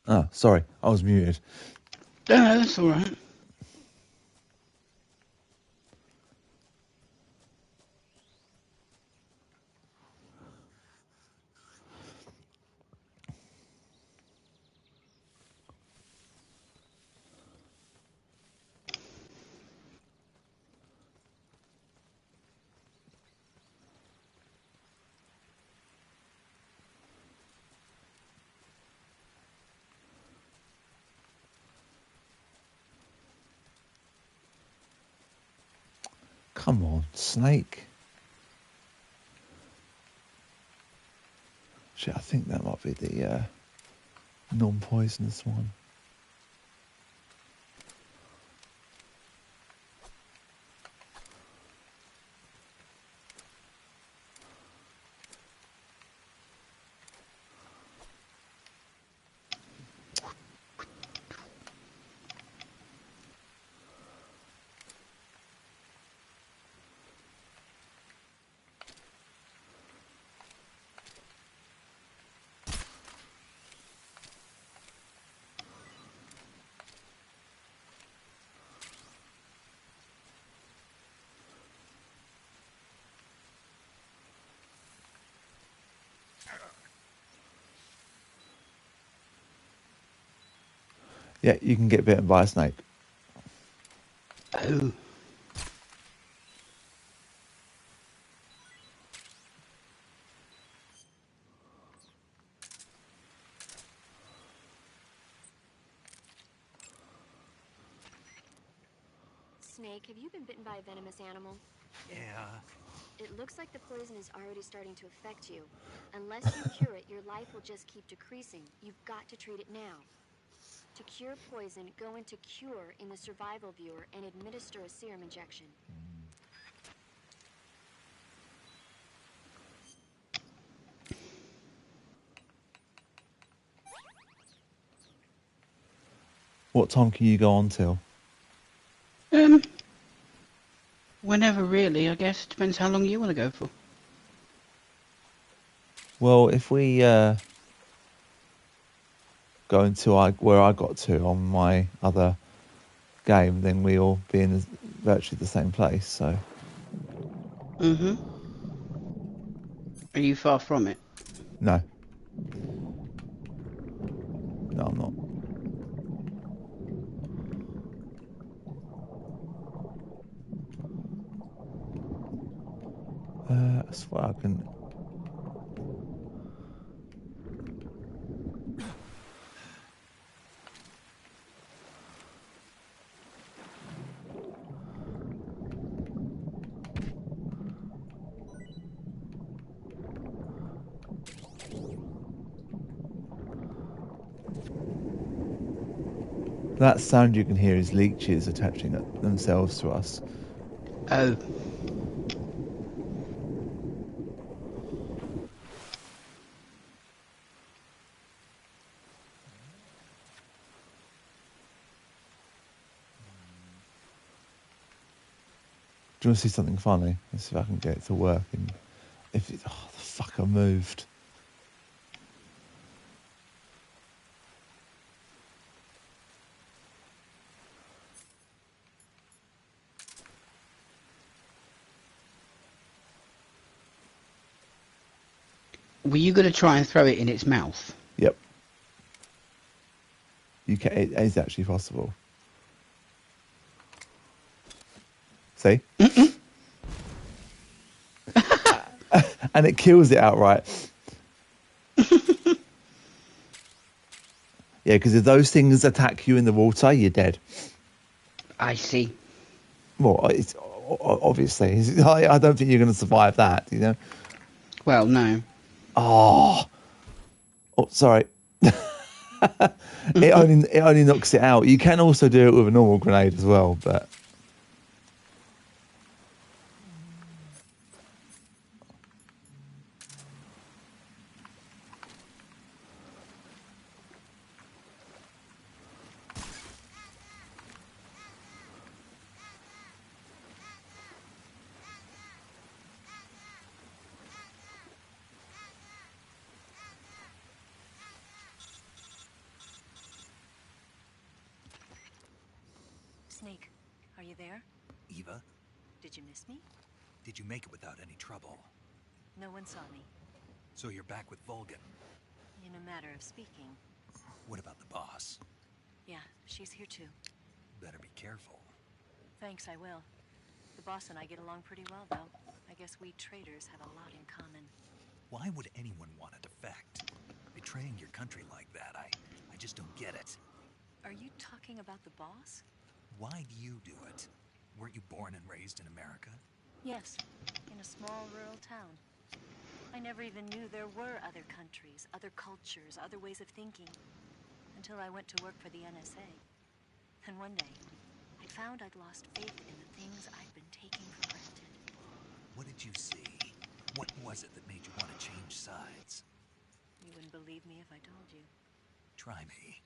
Oh, sorry, I was muted. No, that's all right. Come on, Snake. Shit, I think that might be the non-poisonous one. Yeah, you can get bitten by a snake. Oh. Snake, have you been bitten by a venomous animal? Yeah. It looks like the poison is already starting to affect you. Unless you cure it, your life will just keep decreasing. You've got to treat it now. To cure poison, go into Cure in the survival viewer and administer a serum injection. What time can you go on till? Whenever really, I guess. Depends how long you want to go for. Well, if we go until where I got to on my other game, then we'll be in virtually the same place. So. Mm-hmm. Are you far from it? No. No, I'm not. I swear I can. That sound you can hear is leeches attaching themselves to us. Oh. Do you want to see something funny? Let's see if I can get it to work. And if it, oh, the fuck, I moved. Were you going to try and throw it in its mouth? Yep. You can. It is actually possible. See? And it kills it outright. Yeah, because if those things attack you in the water, you're dead. I see. Well, it's obviously. I don't think you're going to survive that. You know. Well, no. Oh, sorry. It only knocks it out. You can also do it with a normal grenade as well, but. Snake, are you there? Eva, Did you miss me? did you make it without any trouble? No one saw me. So you're back with Vulcan. In a matter of speaking. What about the boss? Yeah, she's here too. Better be careful. Thanks, I will. The boss and I get along pretty well, though. I guess we traders have a lot in common. Why would anyone want to defect? Betraying your country like that, I just don't get it. Are you talking about the boss? Why do you do it? Weren't you born and raised in America? Yes, in a small rural town. I never even knew there were other countries, other cultures, other ways of thinking. Until I went to work for the NSA. And one day, I found I'd lost faith in the things I'd been taking for granted. What did you see? What was it that made you want to change sides? You wouldn't believe me if I told you. Try me.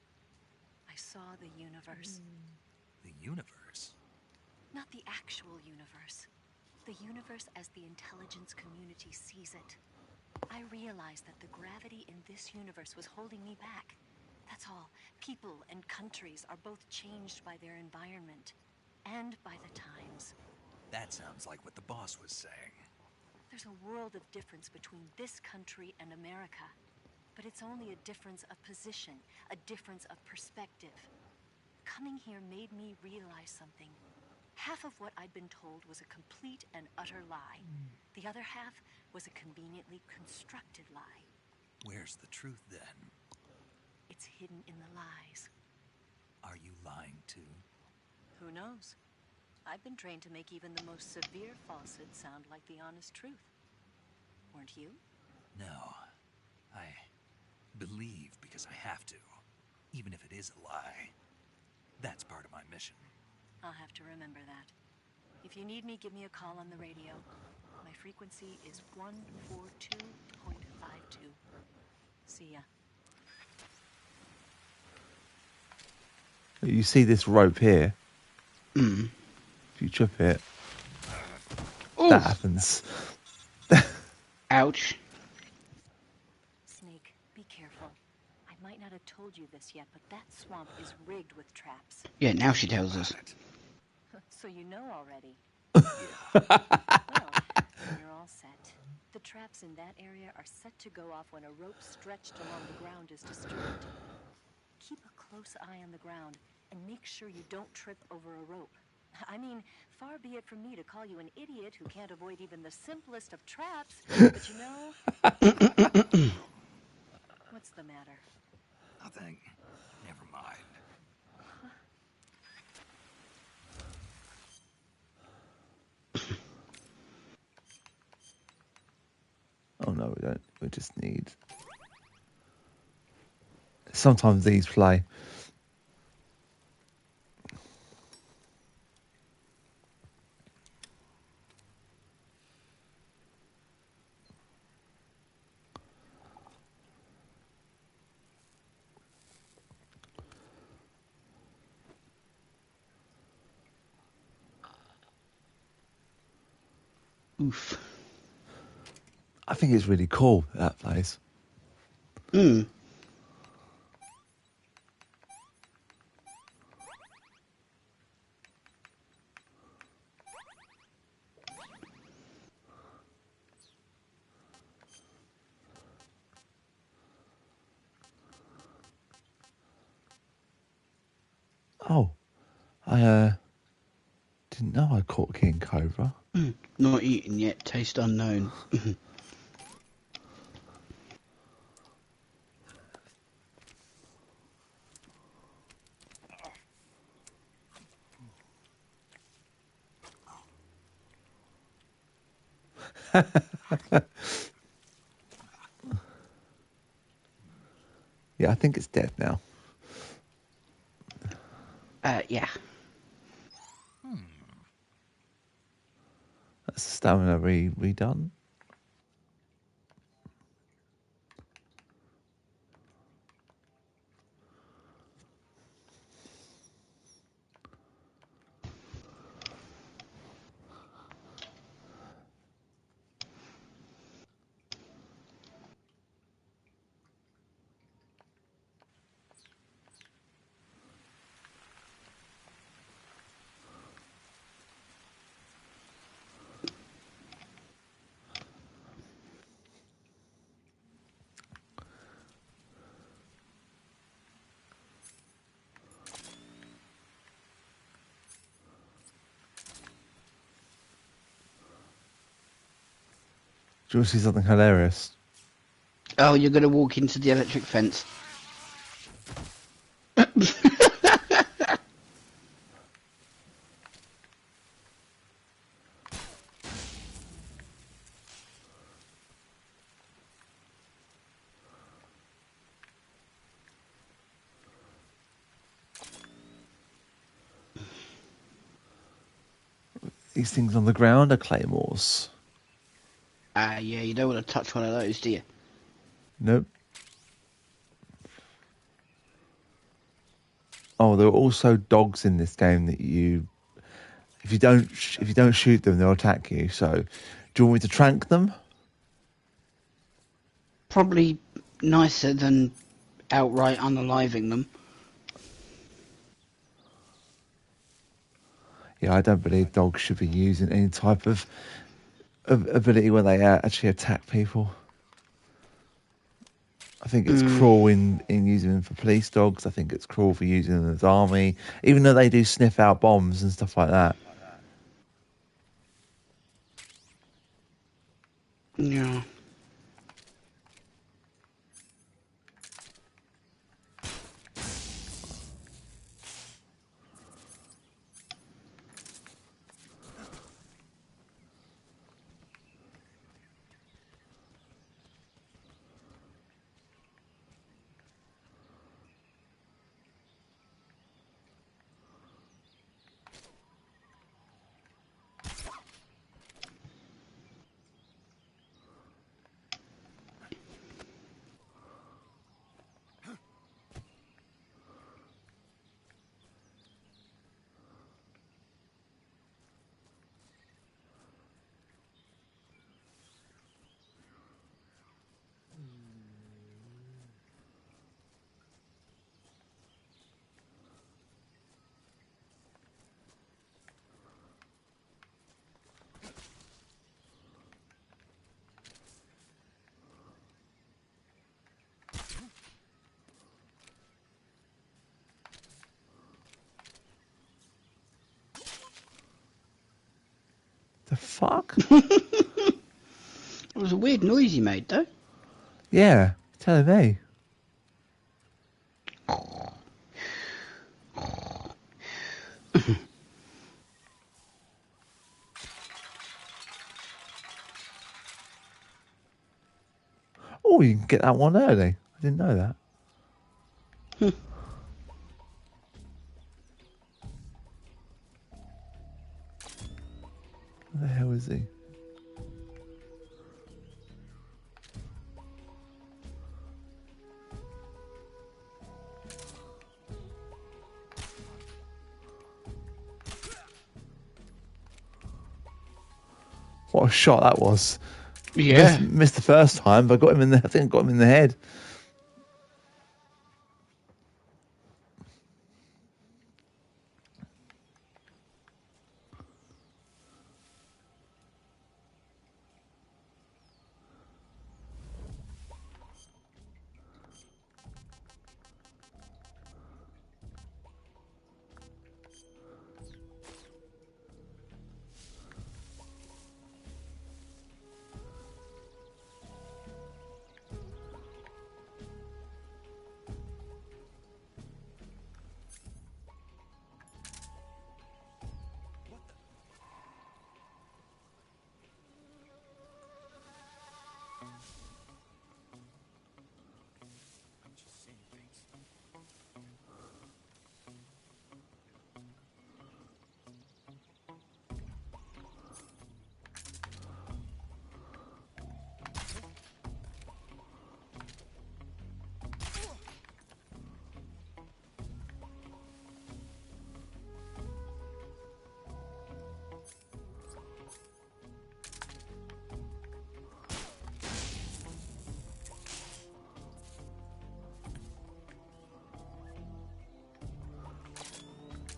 I saw the universe. The universe? Not the actual universe. The universe as the intelligence community sees it. I realized that the gravity in this universe was holding me back. That's all. People and countries are both changed by their environment and by the times. That sounds like what the boss was saying. There's a world of difference between this country and America. But it's only a difference of position, a difference of perspective. Coming here made me realize something. Half of what I'd been told was a complete and utter lie. The other half was a conveniently constructed lie. Where's the truth then? It's hidden in the lies. Are you lying too? Who knows? I've been trained to make even the most severe falsehood sound like the honest truth. Weren't you? No. I believe because I have to, even if it is a lie. That's part of my mission. I'll have to remember that. If you need me, give me a call on the radio. My frequency is 142.52. See ya. You see this rope here? Mm. If you trip it, Oof. that happens. Ouch. Snake, be careful. I might not have told you this yet, but that swamp is rigged with traps. Yeah, now she tells us. So you know already. Well, you're all set. The traps in that area are set to go off when a rope stretched along the ground is disturbed. Keep a close eye on the ground and make sure you don't trip over a rope. I mean, far be it from me to call you an idiot who can't avoid even the simplest of traps, but you know... What's the matter? Nothing. Never mind. Oh no, we don't. We just need. Sometimes these play. Oof. I think it's really cool, that place. Hmm. Oh, I didn't know I caught king cobra. Not eaten yet. Taste unknown. Yeah, I think it's dead now. Yeah. That's the stamina redone. Do you want to see something hilarious? Oh, you're going to walk into the electric fence. These things on the ground are claymores. Yeah, you don't want to touch one of those, do you? Nope. Oh, there are also dogs in this game that if you don't shoot them, they'll attack you. So, do you want me to trank them? Probably nicer than outright unaliving them. Yeah, I don't believe dogs should be using any type of ability where they actually attack people. I think it's cruel in using them for police dogs. I think it's cruel for using them as army, even though they do sniff out bombs and stuff like that. Yeah. The fuck? It was a weird noise he made, though. Yeah, telling me. Oh, you can get that one early. I didn't know that. Where the hell is he? What a shot that was. Yeah. Missed the first time, but I think I got him in the head.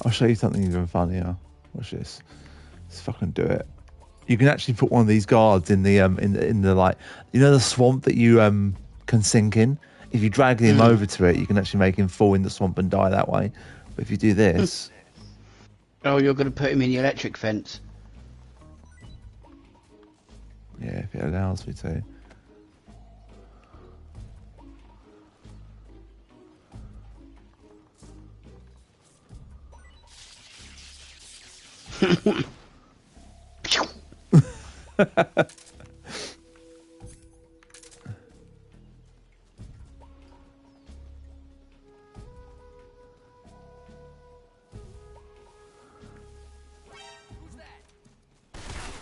I'll show you something even funnier. Watch this. Let's fucking do it. You can actually put one of these guards in the in the like, you know, the swamp that you can sink in. If you drag him over to it, you can actually make him fall in the swamp and die that way. But if you do this, oh, you're going to put him in the electric fence. yeah, if it allows me to.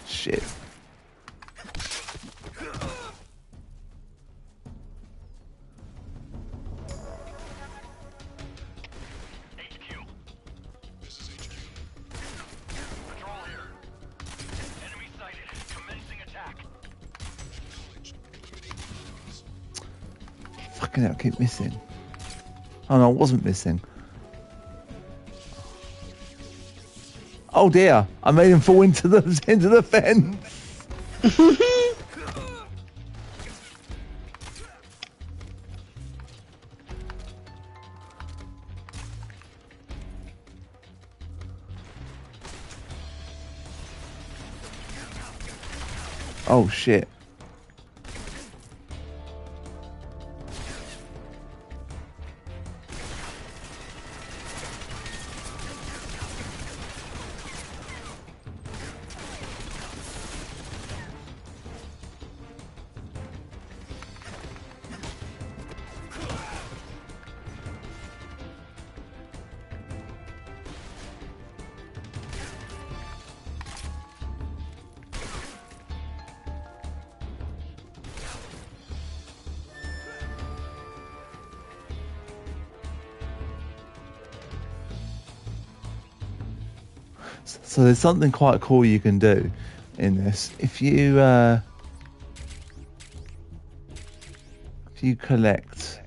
Shit. Fucking hell, I keep missing. Oh no, I wasn't missing. Oh dear, I made him fall into the fence. Oh shit. So there's something quite cool you can do in this. If you collect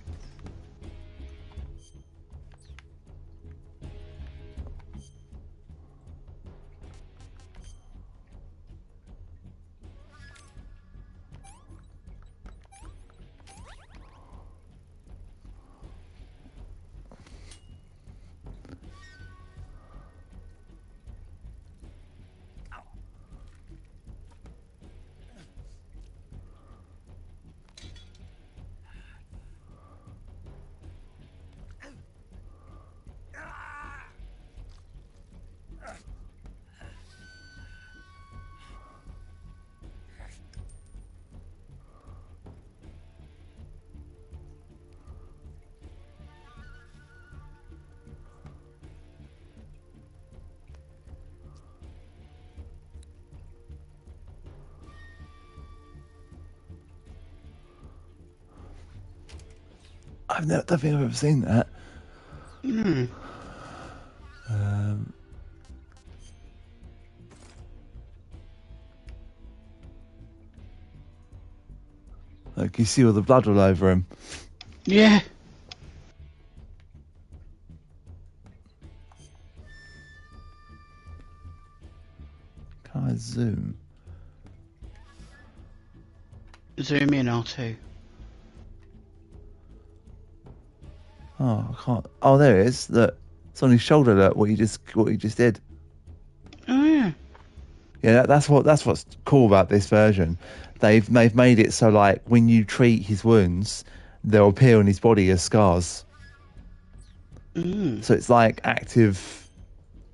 don't think I've ever seen that. Like you see all the blood all over him. Yeah. Can I zoom? Zoom in R2. Oh, I can't. Oh, there it is. Look, it's on his shoulder. Look, what you just did. Oh yeah. Yeah, that's what's cool about this version. They've made it so like when you treat his wounds, they'll appear on his body as scars. So it's like active.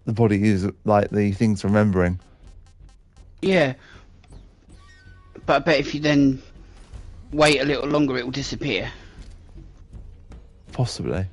The body is like the thing's remembering. Yeah. But I bet if you then wait a little longer, it will disappear. Possibly.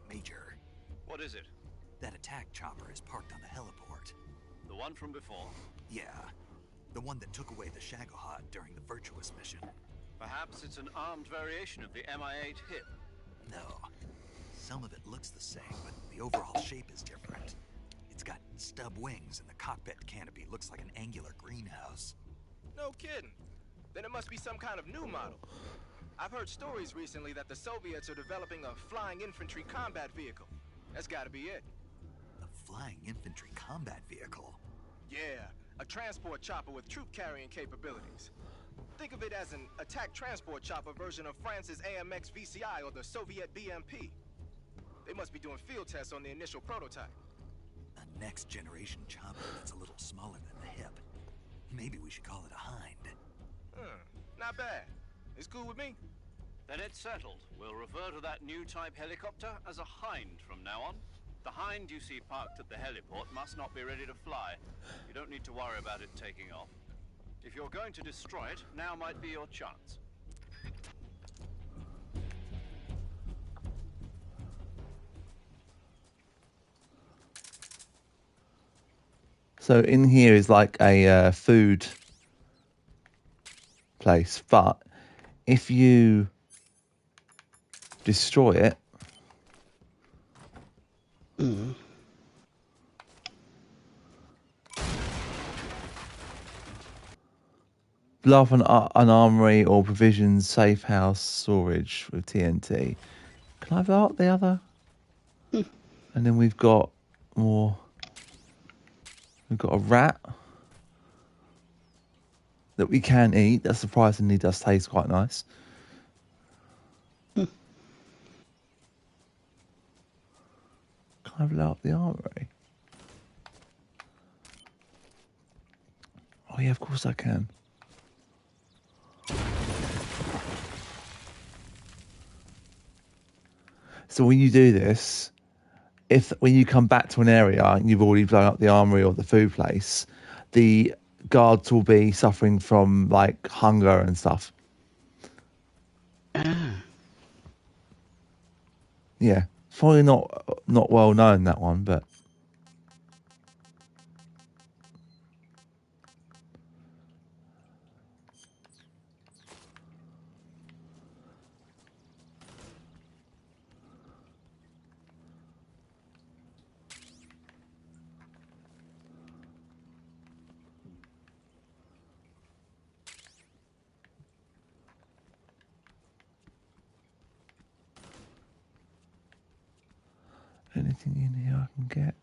Major, What is it? that attack chopper is parked on the heliport. The one from before? Yeah, the one that took away the Shagohod during the Virtuous mission. Perhaps it's an armed variation of the Mi-8 hip. No, some of it looks the same, but the overall shape is different. It's got stub wings and the cockpit canopy looks like an angular greenhouse. No kidding. Then it must be some kind of new model. I've heard stories recently that the Soviets are developing a flying infantry combat vehicle. That's gotta be it. A flying infantry combat vehicle? Yeah, a transport chopper with troop-carrying capabilities. Think of it as an attack transport chopper version of France's AMX VCI or the Soviet BMP. They must be doing field tests on the initial prototype. A next-generation chopper that's a little smaller than the hip. Maybe we should call it a Hind. Not bad. It's cool with me. Then it's settled. We'll refer to that new type helicopter as a Hind from now on. The Hind you see parked at the heliport must not be ready to fly. You don't need to worry about it taking off. If you're going to destroy it, now might be your chance. So in here is like a food place, but if you destroy it, blow up an armory or provisions safe house storage with TNT. Can I blow up the other? And then we've got more. We've got a rat that we can eat. That surprisingly does taste quite nice. Can I blow up the armory? Oh yeah, of course I can. So when you do this, when you come back to an area and you've already blown up the armory or the food place, the guards will be suffering from like hunger and stuff. Yeah, it's probably not well known, that one, but anything in here I can get?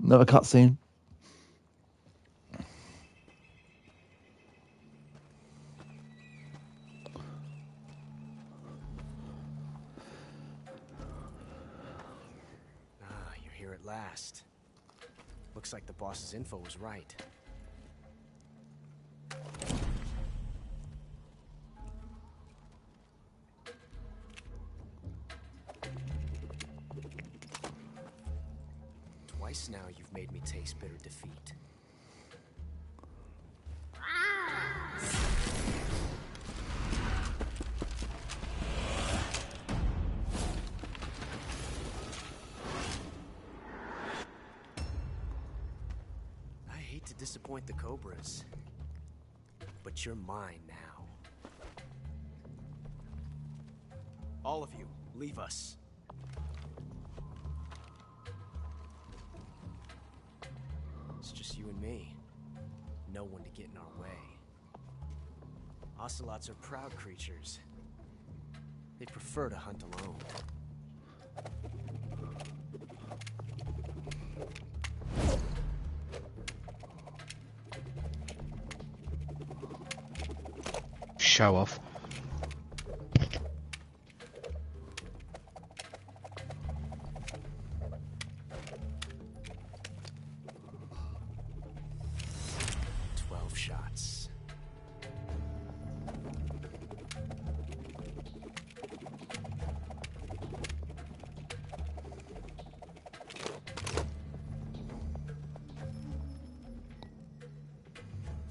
Another cutscene. You're here at last. Looks like the boss's info was right. Twice now you've made me taste bitter defeat. I hate to disappoint the Cobras, but you're mine now. All of you, leave us. It's just you and me. No one to get in our way. Ocelots are proud creatures. They prefer to hunt alone. Show off. Shots.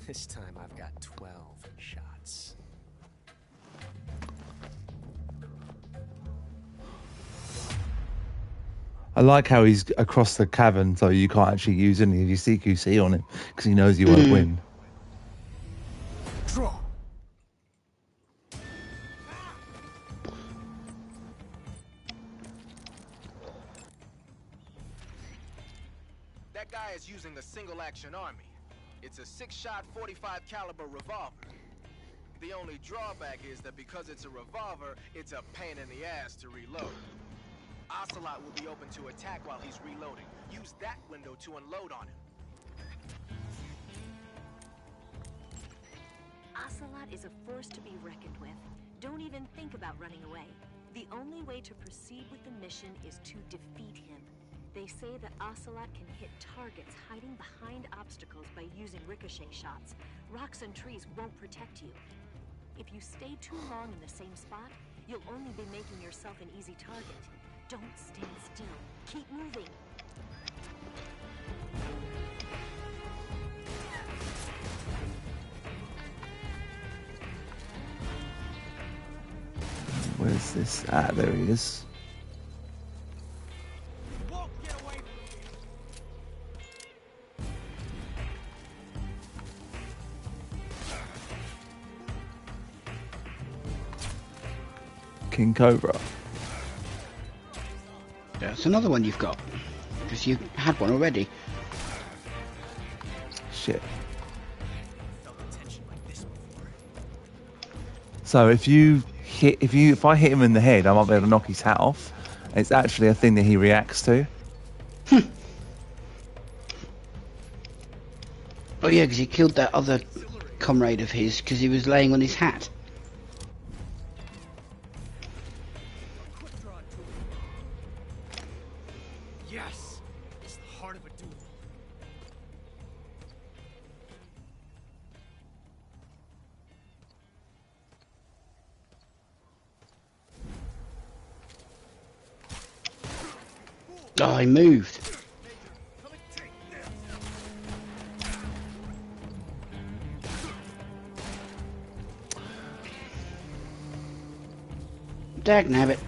This time I've got 12 shots. I like how he's across the cavern, so you can't actually use any of your CQC on him because he knows you won't win. Draw. That guy is using a single-action army. It's a 6-shot 45 caliber revolver. The only drawback is that because it's a revolver, it's a pain in the ass to reload. Ocelot will be open to attack while he's reloading. Use that window to unload on him. Ocelot is a force to be reckoned with. Don't even think about running away. The only way to proceed with the mission is to defeat him. They say that Ocelot can hit targets hiding behind obstacles by using ricochet shots. Rocks and trees won't protect you. If you stay too long in the same spot, you'll only be making yourself an easy target. Don't stand still. Keep moving. Where's this? Ah, there he is. King Cobra. That's another one you've got. Because you had one already. Shit. So if I hit him in the head, I might be able to knock his hat off. It's actually a thing that he reacts to. Oh yeah, because he killed that other comrade of his because he was laying on his hat. Yes! It's the heart of a duel. Oh, he moved. Dagnabbit.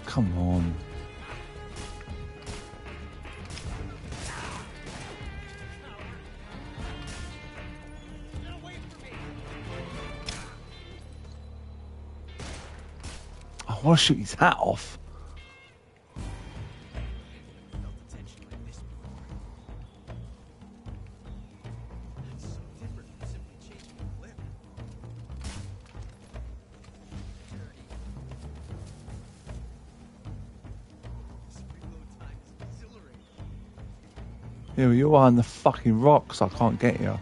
Come on. I want to shoot his hat off. Yeah, well, you're behind the fucking rocks. I can't get you.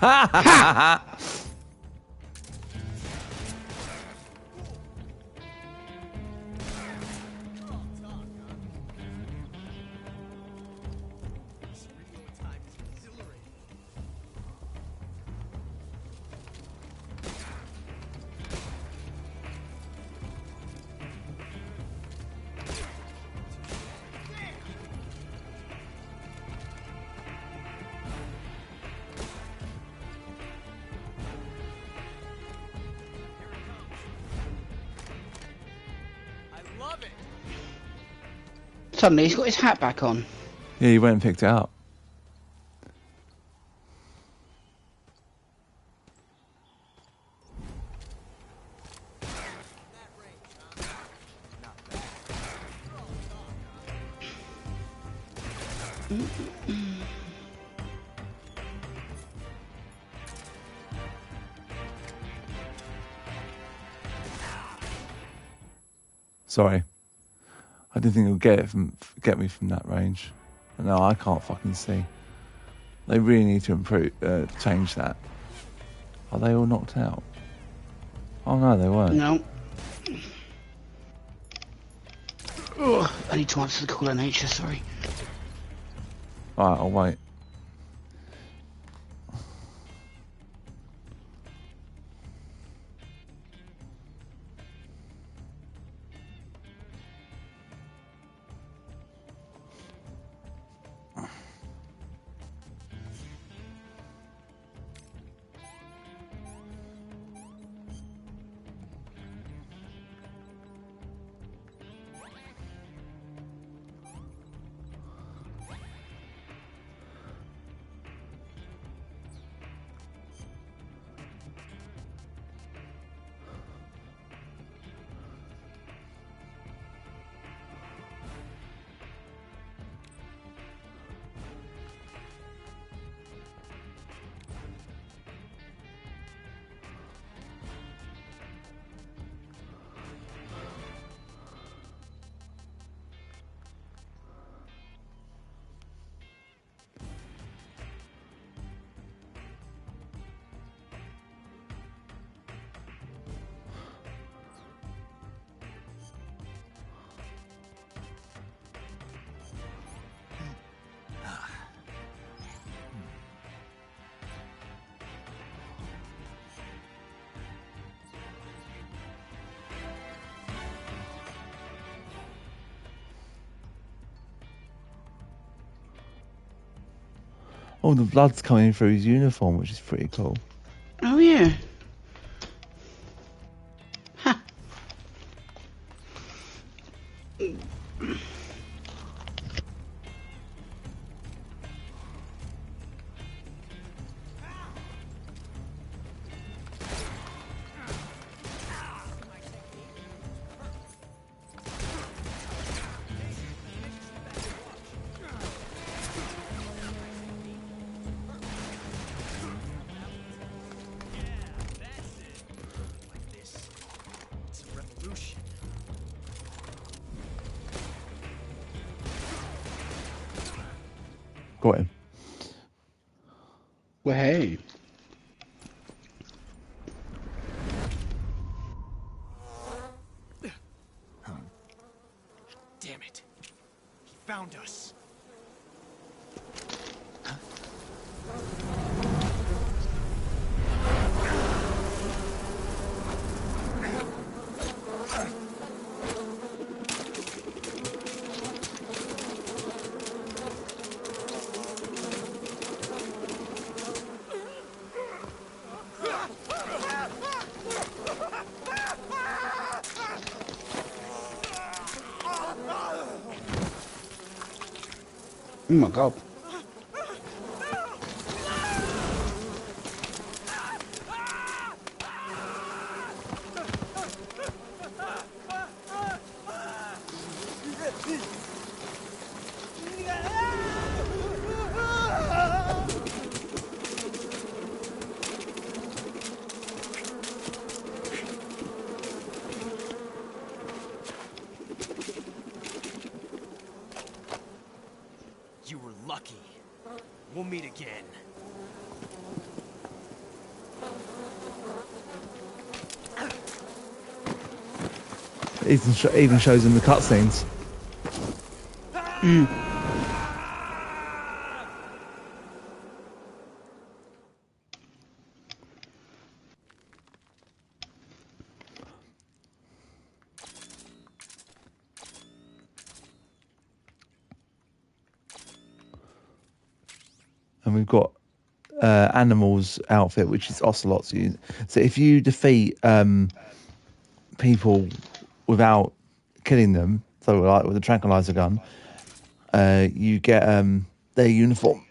Ha! Suddenly he's got his hat back on. Yeah, you went and picked it up. Sorry. I didn't think it would get me from that range. But no, I can't fucking see. They really need to change that. Are they all knocked out? Oh no, they weren't. No. Ugh, I need to answer the call of nature, sorry. Alright, I'll wait. Oh, the blood's coming through his uniform, which is pretty cool. Oh yeah. Got him. Well, hey. Damn it. He found us. Oh my god. You were lucky. We'll meet again. Even shows in the cutscenes. And we've got Animal's outfit, which is Ocelot's. So if you defeat people without killing them, so like with a tranquilizer gun, you get their uniform.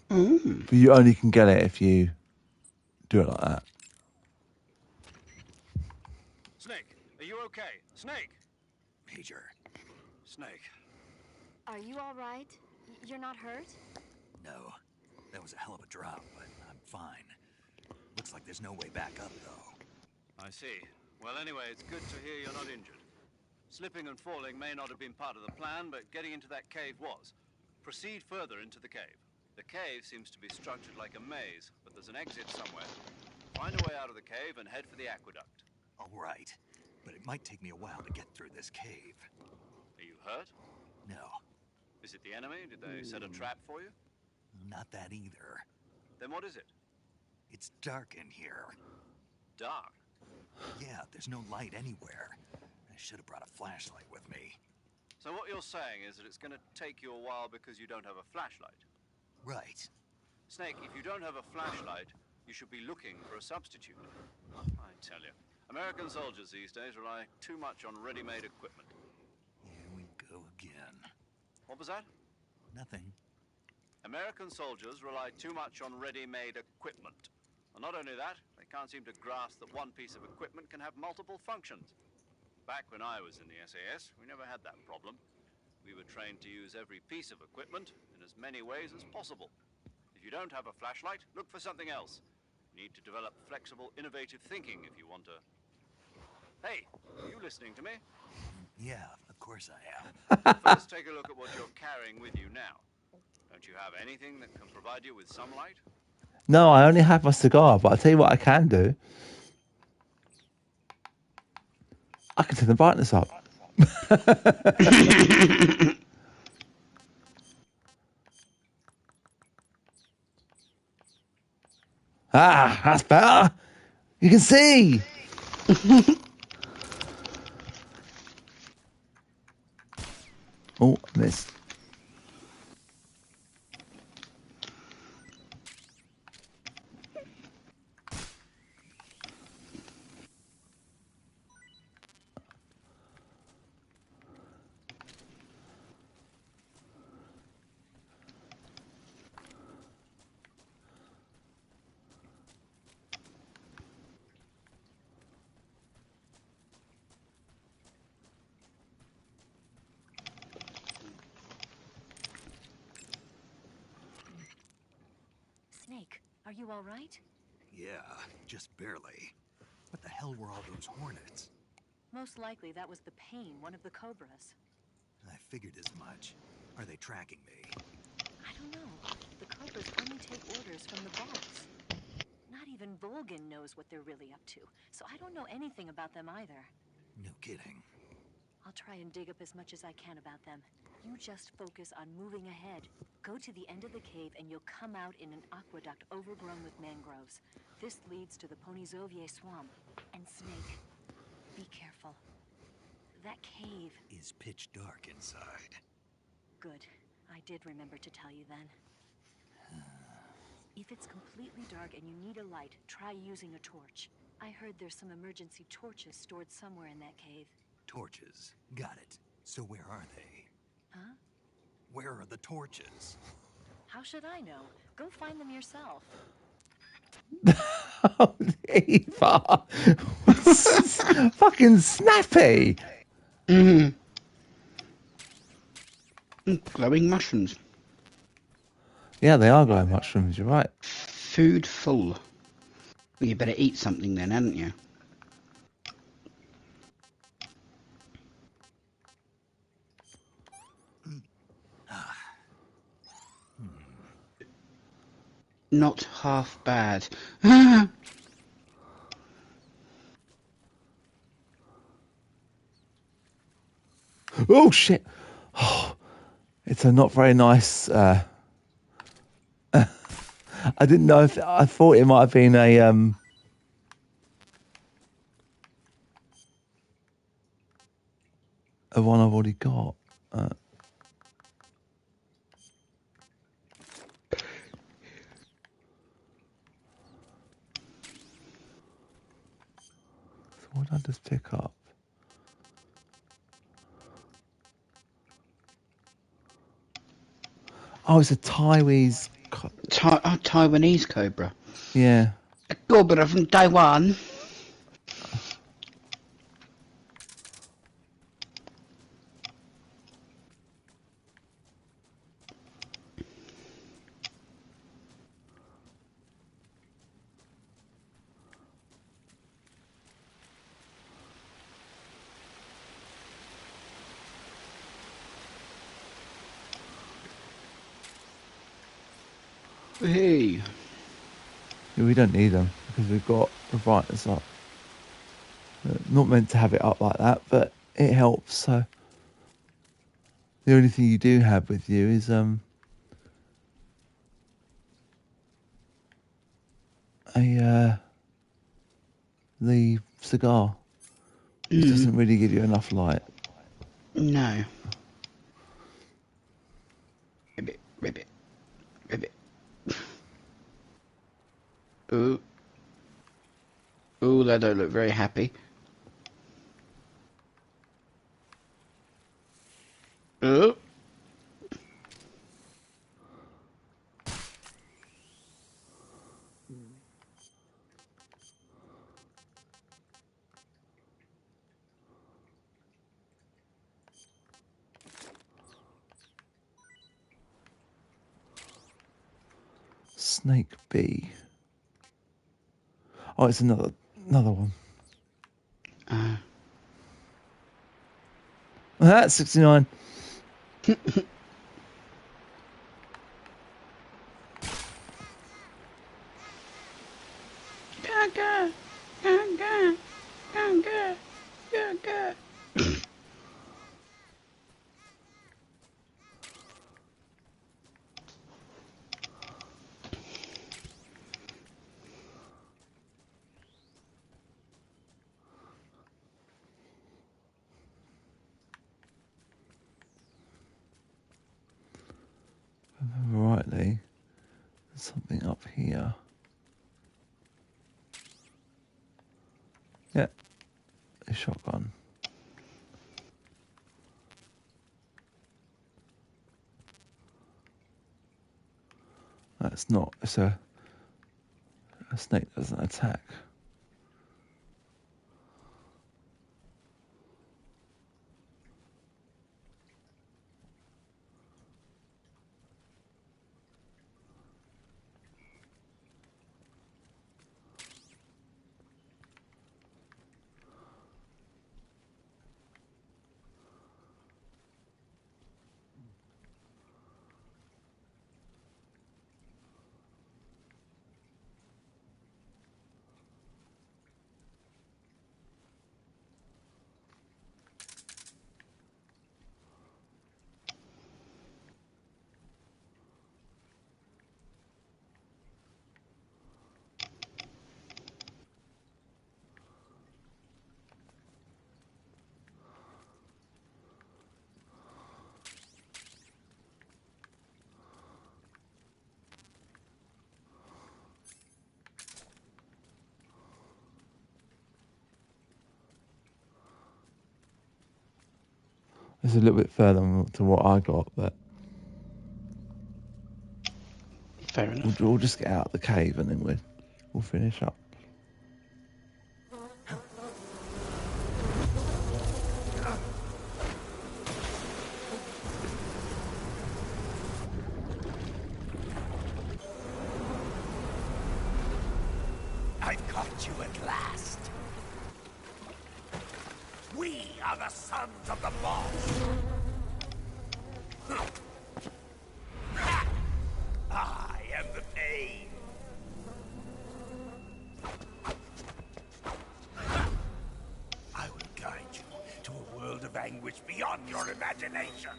But you only can get it if you do it like that. Snake, are you okay? Snake! Major. Snake. Are you all right? You're not hurt? No. That was a hell of a drop, but I'm fine. Looks like there's no way back up, though. I see. Well, anyway, it's good to hear you're not injured. Slipping and falling may not have been part of the plan, but getting into that cave was. Proceed further into the cave. The cave seems to be structured like a maze, but there's an exit somewhere. Find a way out of the cave and head for the aqueduct. All right, but it might take me a while to get through this cave. Are you hurt? No, Is it the enemy? Did they set a trap for you? not that either. Then what is it? It's dark in here. Dark. Yeah, there's no light anywhere. I should have brought a flashlight with me. So what you're saying is that it's going to take you a while because you don't have a flashlight? Right. Snake, if you don't have a flashlight, you should be looking for a substitute. I tell you, American soldiers these days rely too much on ready-made equipment. Here we go again. What was that? Nothing. American soldiers rely too much on ready-made equipment. And not only that, they can't seem to grasp that one piece of equipment can have multiple functions. Back when I was in the SAS, we never had that problem. We were trained to use every piece of equipment in as many ways as possible. If you don't have a flashlight, look for something else. You need to develop flexible, innovative thinking if you want to... Hey, are you listening to me? Yeah, of course I am. First, take a look at what you're carrying with you now. Don't you have anything that can provide you with some light? No, I only have my cigar, but I'll tell you what I can do. I can turn the brightness up. Ah, that's better. You can see. Oh, missed. Snake, are you all right? Yeah, just barely. What the hell were all those hornets? Most likely that was the pain, one of the cobras. I figured as much. Are they tracking me? I don't know. The cobras only take orders from the boss. Not even Volgin knows what they're really up to, so I don't know anything about them either. No kidding. I'll try and dig up as much as I can about them. You just focus on moving ahead. Go to the end of the cave and you'll come out in an aqueduct overgrown with mangroves. This leads to the Ponyzovie swamp. And Snake, be careful. That cave is pitch dark inside. Good. I did remember to tell you then. If it's completely dark and you need a light, try using a torch. I heard there's some emergency torches stored somewhere in that cave. Torches. Got it. So where are they? Huh? Where are the torches? How should I know? Go find them yourself. Oh, Eva. Fucking snappy. Mm. Glowing mushrooms. Yeah, they are glowing mushrooms, you're right. Food full. Well, you better eat something then, hadn't you? Not half bad. Oh, shit. Oh, it's a not very nice... I didn't know if... I thought it might have been a one I've already got. So what did I just pick up? Oh, it's a Taiwanese... Taiwanese cobra. Yeah. A cobra from Taiwan. Hey. Yeah, we don't need them because we've got the brightness up. Not meant to have it up like that, but it helps. So the only thing you do have with you is the cigar, which doesn't really give you enough light. No. Ribbit, ribbit, ribbit. Ooh. Ooh, that don't look very happy. Ooh. Snake bee. Oh, it's another one. That's 69. Gaga, gaga, gaga, gaga. If I remember rightly, there's something up here. Yeah, a shotgun. That's not. It's a snake doesn't attack. It's a little bit further to what I got, but Fair enough. We'll just get out of the cave and then we'll finish up. I've caught you at last. We are the sons of the boss. I am the pain. I will guide you to a world of anguish beyond your imagination.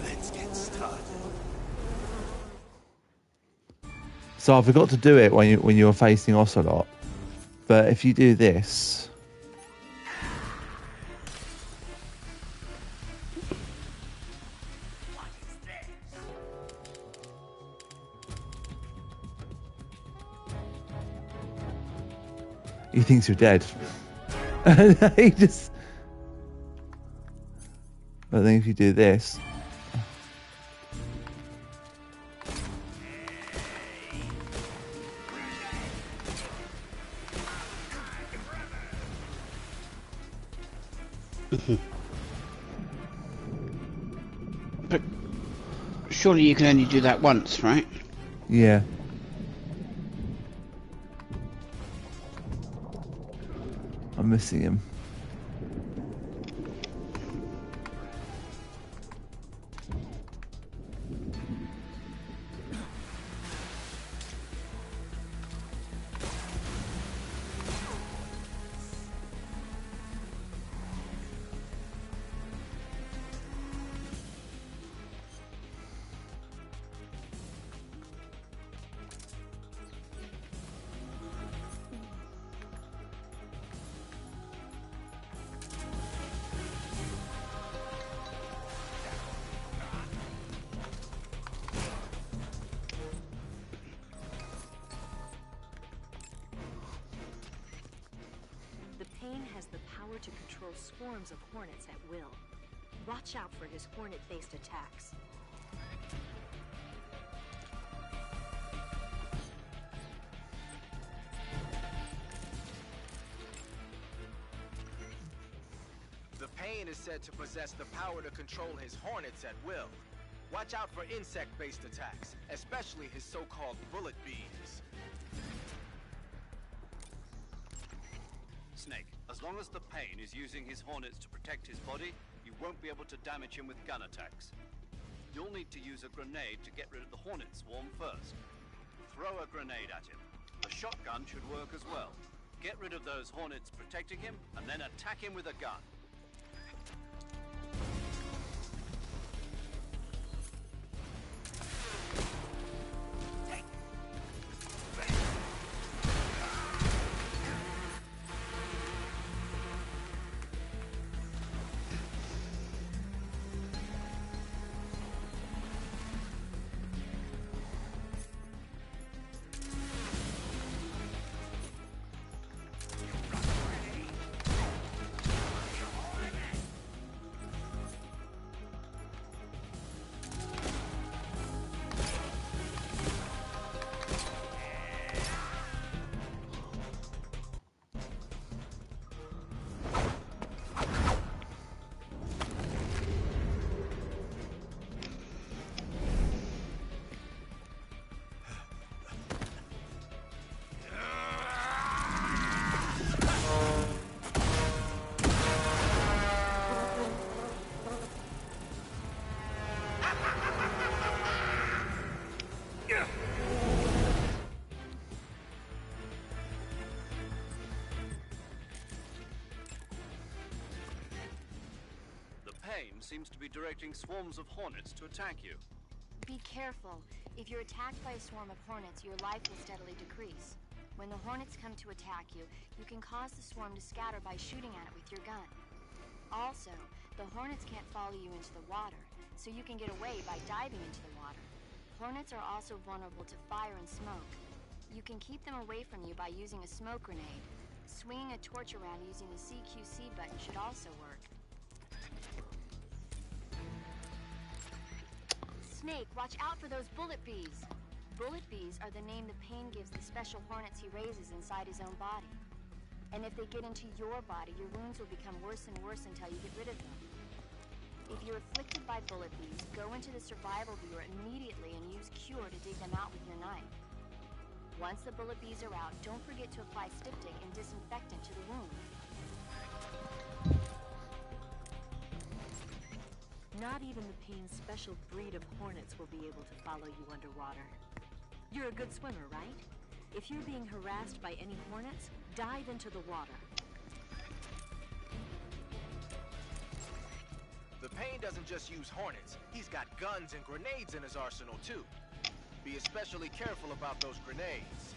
Let's get started. So I forgot to do it when you were facing Ocelot, but if you do this, he thinks you're dead. He just. But then if you do this. But surely you can only do that once, right? Yeah. I'm missing him. The Pain has the power to control swarms of hornets at will. Watch out for his hornet-based attacks. The Pain is said to possess the power to control his hornets at will. Watch out for insect-based attacks, especially his so-called bullet beams. Snake, as long as the Pain is using his hornets to protect his body, you won't be able to damage him with gun attacks. You'll need to use a grenade to get rid of the hornet swarm first. Throw a grenade at him. The shotgun should work as well. Get rid of those hornets protecting him, and then attack him with a gun. Pain seems to be directing swarms of hornets to attack you. Be careful. If you're attacked by a swarm of hornets, your life will steadily decrease. When the hornets come to attack you, you can cause the swarm to scatter by shooting at it with your gun. Also, the hornets can't follow you into the water, so you can get away by diving into the water. Hornets are also vulnerable to fire and smoke. You can keep them away from you by using a smoke grenade, Swinging a torch around using the CQC button should also work. Snake, watch out for those bullet bees. Bullet bees are the name the Pain gives the special hornets he raises inside his own body. And if they get into your body, your wounds will become worse and worse until you get rid of them. If you're afflicted by bullet bees, go into the survival viewer immediately and use Cure to dig them out with your knife. Once the bullet bees are out, don't forget to apply styptic and disinfectant to the wound. Not even the Pain's special breed of hornets will be able to follow you underwater. You're a good swimmer, right? If you're being harassed by any hornets, dive into the water. The Pain doesn't just use hornets. He's got guns and grenades in his arsenal, too. Be especially careful about those grenades.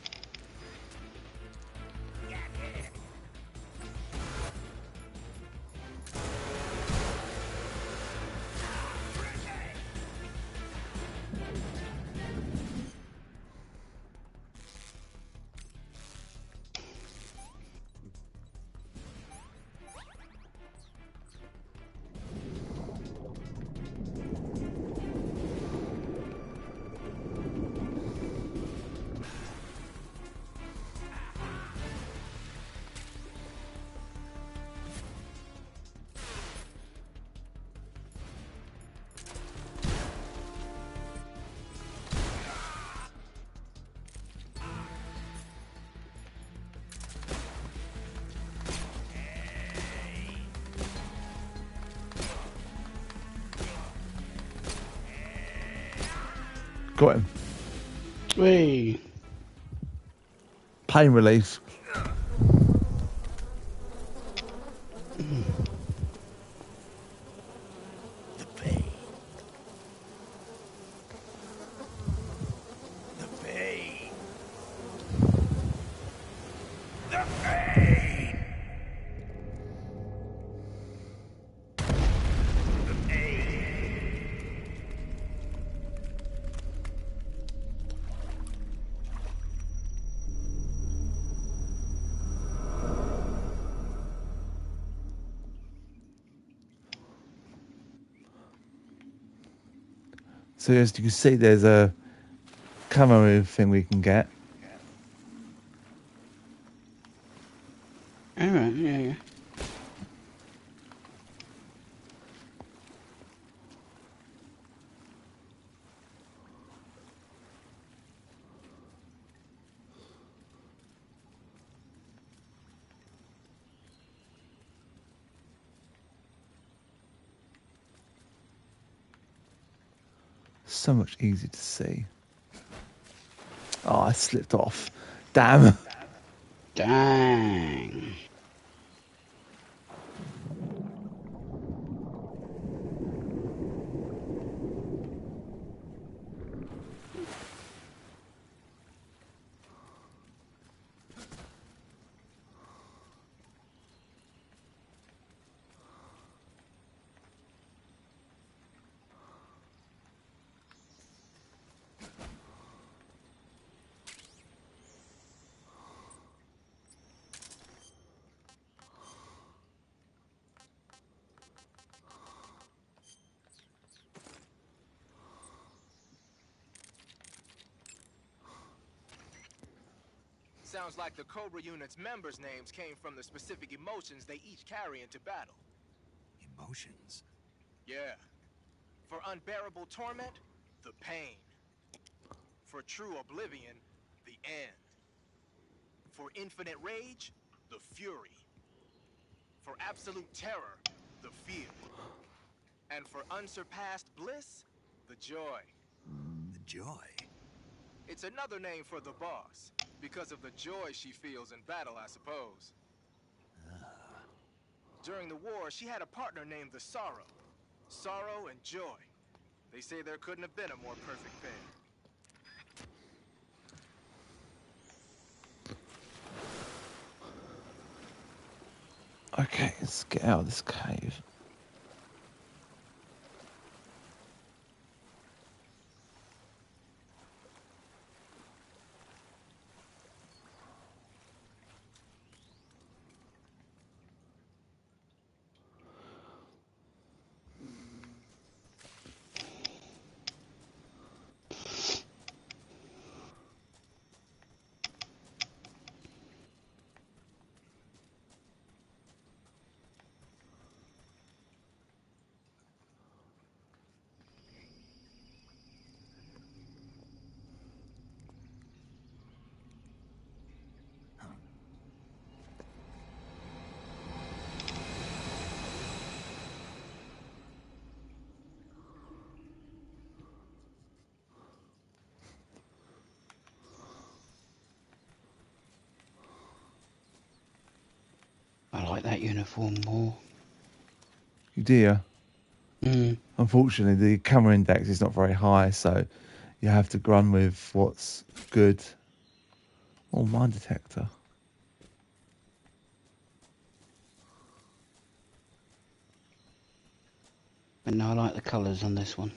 Got him. Hey. Pain relief. So as you can see, there's a camera move thing we can get. Alright, yeah. So much easier to see. Oh, I slipped off. Damn. Dang. Sounds like the Cobra unit's members' names came from the specific emotions they each carry into battle. Emotions? Yeah. For unbearable torment, the pain. For true oblivion, the end. For infinite rage, the fury. For absolute terror, the fear. And for unsurpassed bliss, the joy. The joy? It's another name for the boss, because of the joy she feels in battle, I suppose. During the war, she had a partner named the Sorrow. Sorrow and joy. They say there couldn't have been a more perfect pair. Okay, let's get out of this cave. like that uniform more. You do? Mm. Unfortunately, the camera index is not very high, so you have to run with what's good. Oh, mine detector. But no, I like the colours on this one.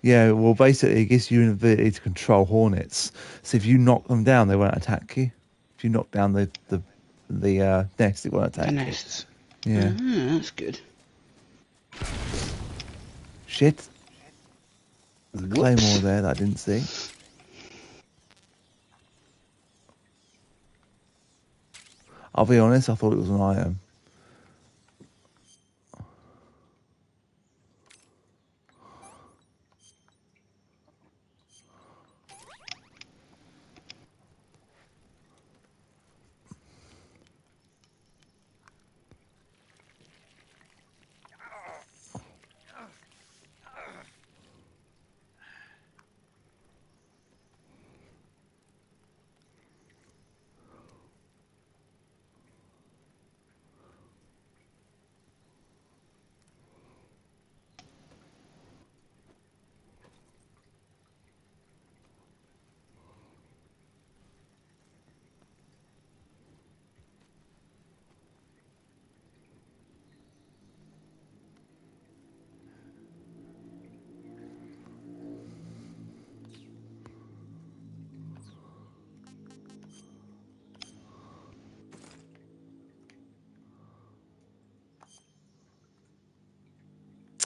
Yeah, well, basically, it gives you an ability to control hornets. So if you knock them down, they won't attack you. If you knock down the nest, it won't attack The you. nests. Yeah. That's good. Shit. There's a Whoops. claymore there that I didn't see. I'll be honest, I thought it was an item.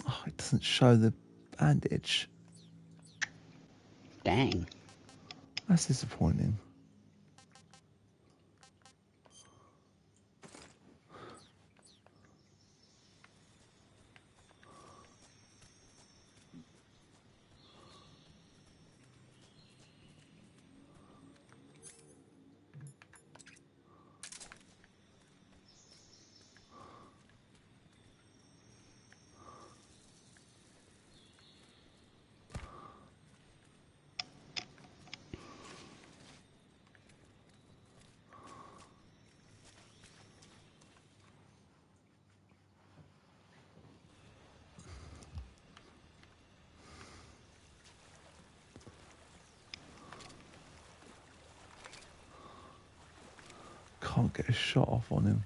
Oh, it doesn't show the bandage. Dang. That's disappointing. Can't get a shot off on him.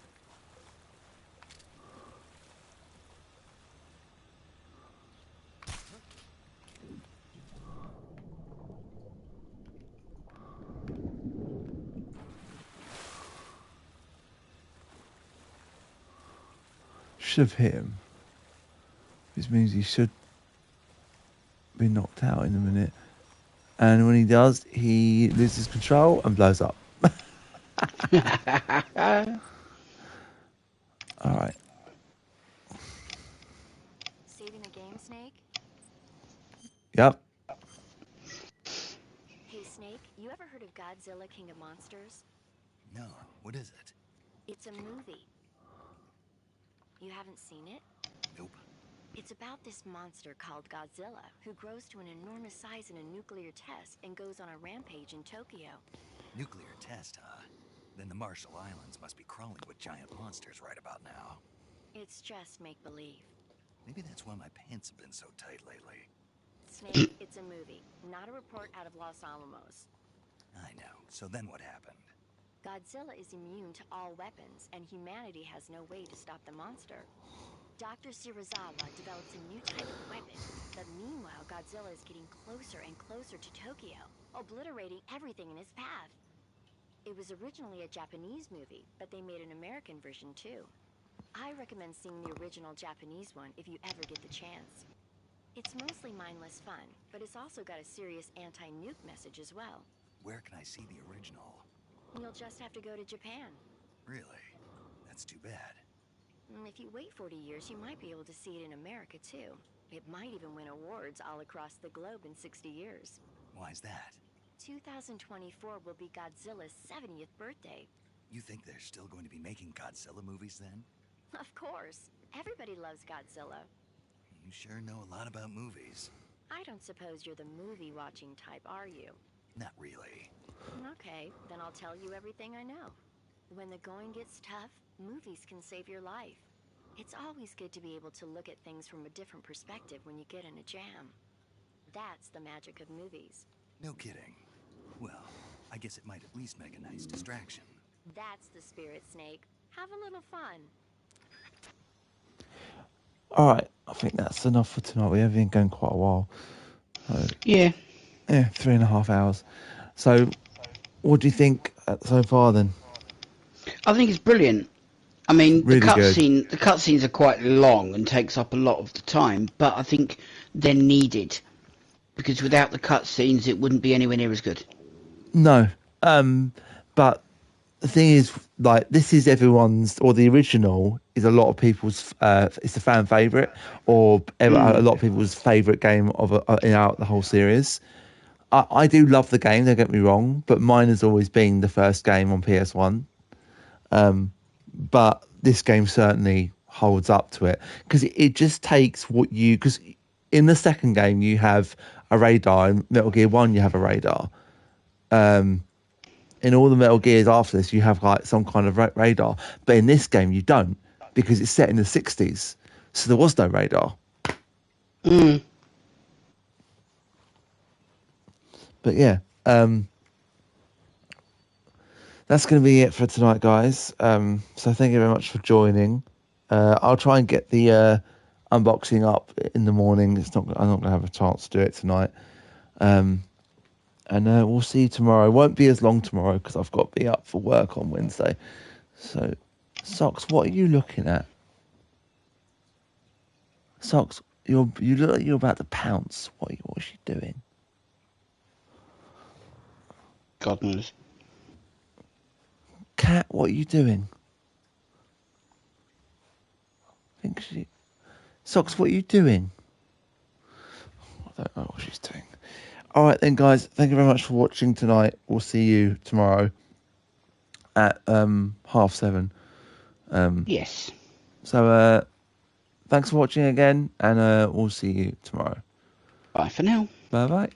Should have hit him. Which means he should be knocked out in a minute. And when he does, he loses control and blows up. Alright. Saving the game, Snake? Yep. Hey, Snake, you ever heard of Godzilla King of Monsters? No, what is it? It's a movie. You haven't seen it? Nope. It's about this monster called Godzilla, who grows to an enormous size in a nuclear test and goes on a rampage in Tokyo. Nuclear test, huh? Then the Marshall Islands must be crawling with giant monsters right about now. It's just make-believe. Maybe that's why my pants have been so tight lately. Snake, it's a movie, not a report out of Los Alamos. I know. So then what happened? Godzilla is immune to all weapons, and humanity has no way to stop the monster. Dr. Shirazawa develops a new type of weapon, but meanwhile Godzilla is getting closer and closer to Tokyo, obliterating everything in his path. It was originally a Japanese movie, but they made an American version too. I recommend seeing the original Japanese one if you ever get the chance. It's mostly mindless fun, but it's also got a serious anti-nuke message as well. Where can I see the original? You'll just have to go to Japan. Really? That's too bad. If you wait 40 years, you might be able to see it in America too. It might even win awards all across the globe in 60 years. Why's that? 2024 will be Godzilla's 70th birthday. You think they're still going to be making Godzilla movies then? Of course. Everybody loves Godzilla. You sure know a lot about movies. I don't suppose you're the movie-watching type, are you? Not really. Okay, then I'll tell you everything I know. When the going gets tough, movies can save your life. It's always good to be able to look at things from a different perspective when you get in a jam. That's the magic of movies. No kidding. Well, I guess it might at least make a nice distraction. That's the spirit, Snake. Have a little fun. All right, I think that's enough for tonight. We have been going quite a while. Yeah. Yeah, 3.5 hours. So, what do you think so far then? I think it's brilliant. I mean, Really the good. cutscenes are quite long and takes up a lot of the time, but I think they're needed because without the cutscenes, it wouldn't be anywhere near as good. No, but the thing is, like, this is everyone's, or the original is a lot of people's. It's a fan favorite, or a lot of people's favorite game of out the whole series. I do love the game. Don't get me wrong, but mine has always been the first game on PS1. But this game certainly holds up to it because it just takes what you, because in the second game you have a radar. In Metal Gear 1 you have a radar. In all the Metal Gears after this you have like some kind of radar, but in this game you don't, because it's set in the 60s, so there was no radar. But yeah, that's going to be it for tonight, guys. So thank you very much for joining. I'll try and get the unboxing up in the morning. I'm not going to have a chance to do it tonight. And we'll see you tomorrow. It won't be as long tomorrow because I've got to be up for work on Wednesday. So, Socks, what are you looking at? Socks, you look like you're about to pounce. What's she doing? God knows. Cat, what are you doing? Socks, what are you doing? I don't know what she's doing. All right then, guys. Thank you very much for watching tonight. We'll see you tomorrow at 7:30. Yes. So thanks for watching again, and we'll see you tomorrow. Bye for now. Bye bye.